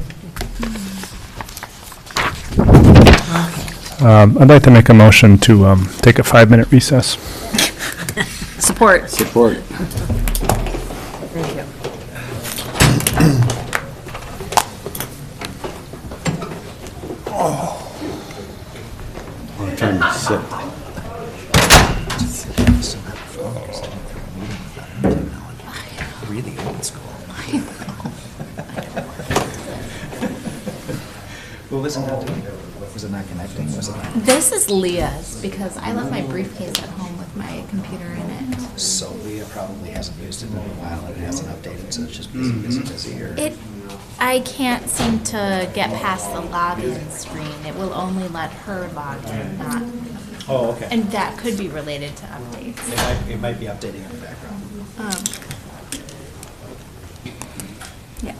I'd like to make a motion to take a 5-minute recess. Support. Support. Thank you. I'm trying to sit. Really old school. Well, was it not connecting, was it not? This is Leah's, because I left my briefcase at home with my computer in it. So Leah probably hasn't used it in a while, and it hasn't updated, so it's just busy, or? I can't seem to get past the login screen. It will only let her log in, not. Oh, okay. And that could be related to updates. It might be updating in the background. Yeah.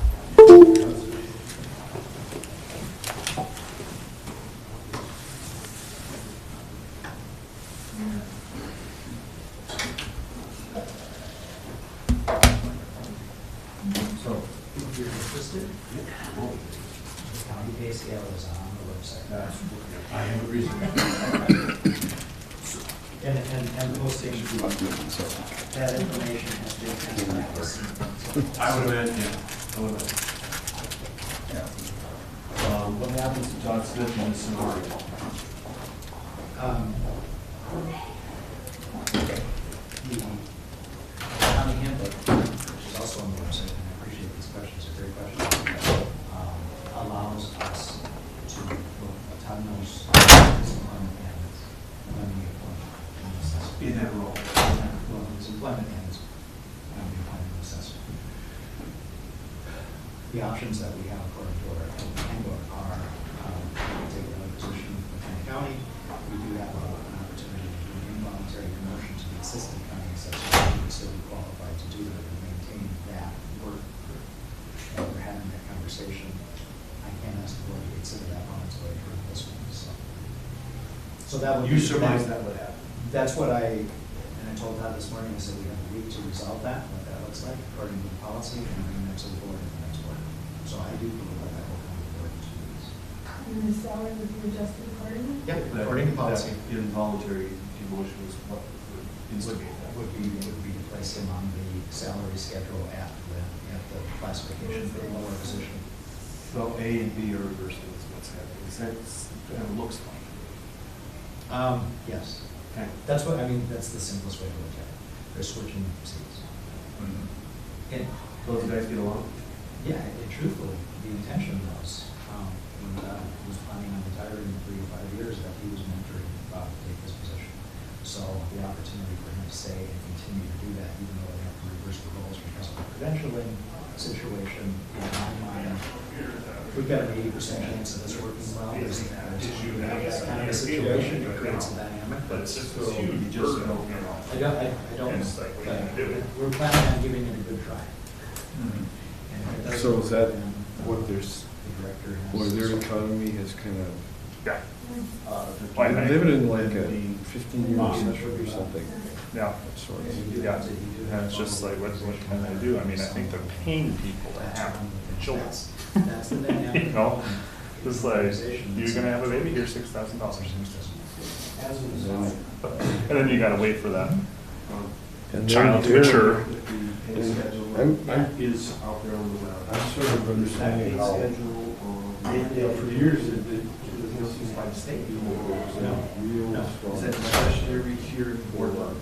So, if you're interested, the county pay scale is on the website. I have a reason. And the posting, that information has been transferred. I would imagine, yeah. I would imagine. What happens to John Smith in this scenario? The county handbook, which is also on the website, and I appreciate these questions, they're great questions, allows us to put autonomous employment and lending employment assessment. In that role. Well, it's employment and it's lending employment assessment. The options that we have according to our handbook are take another position within the county. We do have an opportunity to do an involuntary promotion to the assistant county assessor. We would still be qualified to do that and maintain that work. We're having that conversation. I can't ask the board to consider that on its way through this one, so that would. You surmise that would happen? That's what and I told Todd this morning, I said we have a week to resolve that, what that looks like, according to the policy, and bring that to the board in the next board. So I do believe that that will come to the board in 2 weeks. And the salary would be adjusted accordingly? Yep, according to policy. That involuntary demotion is what would instigate that. Would be to place him on the salary schedule at the classification for the lower position. So A and B are reversed, is what's happening. That's what it looks like. Yes. Okay. That's what, I mean, that's the simplest way to look at it. They're switching seats. And Those guys get along? yeah, and truthfully, the intention was, when he was planning on retiring in 3 to 5 years, that he was mentoring Bob to take this position. So the opportunity for him to stay and continue to do that, even though they have to reverse the roles because of the credentialing situation, in my mind, we've got an 80% chance of this working well. There's that kind of a situation, it creates a dynamic, but it's just so you just don't know. I don't know, but we're planning on giving it a good try. And if it doesn't So is that work, then what there's, the director has. or their economy has kind of Yeah. lived in like a 15-year recession or something? Yeah. Sort of. Yeah, and it's just like, what can they do? I mean, I think they're paying people to have children. That's the dynamic. You know, it's like, you're gonna have a baby, here's $6,000. As a result, And then you gotta wait for that And child to they're- mature. I'm Is out there on the web. I'm sort of understanding how, For years, it was by the state. real strong. Is that discretionary here or what?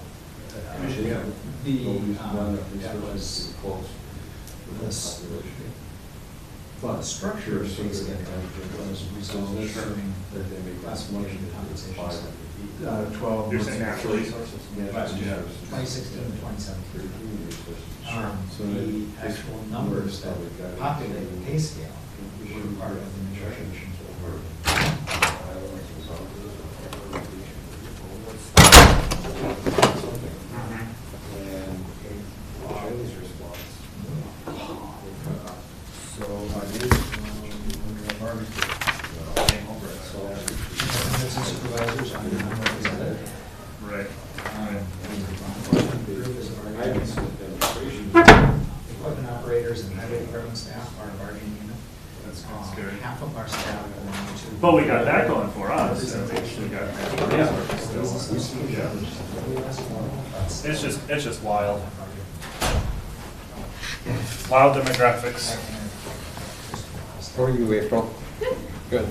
The structure of the fee schedule was resolved during the classification of compensation. 12. You're saying natural resources? 2016 and 2017. So The actual numbers that populate the pay scale were part of the negotiations with the board. Business supervisors are non-represented. Right. Equipment operators and highway department staff are a bargaining unit. That's kind of scary. Half of our staff belong to. But we got that going for us. At least we got. It's just wild. Wild demographics. How are you, April? Good.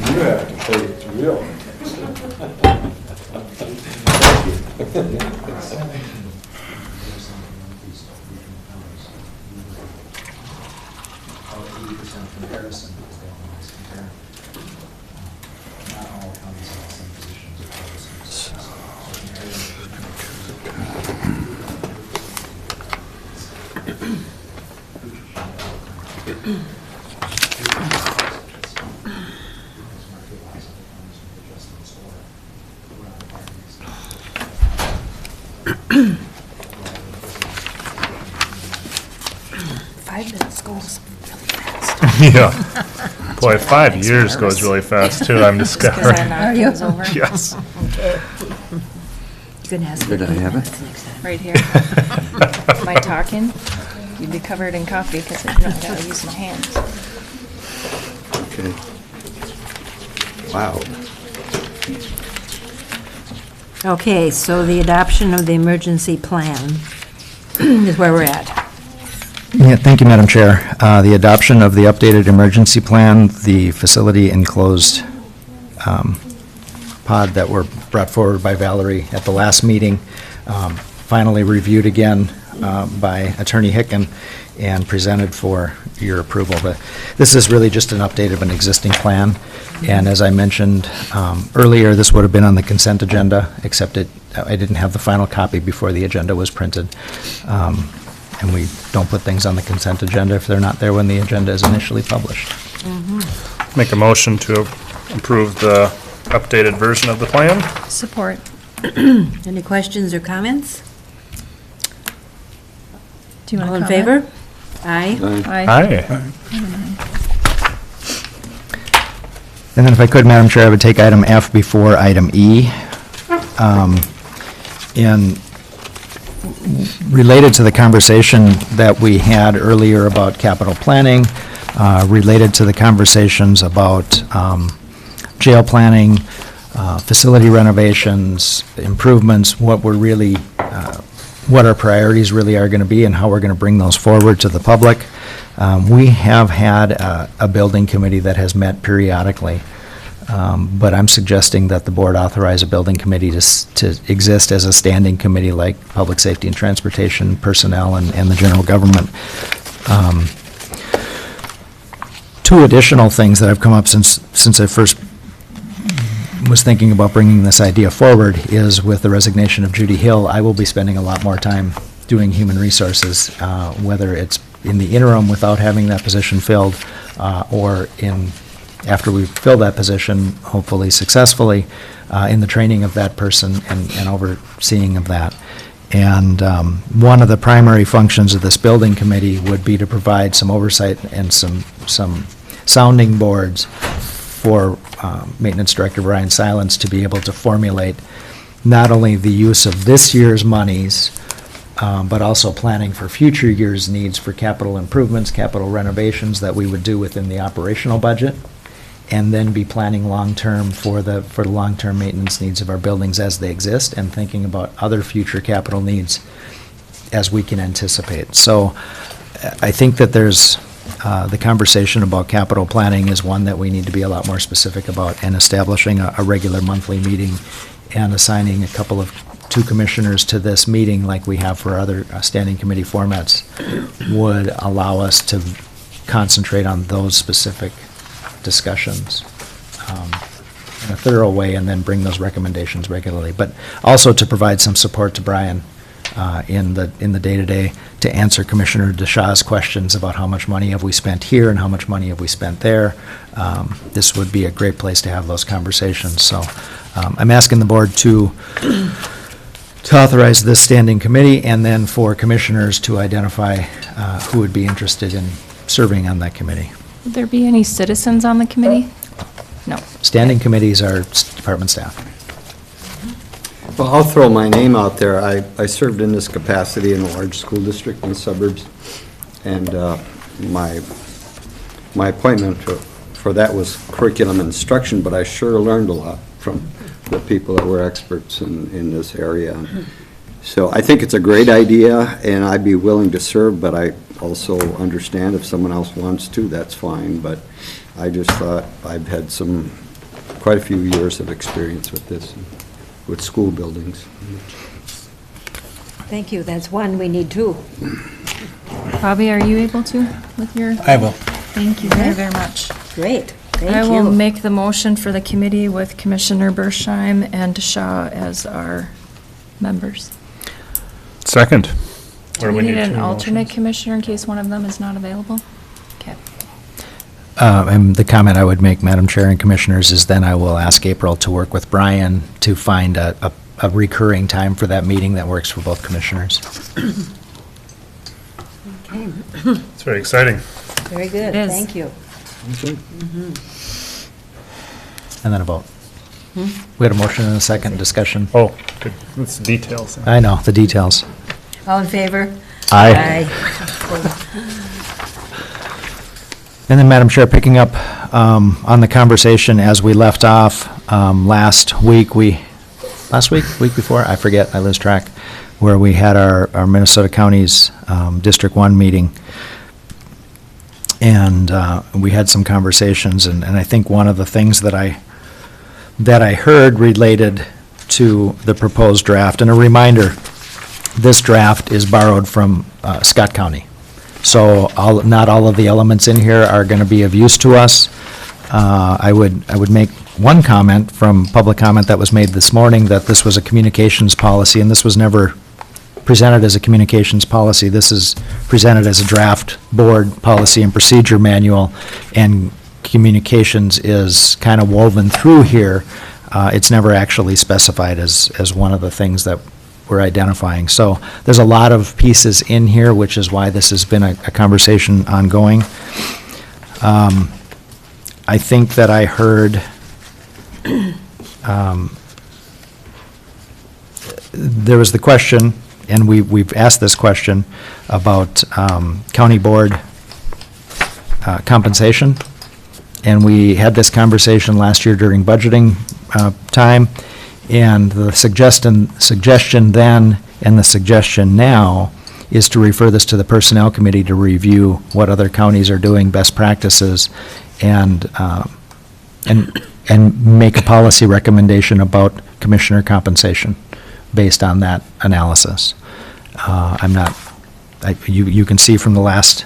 You have to say it's real. 5 minutes goes really fast. Yeah. Boy, 5 years goes really fast, too, I'm discovering. Are you? Yes. Okay. You can ask me. Did I have it? Next time. Right here. By talking, you'd be covered in coffee because I don't gotta use my hands. Okay. Wow. Okay, so the adoption of the emergency plan is where we're at. Yeah, thank you, Madam Chair. The adoption of the updated emergency plan, the facility enclosed pod that were brought forward by Valerie at the last meeting, finally reviewed again by Attorney Hicken and presented for your approval. This is really just an update of an existing plan, and as I mentioned earlier, this would have been on the consent agenda, except I didn't have the final copy before the agenda was printed. And we don't put things on the consent agenda if they're not there when the agenda is initially published. Make a motion to approve the updated version of the plan. Support. Any questions or comments? Do you want All to in comment? favor? Aye. Aye. And then if I could, Madam Chair, I would take item F before item E. In related to the conversation that we had earlier about capital planning, related to the conversations about jail planning, facility renovations, improvements, what our priorities really are going to be and how we're going to bring those forward to the public. We have had a building committee that has met periodically, but I'm suggesting that the board authorize a building committee to exist as a standing committee like Public Safety and Transportation, Personnel, and the General Government. Two additional things that have come up since I first was thinking about bringing this idea forward is with the resignation of Judy Hill, I will be spending a lot more time doing human resources, whether it's in the interim without having that position filled, or after we fill that position, hopefully successfully, in the training of that person and overseeing of that. And one of the primary functions of this building committee would be to provide some oversight and some sounding boards for Maintenance Director Brian Silence to be able to formulate not only the use of this year's monies, but also planning for future years' needs for capital improvements, capital renovations that we would do within the operational budget, and then be planning long-term for the long-term maintenance needs of our buildings as they exist, and thinking about other future capital needs as we can anticipate. So I think that there's the conversation about capital planning is one that we need to be a lot more specific about, and establishing a regular monthly meeting and assigning two commissioners to this meeting like we have for other standing committee formats would allow us to concentrate on those specific discussions in a thorough way, and then bring those recommendations regularly. But also to provide some support to Brian in the day-to-day to answer Commissioner DeShaw's questions about how much money have we spent here and how much money have we spent there. This would be a great place to have those conversations. So I'm asking the board to authorize this standing committee, and then for commissioners to identify who would be interested in serving on that committee. Would there be any citizens on the committee? No. Standing committees are department staff. Well, I'll throw my name out there. I served in this capacity in a large school district in the suburbs, and my appointment for that was curriculum instruction, but I sure learned a lot from the people that were experts in this area. So I think it's a great idea, and I'd be willing to serve, but I also understand if someone else wants to, that's fine. But I just thought I've had quite a few years of experience with this, with school buildings. Thank you. That's one. We need two. Bobby, are you able to with your? I will. Thank you very, very much. Great. Thank I you. will make the motion for the committee with Commissioner Bersheim and DeShaw as our members. Second. Do we need an alternate commissioner in case one of them is not available? Okay. And the comment I would make, Madam Chair and Commissioners, is then I will ask April to work with Brian to find a a recurring time for that meeting that works for both commissioners. Okay, It's very exciting. very good, It is. thank you. And then a vote. We had a motion and a second discussion. Oh, good. That's the details. I know, the details. All in favor? Aye. And then, Madam Chair, picking up on the conversation as we left off last week, week before, I forget, I lose track, where we had our Minnesota County's District 1 meeting. And we had some conversations, and I think one of the things that I heard related to the proposed draft, and a reminder, this draft is borrowed from Scott County. So not all of the elements in here are going to be of use to us. I would make one comment from public comment that was made this morning, that this was a communications policy, and this was never presented as a communications policy. This is presented as a draft board policy and procedure manual, and communications is kind of woven through here. It's never actually specified as one of the things that we're identifying. So there's a lot of pieces in here, which is why this has been a conversation ongoing. I think that I heard there was the question, and we've asked this question about county board compensation. And we had this conversation last year during budgeting time, and the suggestion then and the suggestion now is to refer this to the Personnel Committee to review what other counties are doing, best practices, and make a policy recommendation about commissioner compensation based on that analysis. You can see from the last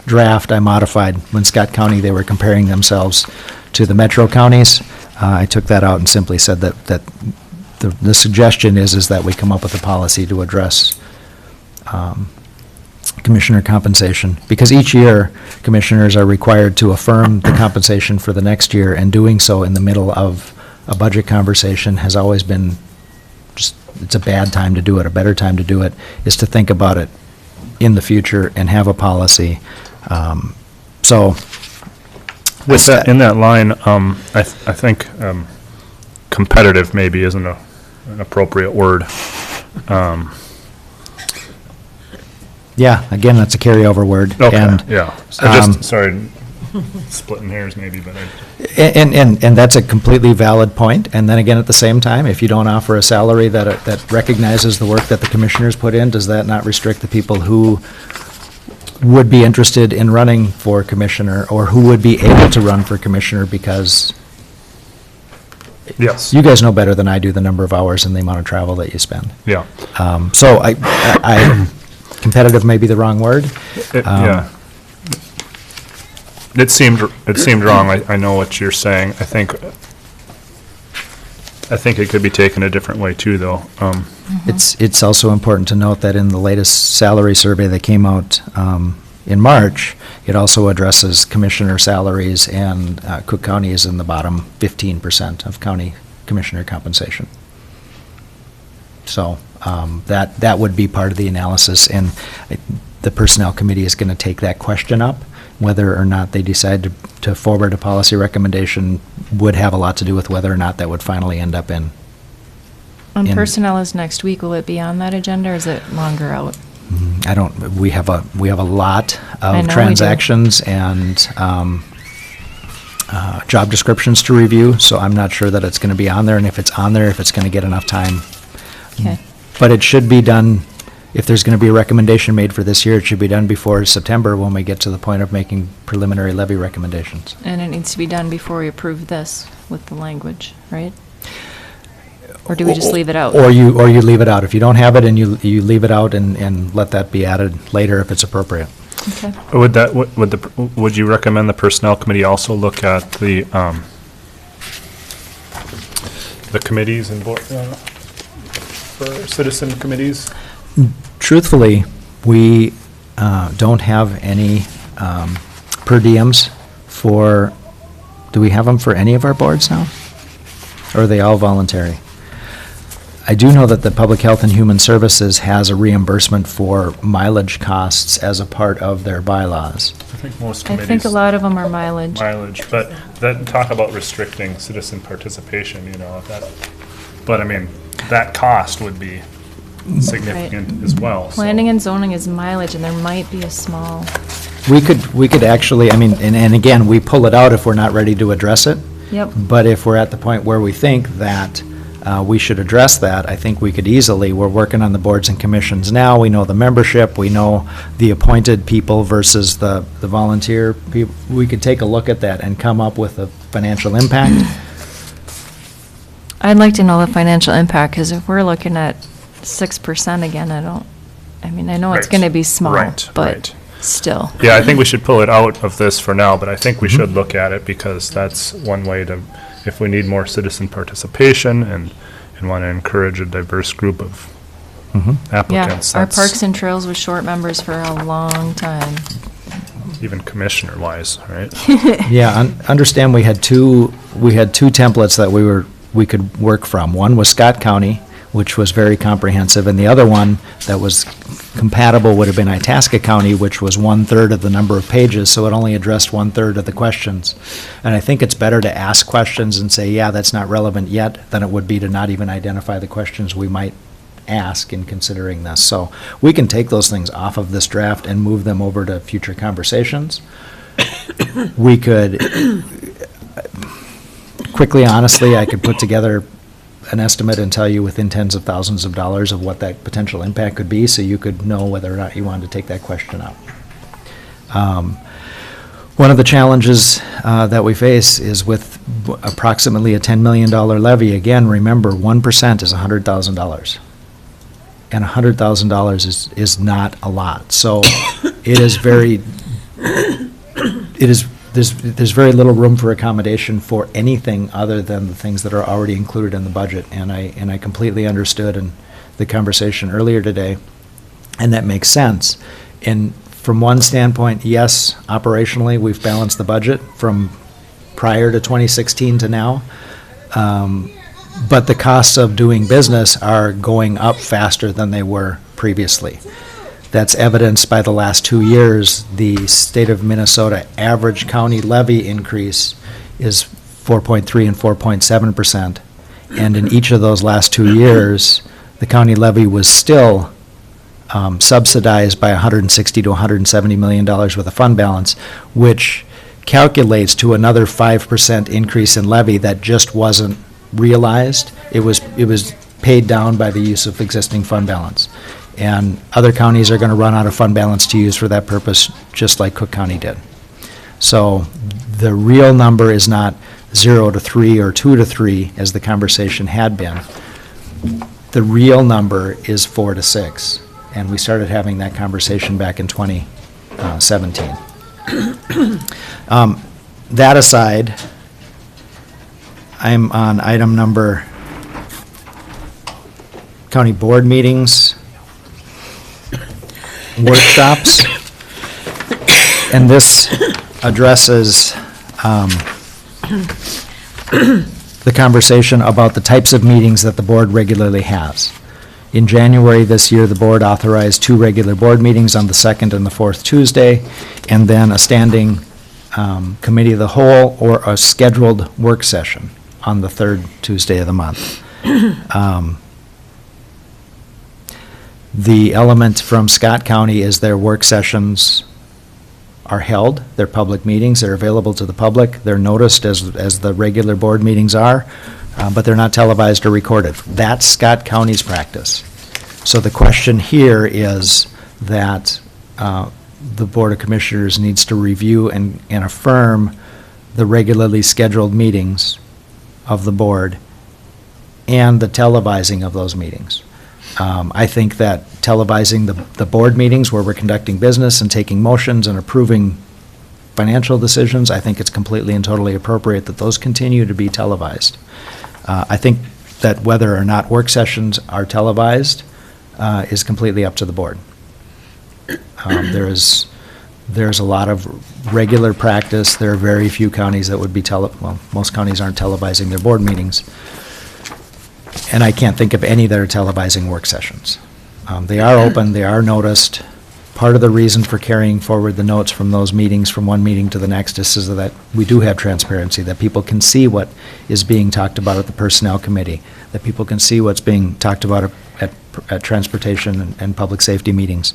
draft I modified, when Scott County, they were comparing themselves to the metro counties. I took that out and simply said that the suggestion is that we come up with a policy to address commissioner compensation, because each year, commissioners are required to affirm the compensation for the next year, and doing so in the middle of a budget conversation has always been just, it's a bad time to do it. A better time to do it is to think about it in the future and have a policy. So, With that, in that line, I think competitive maybe isn't an appropriate word. Yeah, again, that's a carryover word. Okay, And, yeah. Sorry, splitting hairs maybe, but And that's a completely valid point. And then again, at the same time, if you don't offer a salary that recognizes the work that the commissioners put in, does that not restrict the people who would be interested in running for commissioner, or who would be able to run for commissioner? Because yes, you guys know better than I do the number of hours and the amount of travel that you spend. Yeah. So I competitive may be the wrong word. Yeah. It seemed wrong. I know what you're saying. I think it could be taken a different way too, though. It's also important to note that in the latest salary survey that came out in March, it also addresses commissioner salaries, and Cook County is in the bottom 15% of county commissioner compensation. So that would be part of the analysis, and the Personnel Committee is going to take that question up. Whether or not they decide to forward a policy recommendation would have a lot to do with whether or not that would finally end up in. Personnel is next week. Will it be on that agenda, or is it longer out? We have a lot I know we of do. transactions and job descriptions to review, so I'm not sure that it's going to be on there, and if it's on there, if it's going to get enough time. Okay. But it should be done, if there's going to be a recommendation made for this year, it should be done before September, when we get to the point of making preliminary levy recommendations. And it needs to be done before we approve this with the language, right? Or do we just leave it out? Or you leave it out. If you don't have it, and you leave it out and let that be added later if it's appropriate. Okay. Would you recommend the Personnel Committee also look at the committees and board, for citizen committees? Truthfully, we don't have any per diems for, do we have them for any of our boards now? Or are they all voluntary? I do know that the Public Health and Human Services has a reimbursement for mileage costs as a part of their bylaws. I think most I committees. think a lot of them are mileage. Mileage, but then talk about restricting citizen participation, but I mean, that cost would be significant as well. so. Planning and zoning is mileage, and there might be a small, We could actually, I mean, and again, we pull it out if we're not ready to address it. yep. But if we're at the point where we think that we should address that, I think we could easily, we're working on the boards and commissions now, we know the membership, we know the appointed people versus the volunteer people. We could take a look at that and come up with a financial impact. I'd like to know the financial impact, because if we're looking at 6% again, I know it's Right. going to be small, Right, but right. still. Yeah, I think we should pull it out of this for now, but I think we should look at it because that's one way to, if we need more citizen participation and want to encourage a diverse group of Mhm. Yeah, applicants. our that's Parks and Trails was short members for a long time. Even commissioner-wise, right? Yeah, understand we had two templates that we could work from. One was Scott County, which was very comprehensive, and the other one that was compatible would have been Itasca County, which was 1/3 of the number of pages, so it only addressed 1/3 of the questions. And I think it's better to ask questions and say, yeah, that's not relevant yet, than it would be to not even identify the questions we might ask in considering this. So we can take those things off of this draft and move them over to future conversations. We could, quickly, honestly, I could put together an estimate and tell you within tens of thousands of dollars of what that potential impact could be, so you could know whether or not you wanted to take that question up. One of the challenges that we face is with approximately a $10 million levy. Again, remember, 1% is $100,000. And $100,000 is not a lot. So it is very, there's very little room for accommodation for anything other than the things that are already included in the budget. And I completely understood in the conversation earlier today, and that makes sense. And from one standpoint, yes, operationally, we've balanced the budget from prior to 2016 to now. But the costs of doing business are going up faster than they were previously. That's evidenced by the last 2 years. The state of Minnesota average county levy increase is 4.3 and 4.7%. And in each of those last 2 years, the county levy was still subsidized by $160 to $170 million worth of fund balance, which calculates to another 5% increase in levy that just wasn't realized. It was paid down by the use of existing fund balance. And other counties are going to run out of fund balance to use for that purpose, just like Cook County did. So the real number is not 0 to 3 or 2 to 3, as the conversation had been. The real number is 4 to 6. And we started having that conversation back in 2017. That aside, I'm on item number, county board meetings, workshops, and this addresses the conversation about the types of meetings that the board regularly has. In January this year, the board authorized 2 regular board meetings on the 2nd and the 4th Tuesday, and then a standing committee of the whole or a scheduled work session on the 3rd Tuesday of the month. The element from Scott County is their work sessions are held, they're public meetings, they're available to the public, they're noticed as the regular board meetings are, but they're not televised or recorded. That's Scott County's practice. So the question here is that the Board of Commissioners needs to review and affirm the regularly scheduled meetings of the board and the televising of those meetings. I think that televising the board meetings where we're conducting business and taking motions and approving financial decisions, I think it's completely and totally appropriate that those continue to be televised. I think that whether or not work sessions are televised is completely up to the board. There's a lot of regular practice. There are very few counties that would be most counties aren't televising their board meetings. And I can't think of any that are televising work sessions. They are open, they are noticed. Part of the reason for carrying forward the notes from those meetings, from one meeting to the next, is so that we do have transparency, that people can see what is being talked about at the Personnel Committee, that people can see what's being talked about at Transportation and Public Safety meetings.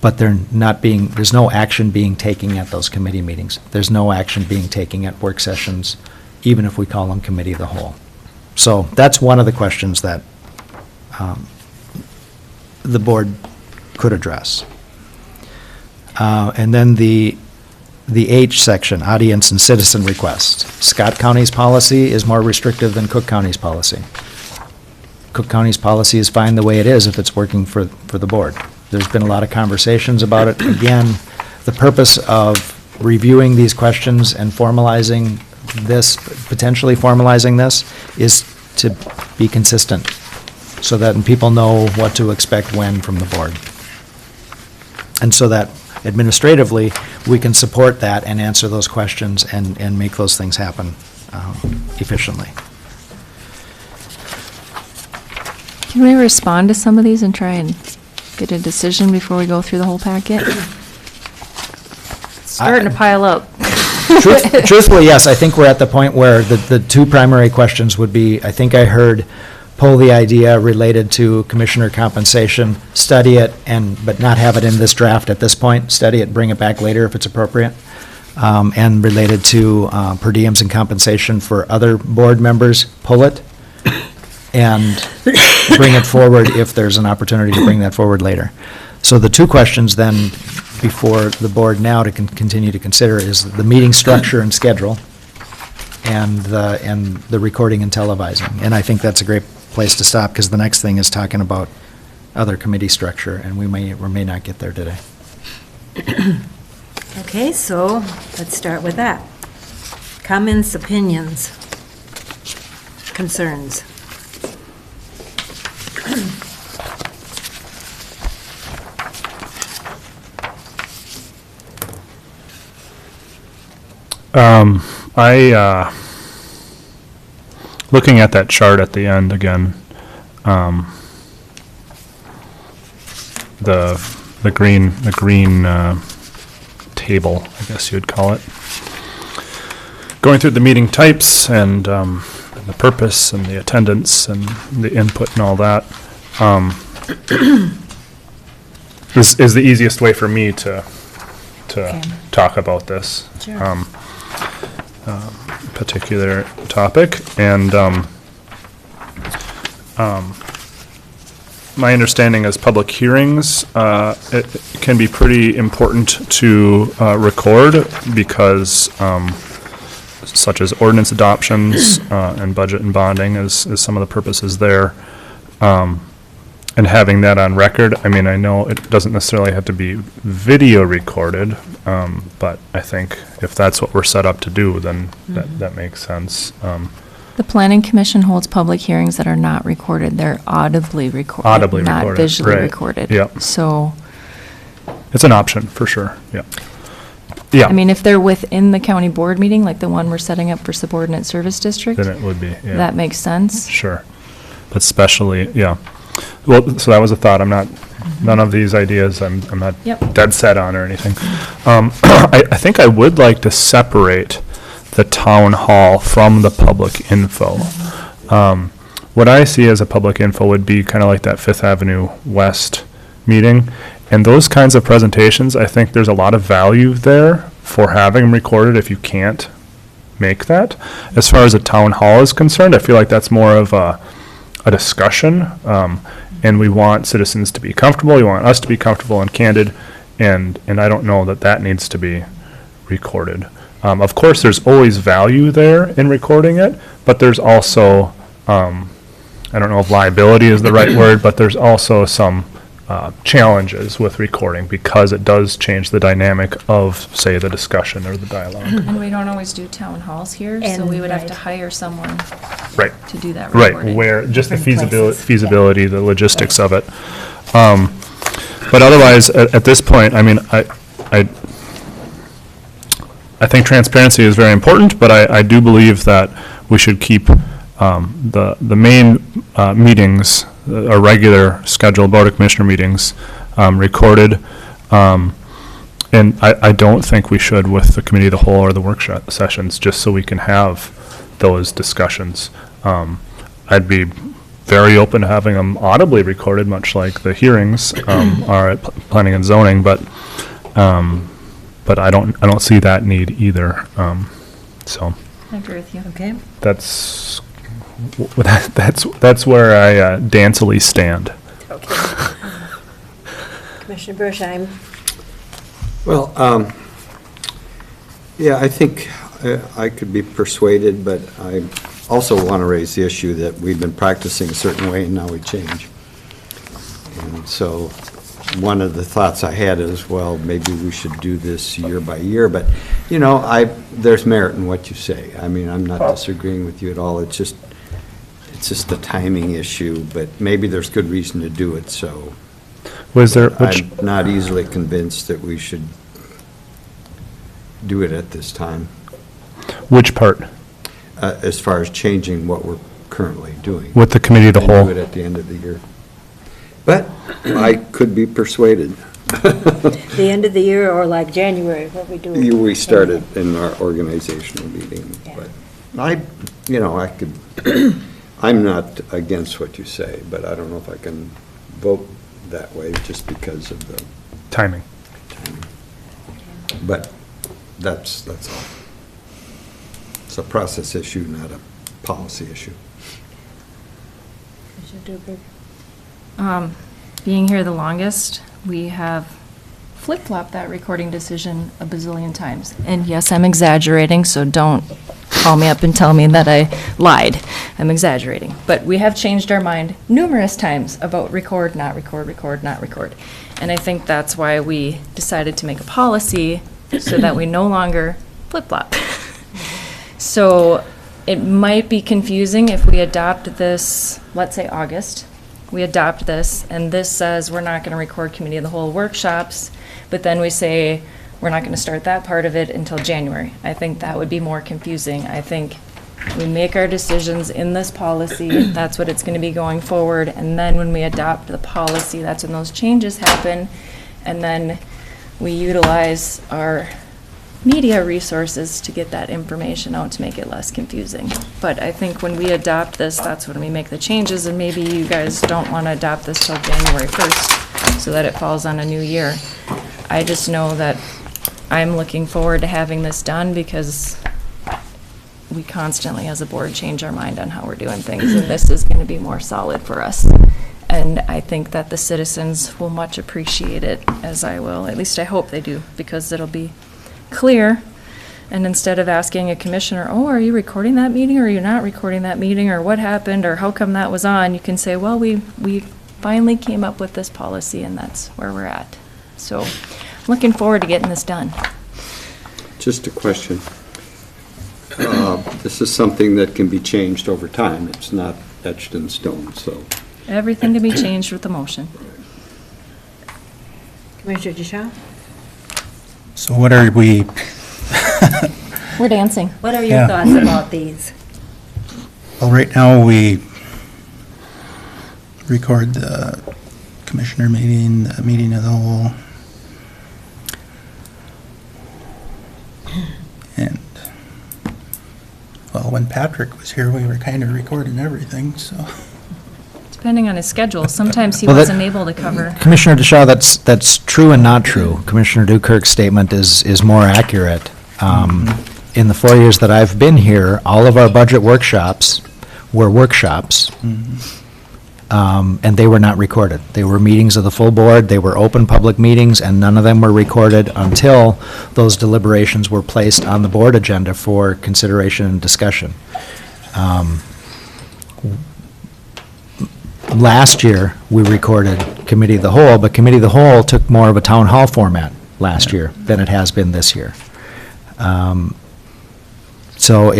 But there's no action being taken at those committee meetings. There's no action being taken at work sessions, even if we call them committee of the whole. So that's one of the questions that the board could address. And then the H section, audience and citizen requests. Scott County's policy is more restrictive than Cook County's policy. Cook County's policy is fine the way it is if it's working for the board. There's been a lot of conversations about it. Again, the purpose of reviewing these questions and formalizing this, potentially formalizing this, is to be consistent, so that people know what to expect when from the board. And so that administratively, we can support that and answer those questions and make those things happen efficiently. Can we respond to some of these and try and get a decision before we go through the whole packet? Starting to pile up. Truthfully, yes, I think we're at the point where the two primary questions would be, I think I heard pull the idea related to commissioner compensation, study it, but not have it in this draft at this point, study it, bring it back later if it's appropriate, and related to per diems and compensation for other board members, pull it, and bring it forward if there's an opportunity to bring that forward later. So the two questions then before the board now to continue to consider is the meeting structure and schedule, and the recording and televising. And I think that's a great place to stop, because the next thing is talking about other committee structure, and we may or may not get there today. Okay, so let's start with that. Comments, opinions, concerns. Looking at that chart at the end again, the green table, I guess you'd call it. Going through the meeting types and the purpose and the attendance and the input and all that, is the easiest way for me to talk about this. Sure. Particular topic, and my understanding is public hearings, it can be pretty important to record, because such as ordinance adoptions and budget and bonding is some of the purposes there. And having that on record, I mean, I know it doesn't necessarily have to be video recorded, but I think if that's what we're set up to do, then that makes sense. The Planning Commission holds public hearings that are not recorded. They're audibly recorded. Audibly not recorded, visually right. recorded. Yep. So, It's an option, for sure, yeah. Yeah. I mean, if they're within the county board meeting, like the one we're setting up for subordinate service district, Then it would be, yeah. that makes sense. Sure. But especially, yeah. Well, so that was a thought. None of these ideas I'm not Yep. dead set on or anything. I think I would like to separate the town hall from the public info. What I see as a public info would be kind of like that Fifth Avenue West meeting. And those kinds of presentations, I think there's a lot of value there for having them recorded if you can't make that. As far as a town hall is concerned, I feel like that's more of a discussion, and we want citizens to be comfortable, we want us to be comfortable and candid, and I don't know that needs to be recorded. Of course, there's always value there in recording it, but there's also, I don't know if liability is the right word, but there's also some challenges with recording, because it does change the dynamic of, say, the discussion or the dialogue. And we don't always do town halls here, so we would have to hire someone Right. to do that Right, recording. where, just the Different places. feasibility, the logistics of it. But otherwise, at this point, I mean, I think transparency is very important, but I do believe that we should keep the main meetings, our regular scheduled Board of Commissioner meetings, recorded. And I don't think we should with the committee of the whole or the workshop sessions, just so we can have those discussions. I'd be very open to having them audibly recorded, much like the hearings are at planning and zoning, but I don't see that need either. So I agree with you. Okay. that's where I dancily stand. Okay. Commissioner Bershheim? Well, yeah, I think I could be persuaded, but I also want to raise the issue that we've been practicing a certain way and now we change. And so one of the thoughts I had is, well, maybe we should do this year by year, but, you know, there's merit in what you say. I mean, I'm not disagreeing with you at all. It's just a timing issue, but maybe there's good reason to do it, so. I'm not easily convinced that we should do it at this time. Which part? As far as changing what we're currently doing. With the committee of the whole? Do it at the end of the year. But I could be persuaded. The end of the year or like January, what we do? We started in our organizational meeting, but I could, I'm not against what you say, but I don't know if I can vote that way just because of the timing. But that's all. It's a process issue, not a policy issue. Commissioner Duberg? Being here the longest, we have flip-flopped that recording decision a bazillion times. And yes, I'm exaggerating, so don't call me up and tell me that I lied. I'm exaggerating. But we have changed our mind numerous times about record, not record, record, not record. And I think that's why we decided to make a policy so that we no longer flip-flop. So it might be confusing if we adopt this, let's say August, we adopt this, and this says we're not going to record committee of the whole workshops, but then we say we're not going to start that part of it until January. I think that would be more confusing. I think we make our decisions in this policy, that's what it's going to be going forward, and then when we adopt the policy, that's when those changes happen, and then we utilize our media resources to get that information out to make it less confusing. But I think when we adopt this, that's when we make the changes, and maybe you guys don't want to adopt this till January 1st so that it falls on a new year. I just know that I'm looking forward to having this done because we constantly as a board change our mind on how we're doing things, and this is going to be more solid for us. And I think that the citizens will much appreciate it, as I will. At least I hope they do, because it'll be clear. And instead of asking a commissioner, oh, are you recording that meeting or are you not recording that meeting, or what happened, or how come that was on, you can say, well, we finally came up with this policy and that's where we're at. So I'm looking forward to getting this done. Just a question. This is something that can be changed over time. It's not etched in stone, so. Everything can be changed with the motion. Commissioner DeShaw? So what are we, We're dancing. What are your Yeah. thoughts about these? well, right now, we record the commissioner meeting, the meeting of the whole. And, well, when Patrick was here, we were kind of recording everything, so. Depending on his schedule, sometimes he Well, that- wasn't able to cover. Commissioner DeShaw, that's true and not true. Commissioner Dukirk's statement is more accurate. In the 4 years that I've been here, all of our budget workshops were workshops, and they were not recorded. They were meetings of the full board, they were open public meetings, and none of them were recorded until those deliberations were placed on the board agenda for consideration and discussion. Last year, we recorded Committee of the Whole, but Committee of the Whole took more of a town hall format last year than it has been this year. So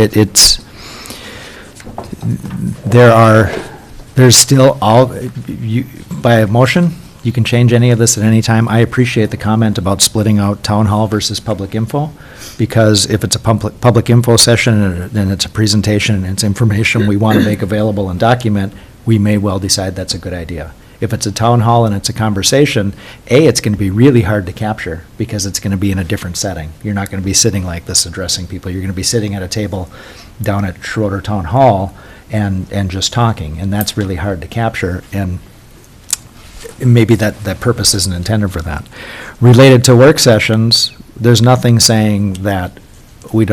there's still by a motion, You can change any of this at any time. I appreciate the comment about splitting out town hall versus public info, because if it's a public info session and then it's a presentation and it's information we want to make available and document, we may well decide that's a good idea. If it's a town hall and it's a conversation, it's going to be really hard to capture because it's going to be in a different setting. You're not going to be sitting like this addressing people. You're going to be sitting at a table down at Schroeder Town Hall and just talking, and that's really hard to capture, and maybe that purpose isn't intended for that. Related to work sessions, there's nothing saying that we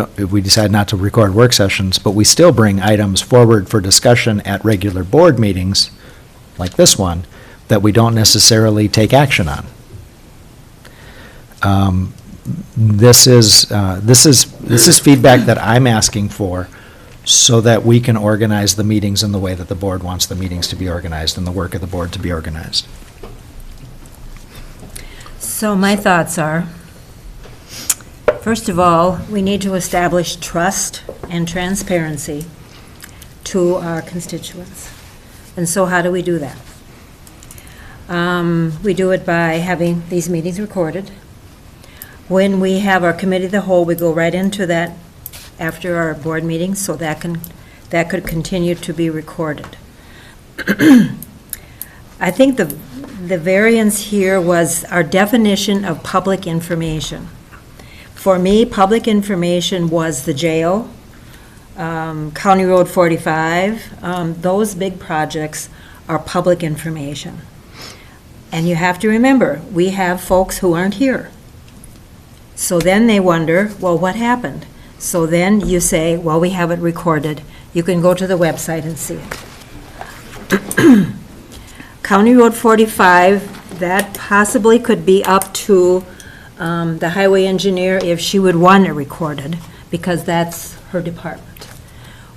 decide not to record work sessions, but we still bring items forward for discussion at regular board meetings, like this one, that we don't necessarily take action on. This is feedback that I'm asking for so that we can organize the meetings in the way that the board wants the meetings to be organized and the work of the board to be organized. So my thoughts are, first of all, we need to establish trust and transparency to our constituents. And so how do we do that? We do it by having these meetings recorded. When we have our committee of the whole, we go right into that after our board meetings, so that could continue to be recorded. I think the variance here was our definition of public information. For me, public information was the jail, County Road 45, those big projects are public information. And you have to remember, we have folks who aren't here. So then they wonder, well, what happened? So then you say, well, we have it recorded. You can go to the website and see it. County Road 45, that possibly could be up to the highway engineer if she would want it recorded, because that's her department.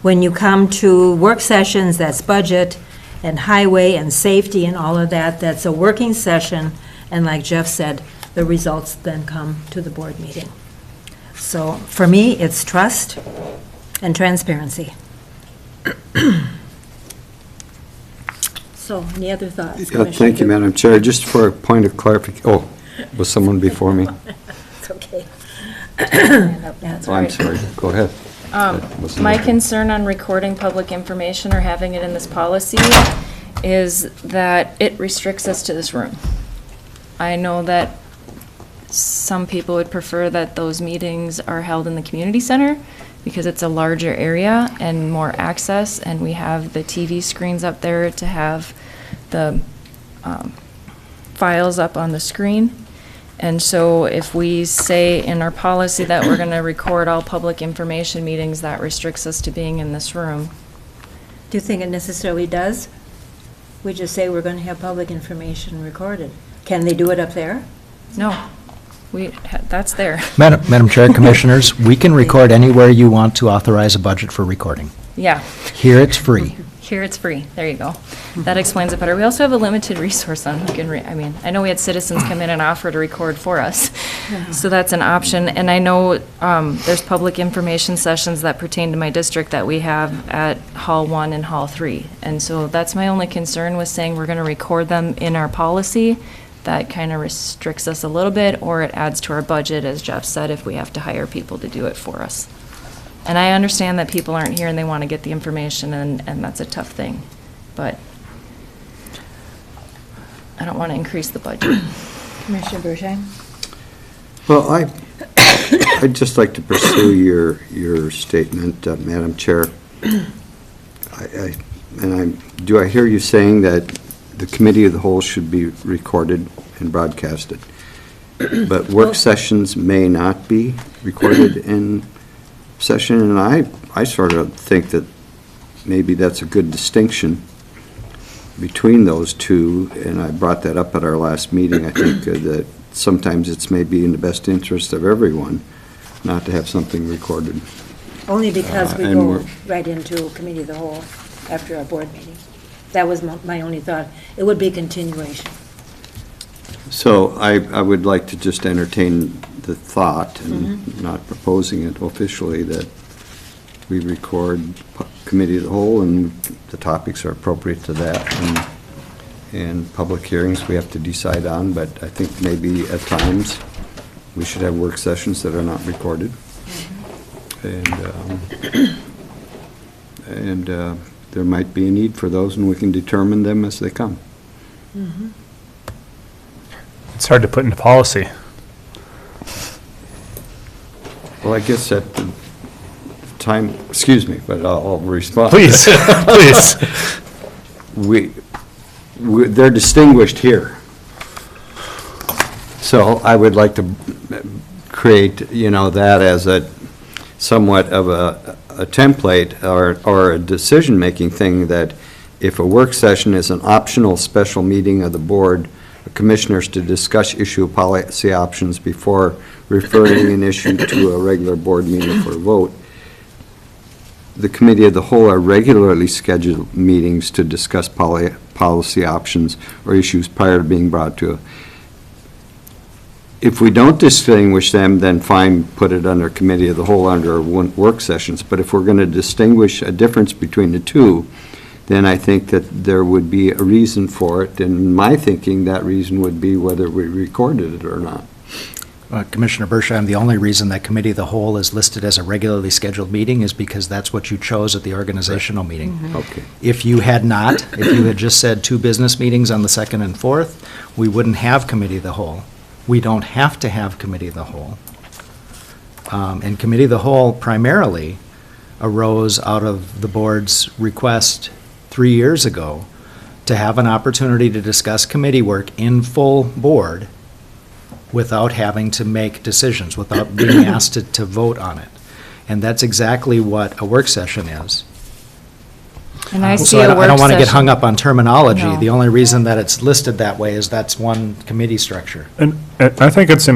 When you come to work sessions, that's budget and highway and safety and all of that, that's a working session, and like Jeff said, the results then come to the board meeting. So for me, it's trust and transparency. So, any other thoughts? Thank you, Madam Chair. Just for a point of clarification, was someone before me? It's okay. Oh, I'm sorry. Go ahead. My concern on recording public information or having it in this policy is that it restricts us to this room. I know that some people would prefer that those meetings are held in the community center because it's a larger area and more access, and we have the TV screens up there to have the files up on the screen. And so if we say in our policy that we're going to record all public information meetings, that restricts us to being in this room. Do you think it necessarily does? We just say we're going to have public information recorded. Can they do it up there? No, that's there. Madam Chair, Commissioners, we can record anywhere you want to authorize a budget for recording. Yeah. Here it's free. Here it's free. There you go. That explains it better. We also have a limited resource on who can, I mean, I know we had citizens come in and offer to record for us. So that's an option. And I know there's public information sessions that pertain to my district that we have at Hall 1 and Hall 3. And so that's my only concern with saying we're going to record them in our policy. That kind of restricts us a little bit, or it adds to our budget, as Jeff said, if we have to hire people to do it for us. And I understand that people aren't here and they want to get the information, and that's a tough thing. But I don't want to increase the budget. Commissioner Bershine? Well, I'd just like to pursue your statement, Madam Chair. Do I hear you saying that the committee of the whole should be recorded and broadcasted, but work sessions may not be recorded in session? And I sort of think that maybe that's a good distinction between those two, and I brought that up at our last meeting. I think that sometimes it's maybe in the best interest of everyone not to have something recorded. Only because we go right into a committee of the whole after our board meeting. That was my only thought. It would be a continuation. So I would like to just entertain the thought, and not proposing it officially, that we record committee of the whole and the topics are appropriate to that, and public hearings we have to decide on, but I think maybe at times we should have work sessions that are not recorded. And there might be a need for those, and we can determine them as they come. It's hard to put into policy. Well, I guess at the time, excuse me, but I'll respond. Please, please. They're distinguished here. So I would like to create, that as a somewhat of a template or a decision-making thing, that if a work session is an optional special meeting of the board of commissioners to discuss issue policy options before referring an issue to a regular board meeting for a vote, the committee of the whole are regularly scheduled meetings to discuss policy options or issues prior to being brought to. If we don't distinguish them, then fine, put it under committee of the whole under work sessions. But if we're going to distinguish a difference between the two, then I think that there would be a reason for it. And in my thinking, that reason would be whether we recorded it or not. Commissioner Bershheim, the only reason that committee of the whole is listed as a regularly scheduled meeting is because that's what you chose at the organizational meeting. Okay. If you had not, if you had just said 2 business meetings on the 2nd and 4th, we wouldn't have committee of the whole. We don't have to have committee of the whole. And committee of the whole primarily arose out of the board's request 3 years ago to have an opportunity to discuss committee work in full board without having to make decisions, without being asked to vote on it. And that's exactly what a work session is. And I see So a work session. I don't want to get hung up on terminology. No. The only reason that it's listed that way is that's one committee structure. And I think it's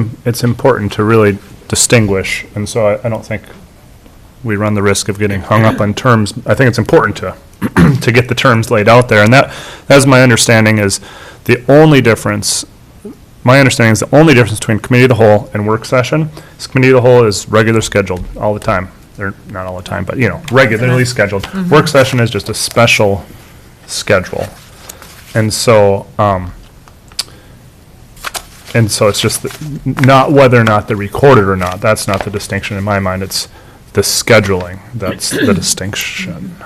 important to really distinguish, and so I don't think we run the risk of getting hung up on terms. I think it's important to to get the terms laid out there, and that's my understanding is the only difference. My understanding is the only difference between committee of the whole and work session is committee of the whole is regular scheduled all the time. They're not all the time, but regularly scheduled. Work session is just a special schedule, and so it's just not whether or not they're recorded or not. That's not the distinction in my mind. It's the scheduling that's the distinction.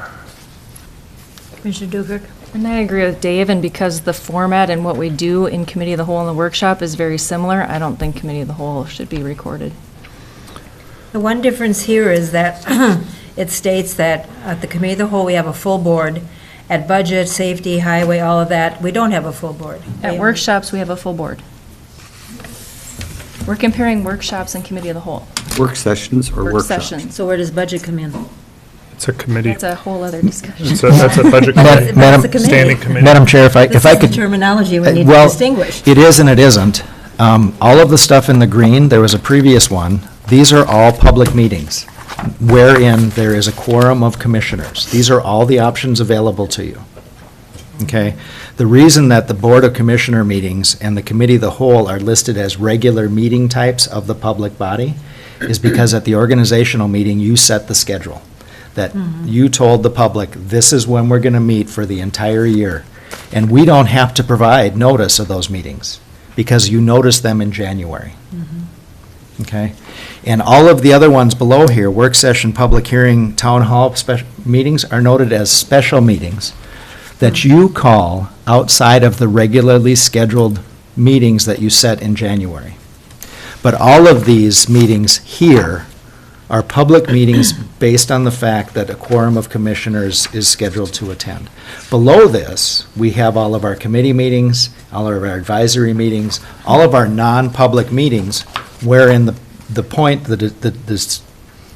Commissioner Dukert? And I agree with Dave, and because the format and what we do in committee of the whole and the workshop is very similar, I don't think committee of the whole should be recorded. The one difference here is that it states that at the committee of the whole, we have a full board. At budget, safety, highway, all of that, we don't have a full board. At workshops, we have a full board. We're comparing workshops and committee of the whole. Work sessions or Work workshops? sessions. So where does budget come in? It's a committee. That's a whole other discussion. That's a budget committee. That's a committee. Standing committee. Madam Chair, if I This could. is the terminology we need to Well, distinguish. it is and it isn't. All of the stuff in the green, there was a previous one. These are all public meetings wherein there is a quorum of commissioners. These are all the options available to you. Okay? The reason that the Board of Commissioner meetings and the Committee of the Whole are listed as regular meeting types of the public body is because at the organizational meeting, you set the schedule. That you told the public, this is when we're going to meet for the entire year. And we don't have to provide notice of those meetings because you notice them in January. Okay? And all of the other ones below here, work session, public hearing, town hall meetings, are noted as special meetings that you call outside of the regularly scheduled meetings that you set in January. But all of these meetings here are public meetings based on the fact that a quorum of commissioners is scheduled to attend. Below this, we have all of our committee meetings, all of our advisory meetings, all of our non-public meetings, wherein the point, the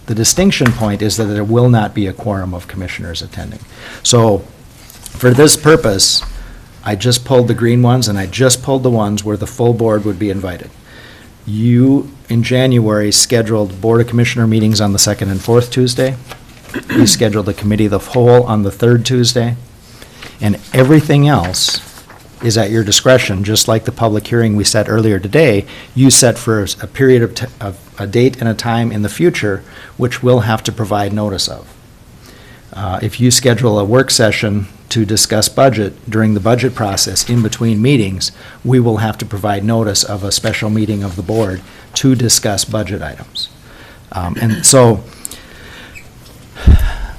distinction point is that there will not be a quorum of commissioners attending. So for this purpose, I just pulled the green ones, and I just pulled the ones where the full board would be invited. You, in January, scheduled Board of Commissioner meetings on the 2nd and 4th Tuesday. You scheduled the Committee of the Whole on the 3rd Tuesday. And everything else is at your discretion, just like the public hearing we set earlier today. You set for a period of a date and a time in the future, which we'll have to provide notice of. If you schedule a work session to discuss budget during the budget process in between meetings, we will have to provide notice of a special meeting of the board to discuss budget items. And so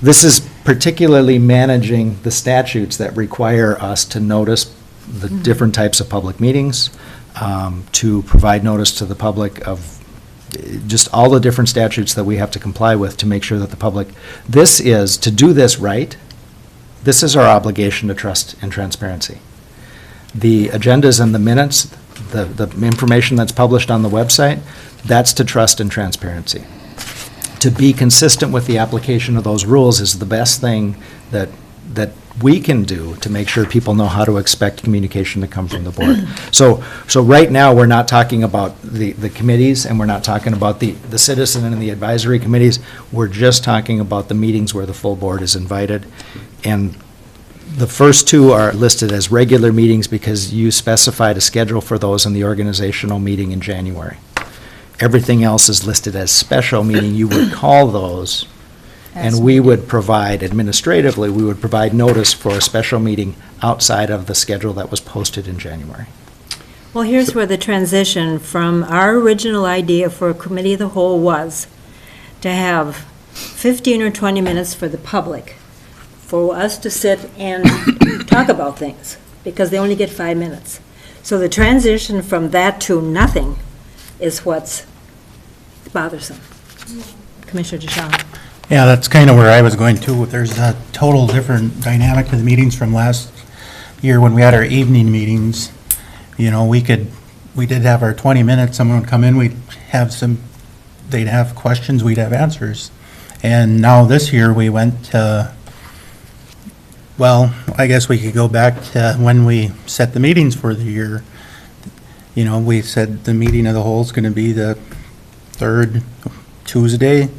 this is particularly managing the statutes that require us to notice the different types of public meetings, to provide notice to the public of just all the different statutes that we have to comply with to make sure that the public, to do this right, this is our obligation to trust and transparency. The agendas and the minutes, the information that's published on the website, that's to trust and transparency. To be consistent with the application of those rules is the best thing that we can do to make sure people know how to expect communication to come from the board. So right now, we're not talking about the committees, and we're not talking about the citizen and the advisory committees. We're just talking about the meetings where the full board is invited. And the first two are listed as regular meetings because you specified a schedule for those in the organizational meeting in January. Everything else is listed as special, meaning you would call those, and we would provide, administratively, we would provide notice for a special meeting outside of the schedule that was posted in January. Well, here's where the transition from our original idea for a committee of the whole was to have 15 or 20 minutes for the public, for us to sit and talk about things, because they only get 5 minutes. So the transition from that to nothing is what's bothersome. Commissioner DeShawn. Yeah, that's kind of where I was going too. There's a total different dynamic to the meetings from last year when we had our evening meetings. You know, we did have our 20 minutes, someone would come in, they'd have questions, we'd have answers. And now this year we went to, well, I guess we could go back to when we set the meetings for the year. You know, we said the meeting of the whole is going to be the third Tuesday.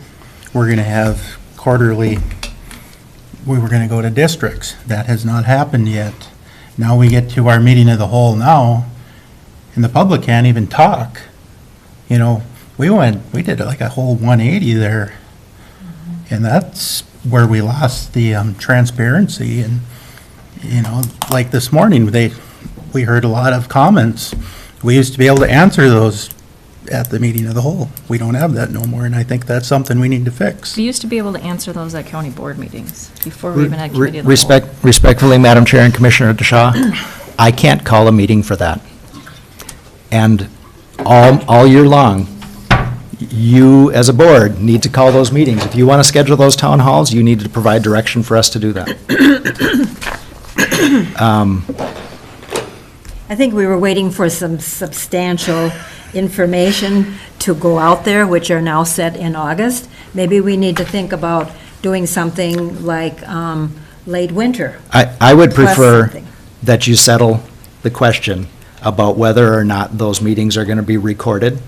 We're going to have quarterly, we were going to go to districts. That has not happened yet. Now we get to our meeting of the whole now, and the public can't even talk. You know, we did like a whole 180 there. And that's where we lost the transparency. And, you know, like this morning, we heard a lot of comments. We used to be able to answer those at the meeting of the whole. We don't have that no more, and I think that's something we need to fix. We used to be able to answer those at county board meetings before we even had committee of the whole. Respectfully, Madam Chair and Commissioner DeShaw, I can't call a meeting for that. And all year long, you, as a board, need to call those meetings. If you want to schedule those town halls, you need to provide direction for us to do that. I think we were waiting for some substantial information to go out there, which are now set in August. Maybe we need to think about doing something like late winter. I would Request prefer something. that you settle the question about whether or not those meetings are going to be recorded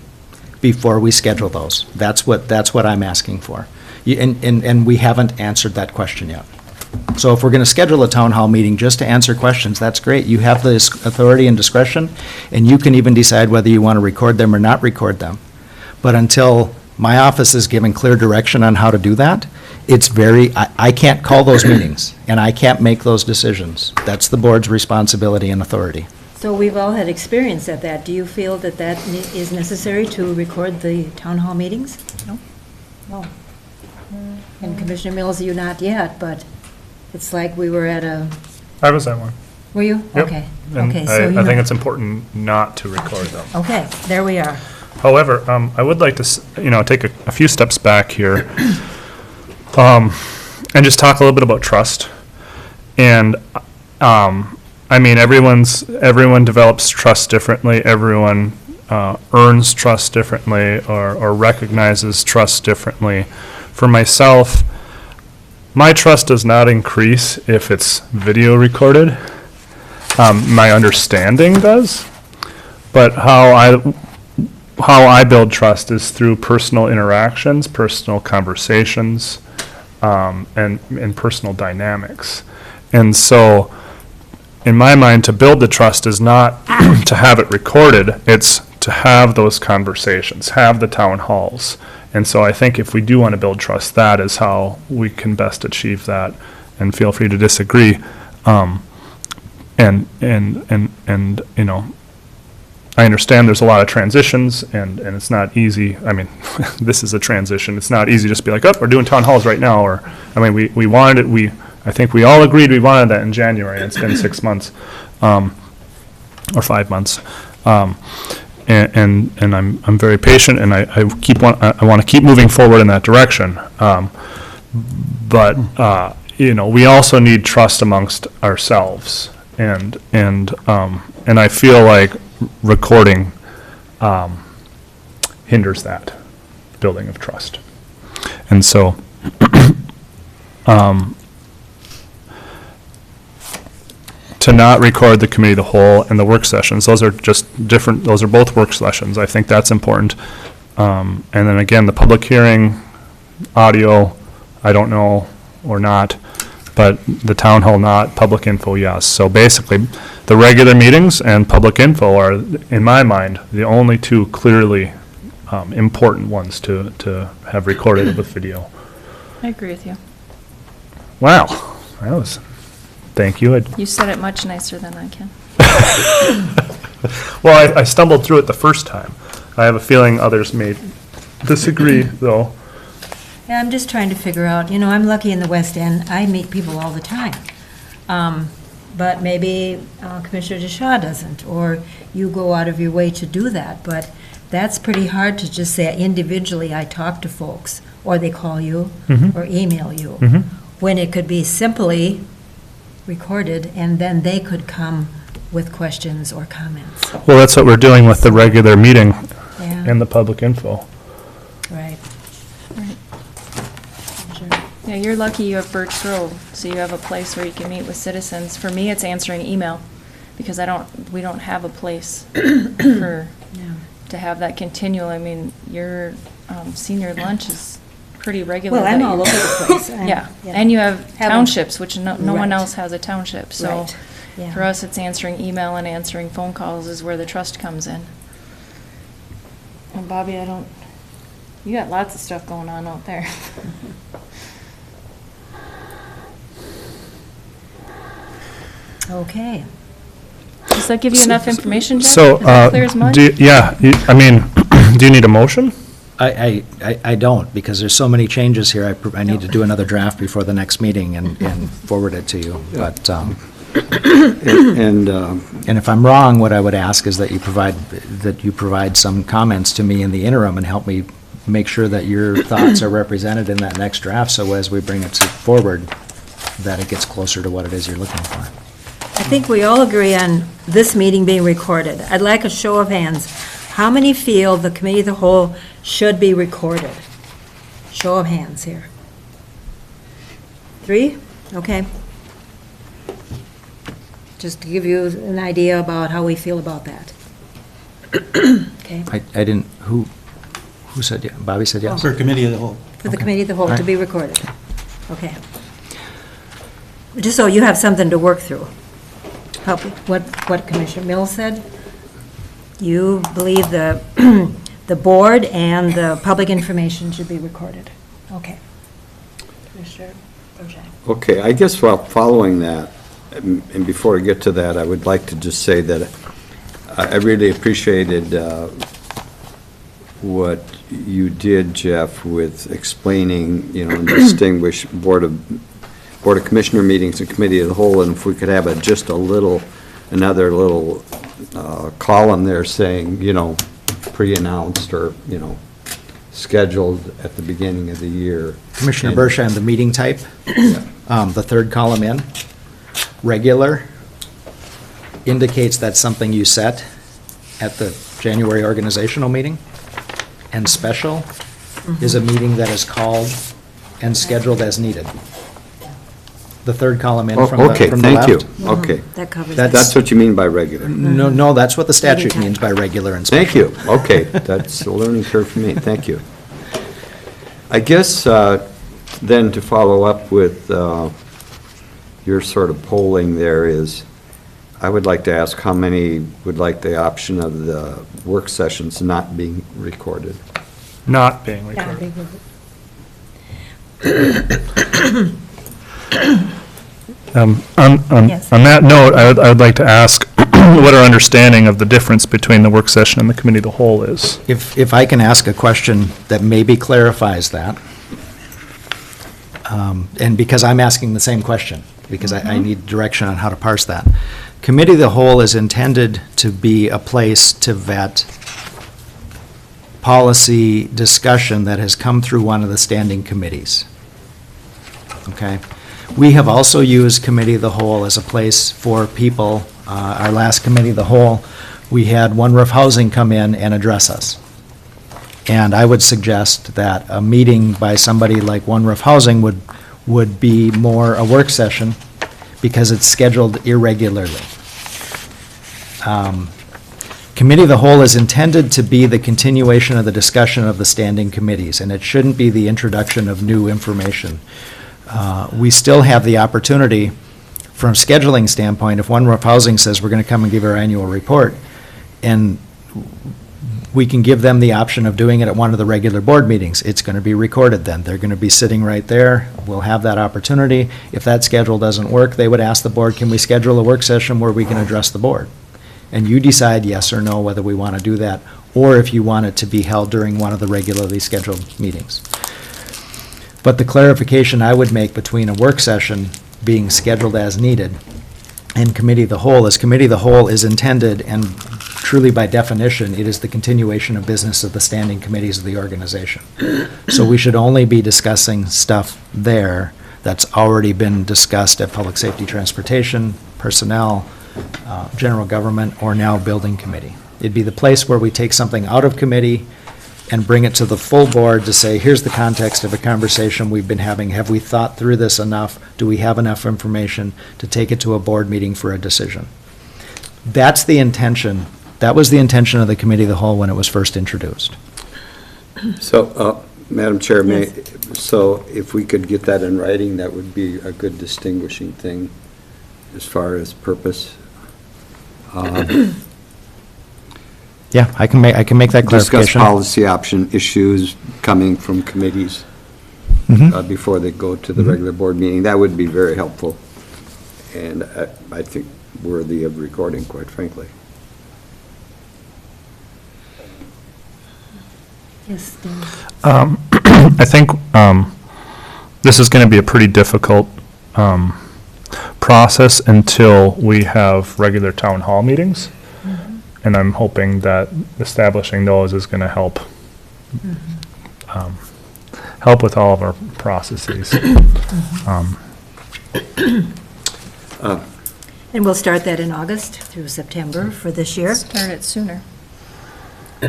before we schedule those. That's what I'm asking for. And we haven't answered that question yet. So if we're going to schedule a town hall meeting just to answer questions, that's great. You have the authority and discretion, and you can even decide whether you want to record them or not record them. But until my office is given clear direction on how to do that, I can't call those meetings, and I can't make those decisions. That's the board's responsibility and authority. So we've all had experience at that. Do you feel that that is necessary to record the town hall meetings? No? No. And Commissioner Mills, you not yet, but it's like we were at a... I was at one. Were you? Yep. Okay. And Okay. So I think it's important not to record them. Okay, there we are. However, I would like to, take a few steps back here, and just talk a little bit about trust. And, everyone develops trust differently. Everyone earns trust differently or recognizes trust differently. For myself, my trust does not increase if it's video recorded. My understanding does, but how I build trust is through personal interactions, personal conversations, and personal dynamics. And so, in my mind, to build the trust is not to have it recorded, it's to have those conversations, have the town halls, And so I think if we do want to build trust, that is how we can best achieve that. And feel free to disagree. And you know, I understand there's a lot of transitions, and it's not easy. I mean, this is a transition. It's not easy just to be like, oh, we're doing town halls right now, or, I mean, we wanted it, I think we all agreed we wanted that in January, and it's been 6 months, or 5 months. And I'm very patient, and I want to keep moving forward in that direction. But you know, we also need trust amongst ourselves, and I feel like recording hinders that building of trust. And so to not record the committee of the whole and the work sessions, those are just different, those are both work sessions. I think that's important. And then again, the public hearing, audio, I don't know, or not, but the town hall not, public info, yes. So basically, the regular meetings and public info are, in my mind, the only two clearly important ones to have recorded with video. I agree with you. Wow, that was, thank you. You said it much nicer than I can. Well, I stumbled through it the first time. I have a feeling others may disagree, though. Yeah, I'm just trying to figure out, you know, I'm lucky in the West End, I meet people all the time. But maybe Commissioner DeShaw doesn't, or you go out of your way to do that. But that's pretty hard to just say individually, I talk to folks, or they call you, Mhm. or email you, Mhm. when it could be simply recorded, and then they could come with questions or comments. Well, that's what we're doing with the regular meeting Yeah. and the public info. Right. Right. Yeah, you're lucky you have Birch Grove, so you have a place where you can meet with citizens. For me, it's answering email, because we don't have a place for, to have that continual. I mean, your senior lunch is pretty regular. Well, I'm that all you- over the place. I'm- Yeah, yeah. and you have Haven't- townships, which no one Right. else has a township. So Right. Yeah. for us, it's answering email and answering phone calls is where the trust comes in. And Bobby, you got lots of stuff going on out there. Okay. Does that give you enough information, Jeff? So, Is that clear as mud? do I mean, do you need a motion? I don't, because there's so many changes here. I need to do another draft before the next meeting and forward it to you. But, And and if I'm wrong, what I would ask is that you provide some comments to me in the interim and help me make sure that your thoughts are represented in that next draft, so as we bring it forward, that it gets closer to what it is you're looking for. I think we all agree on this meeting being recorded. I'd like a show of hands. How many feel the committee of the whole should be recorded? Show of hands here. 3? Okay. Just to give you an idea about how we feel about that. Okay. I didn't, who said yes? Bobby said yes? For committee of the whole. For the Okay. committee of the whole All to right. be recorded. Okay. Just so you have something to work through. What Commissioner Mills said? You believe the board and the public information should be recorded. Okay. Commissioner Bourget. Okay, I guess while following that, and before I get to that, I would like to just say that I really appreciated what you did, Jeff, with explaining, you know, and distinguish Board of Commissioner meetings and Committee of the Whole, and if we could have another little column there saying, you know, pre-announced or, you know, scheduled at the beginning of the year. Commissioner And- Bershon, the meeting type, the third column in, regular, indicates that's something you set at the January organizational meeting, and special is a meeting that is called and scheduled as needed. The third column in from the left. Okay, thank you. Okay. That covers That's- it. That's what you mean by regular. No, that's what the statute Meeting means by regular and Thank special. you. Okay, that's a learning curve for me. Thank you. I guess then to follow up with your sort of polling there is, I would like to ask how many would like the option of the work sessions not being recorded? not being recorded. Yes. On that note, I would like to ask what our understanding of the difference between the work session and the committee of the whole is. If I can ask a question that maybe clarifies that, and because I'm asking the same question, because I need direction on how to parse that. Committee of the whole is intended to be a place to vet policy discussion that has come through one of the standing committees. Okay? We have also used committee of the whole as a place for people, our last committee of the whole, we had One Roof Housing come in and address us. And I would suggest that a meeting by somebody like One Roof Housing would be more a work session because it's scheduled irregularly. Committee of the whole is intended to be the continuation of the discussion of the standing committees, and it shouldn't be the introduction of new information. We still have the opportunity, from a scheduling standpoint, if One Roof Housing says we're going to come and give our annual report, and we can give them the option of doing it at one of the regular board meetings. It's going to be recorded then. They're going to be sitting right there. We'll have that opportunity. If that schedule doesn't work, they would ask the board, can we schedule a work session where we can address the board? And you decide yes or no whether we want to do that, or if you want it to be held during one of the regularly scheduled meetings. But the clarification I would make between a work session being scheduled as needed and committee of the whole is committee of the whole is intended, and truly by definition, it is the continuation of business of the standing committees of the organization. So we should only be discussing stuff there that's already been discussed at Public Safety Transportation, Personnel, General Government, or now Building Committee. It'd be the place where we take something out of committee and bring it to the full board to say, here's the context of a conversation we've been having. Have we thought through this enough? Do we have enough information to take it to a board meeting for a decision? That's the intention. That was the intention of the Committee of the Whole when it was first introduced. So, Madam Chair, so if we could get that in writing, that would be a good distinguishing thing as far as purpose. Yeah, I can make that clarification. Discuss policy option issues coming from committees before they go to the regular board meeting. That would be very helpful, and I think worthy of recording, quite frankly. Yes, Dan. I think this is going to be a pretty difficult process until we have regular town hall meetings. And I'm hoping that establishing those is going to help help with all of our processes. And we'll start that in August through September for this year. Start it sooner.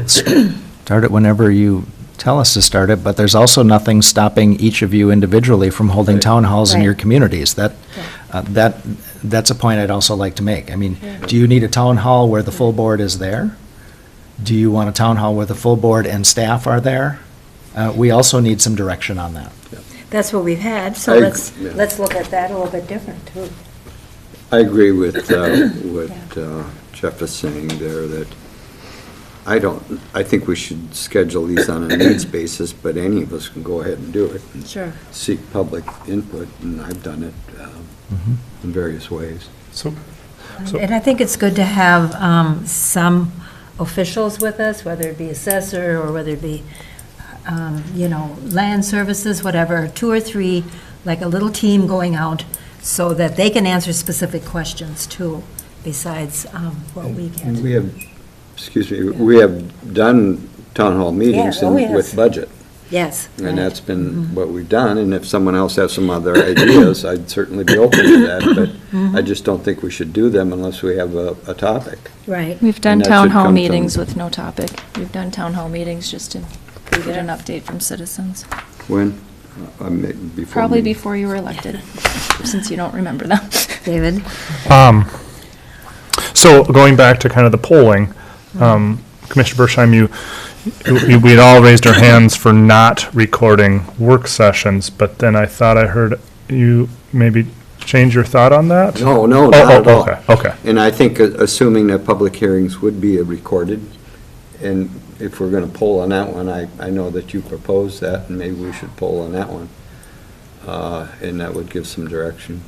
Start it whenever you tell us to start it, but there's also nothing stopping each of you individually from holding town halls in your communities. That's a point I'd also like to make. I mean, do you need a town hall where the full board is there? Do you want a town hall where the full board and staff are there? We also need some direction on that. That's what we've had, so let's look at that a little bit different, too. I agree with what Jeff is saying there, that I think we should schedule these on a needs basis, but any of us can go ahead and do it. And Sure. seek public input, and I've done it in various ways. And I think it's good to have some officials with us, whether it be assessor or whether it be, land services, whatever, 2 or 3, like a little team going out so that they can answer specific questions too, besides what we can. We have, we have done town hall meetings with budget. Yes. And that's been what we've done, and if someone else has some other ideas, I'd certainly be open to that, but I just don't think we should do them unless we have a topic. Right. We've done And that town should hall come meetings from- with no topic. We've done town hall meetings just to get an update from citizens. When? Before Probably me. before you were elected, since you don't remember them. David? So going back to kind of the polling, Commissioner Bershheim, we had all raised our hands for not recording work sessions, but then I thought I heard you maybe change your thought on that? No, not at all. Okay. And I think assuming that public hearings would be recorded, And if we're going to poll on that one, I know that you proposed that, and maybe we should poll on that one. And that would give some direction,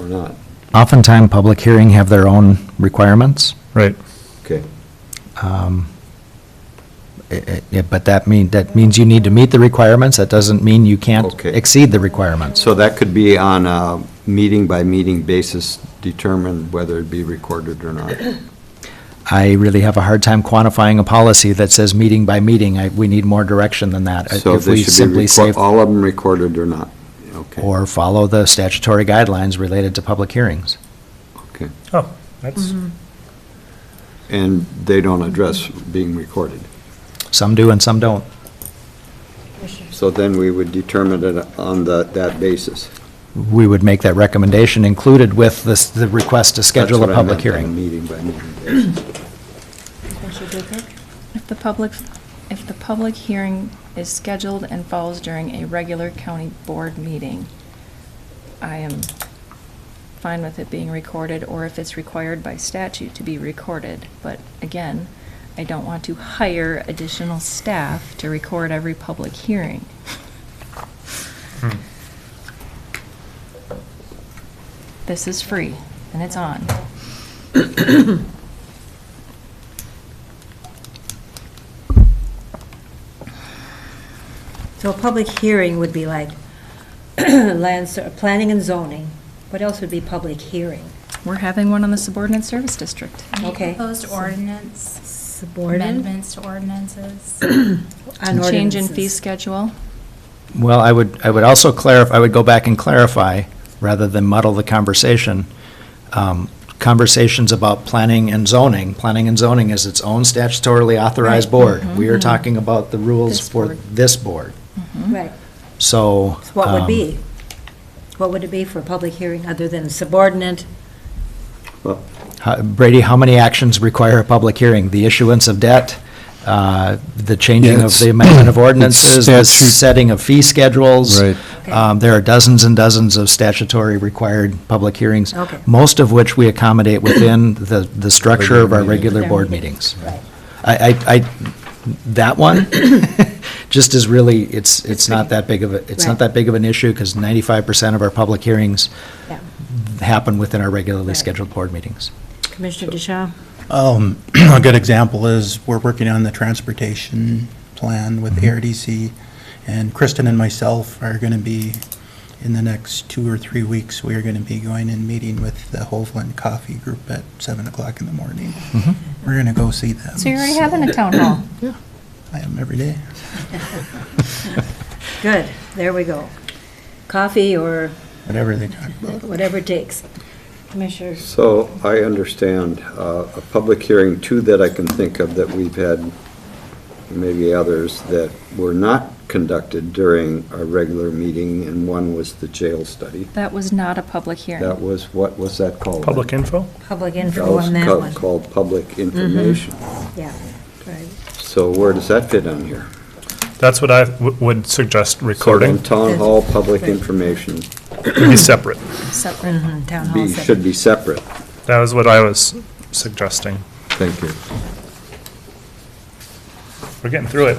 or not. Oftentimes, public hearing have their own requirements. Right. Okay. But that means you need to meet the requirements. That doesn't mean you can't Okay. exceed the requirements. So that could be on a meeting-by-meeting basis, determine whether it be recorded or not. I really have a hard time quantifying a policy that says meeting by meeting. We need more direction than that. So If they we should simply be, say, all of them recorded or not? Okay. or follow the statutory guidelines related to public hearings. Okay. Oh, that's, And they don't address being recorded. Some do and some don't. So then we would determine it on that basis. We would make that recommendation included with the request to schedule a That's what I public meant, on a hearing. meeting-by-meeting basis. If the public hearing is scheduled and falls during a regular county board meeting, I am fine with it being recorded, or if it's required by statute to be recorded. But again, I don't want to hire additional staff to record every public hearing. This is free, and it's on. So a public hearing would be like planning and zoning. What else would be public hearing? We're having one on the subordinate service district. Any Okay. proposed ordinance, Subordinate? amendments to ordinances. On Change in ordinances. fee schedule. Well, I would also clarify, I would go back and clarify, rather than muddle the conversation, conversations about planning and zoning. Planning and zoning is its own statutorily authorized Right. board. We are talking about the rules This for board. this board. Right. So. So what would be? What would it be for a public hearing other than subordinate? Brady, how many actions require a public hearing? The issuance of debt, the changing of the amendment of ordinances, the statute. setting of fee schedules. Right. There are dozens and dozens of statutory required public hearings. Okay. Most of which we accommodate within the structure of our regular board meetings. Right. That one, just is really, it's not that big of a, it's not Right. that big of an issue, because 95% of our public hearings Yeah. happen within our regularly Right. scheduled board meetings. Commissioner DeShaw? A good example is we're working on the transportation plan with ARDC, and Kristen and myself are going to be, in the next 2 or 3 weeks, we are going to be going and meeting with the Hovland Coffee Group at 7 o'clock in the morning. We're going to go see them. So you're already having a town hall? I am every day. Good, there we go. Coffee or Whatever they talk about. whatever it takes. Commissioner? So I understand a public hearing, two that I can think of that we've had, maybe others, that were not conducted during our regular meeting, and one was the jail study. That was not a public hearing. That was, what was that called? public info? Public That info was on that one. called public information. Yeah, right. So where does that fit on here? That's what I would suggest So recording. then town hall, public Right. information Be separate. Separate. Town hall. should be separate. That was what I was suggesting. Thank you. We're getting through it.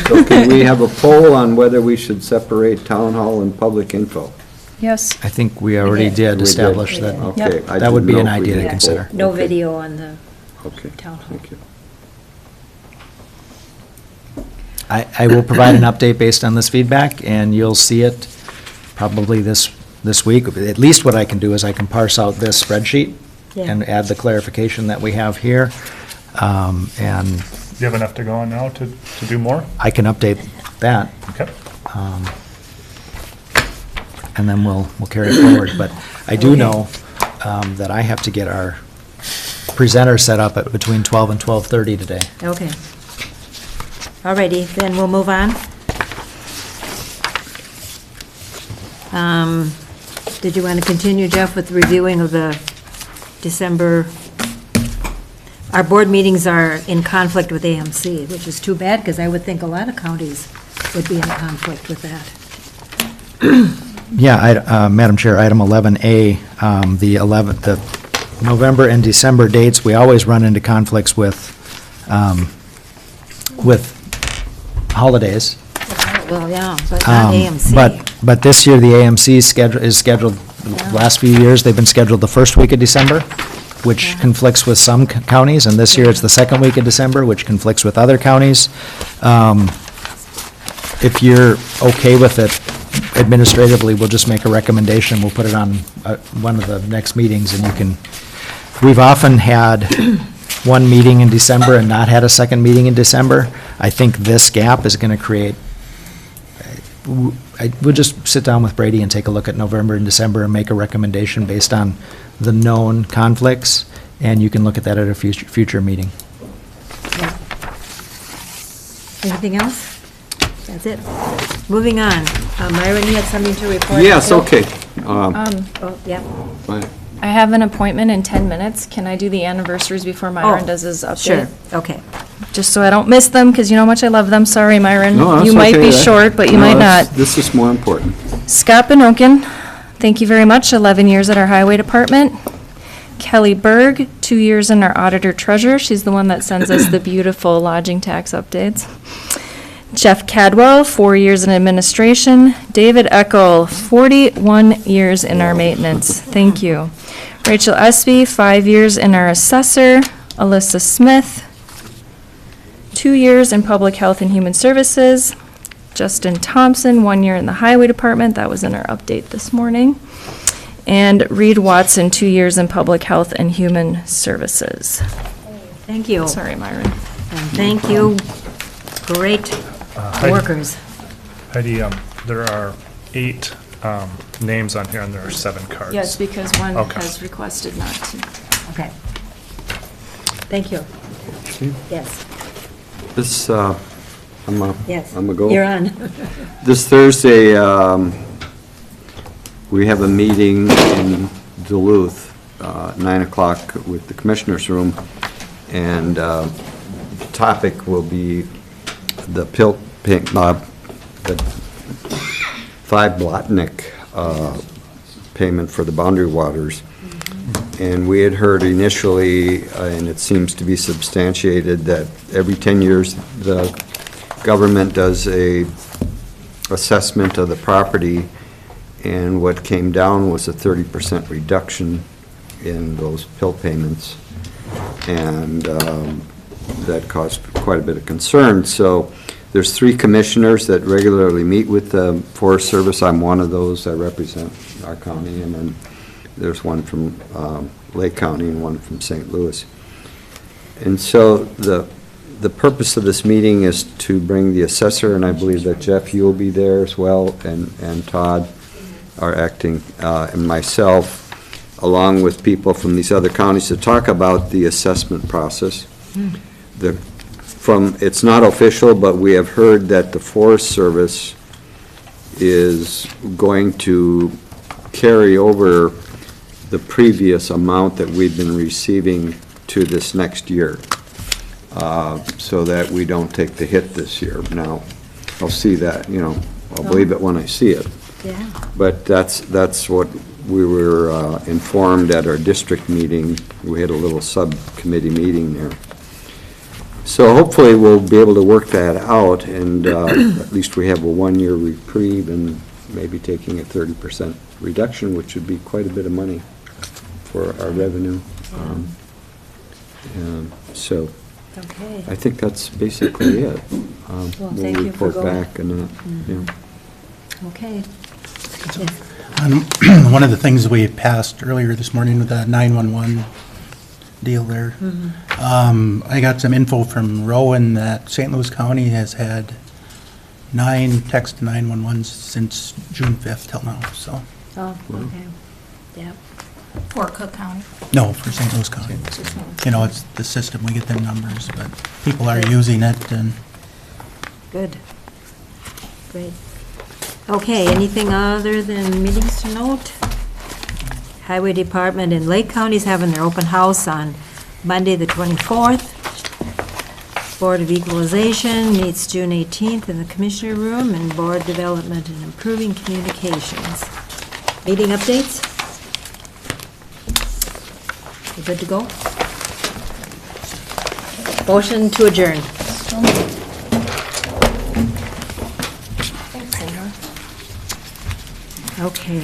So can we have a poll on whether we should separate town hall and public info? Yes. I think we already did. did We did. establish that. Okay. I That would didn't be an know if we idea to had consider. poll. No Okay. video on the Okay, town hall. thank you. I will provide an update based on this feedback, and you'll see it probably this week. At least what I can do is I can parse out this spreadsheet Yeah. and add the clarification that we have here. And Do you have enough to go on now to do more? I can update that. Okay. And then we'll carry it forward. But I do know that I have to get our presenter set up at between 12 and 12:30 today. Okay. All righty, then we'll move on. Did you want to continue, Jeff, with the reviewing of the December? Our board meetings are in conflict with AMC, which is too bad, because I would think a lot of counties would be in conflict with that. Yeah, Madam Chair, item 11A, the November and December dates, we always run into conflicts with with holidays. Well, yeah, but not AMC. But this year, the AMC is scheduled, the last few years, they've been scheduled the first week of December, which conflicts with some counties, and this year it's the second week of December, which conflicts with other counties. If you're okay with it administratively, we'll just make a recommendation, we'll put it on one of the next meetings, and you can, we've often had one meeting in December and not had a second meeting in December. I think this gap is going to create, we'll just sit down with Brady and take a look at November and December and make a recommendation based on the known conflicts, and you can look at that at a future meeting. Anything else? That's it. Moving on. Myron, you had something to report? Yes, Bill? okay. Oh, yeah. Fine. I have an appointment in 10 minutes. Can I do the anniversaries before Myron does his update? Sure, okay. Just so I don't miss them, because you know how much I love them. Sorry, Myron. No, that's You might okay. be short, but you might not. This is more important. Scott Benokin, thank you very much, 11 years at our Highway Department. Kelly Berg, 2 years in our Auditor Treasurer. She's the one that sends us the beautiful lodging tax updates. Jeff Cadwell, 4 years in administration. David Eckel, 41 years in our maintenance. Thank you. Rachel Espy, 5 years in our assessor. Alyssa Smith, 2 years in public health and human services. Justin Thompson, 1 year in the highway department. That was in our update this morning. And Reed Watson, 2 years in public health and human services. Thank you. Sorry, Myron. And thank you. Great workers. Heidi, there are 8 names on here, and there are 7 cards. Yes, because one Okay. has requested not to. Okay. Thank you. Yes. This, I'm Yes. a go. You're on. This Thursday, we have a meeting in Duluth, 9 o'clock with the Commissioners' Room, and the topic will be the the 5 Blotnick payment for the boundary waters. And we had heard initially, and it seems to be substantiated, that every 10 years, the government does a assessment of the property, and what came down was a 30% reduction in those pill payments. And that caused quite a bit of concern. So there's 3 commissioners that regularly meet with the Forest Service. I'm one of those. I represent our county, and then there's one from Lake County and one from St. Louis. And so the purpose of this meeting is to bring the assessor, and I believe that Jeff, you'll be there as well, and Todd, our acting, and myself, along with people from these other counties, to talk about the assessment process. It's not official, but we have heard that the Forest Service is going to carry over the previous amount that we've been receiving to this next year, so that we don't take the hit this year. Now, I'll see that, I'll believe it when I see it. Yeah. But that's what we were informed at our district meeting. We had a little subcommittee meeting there. So hopefully we'll be able to work that out, and at least we have a 1-year reprieve and maybe taking a 30% reduction, which would be quite a bit of money for our revenue. So Okay. I think that's basically it. Well, We'll thank you for report going. back and Okay. One of the things we passed earlier this morning with the 911 deal there, I got some info from Rowan that St. Louis County has had 9 text 911s since June 5th till now, so. Oh, okay. Yeah. For Cook County. No, for St. Louis County. It's the system, we get them numbers, but people are using it, and Good. Great. Okay, anything other than meetings to note? Highway Department in Lake County is having their open house on Monday, the 24th. Board of Equalization meets June 18th in the Commissioner Room, and Board Development and Improving Communications. Meeting updates? You good to go? Motion to adjourn. Okay.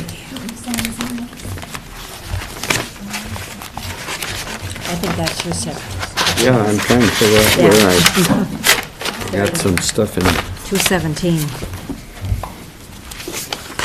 I think that's your second. Yeah, I'm trying to figure out where I got some stuff in. 217.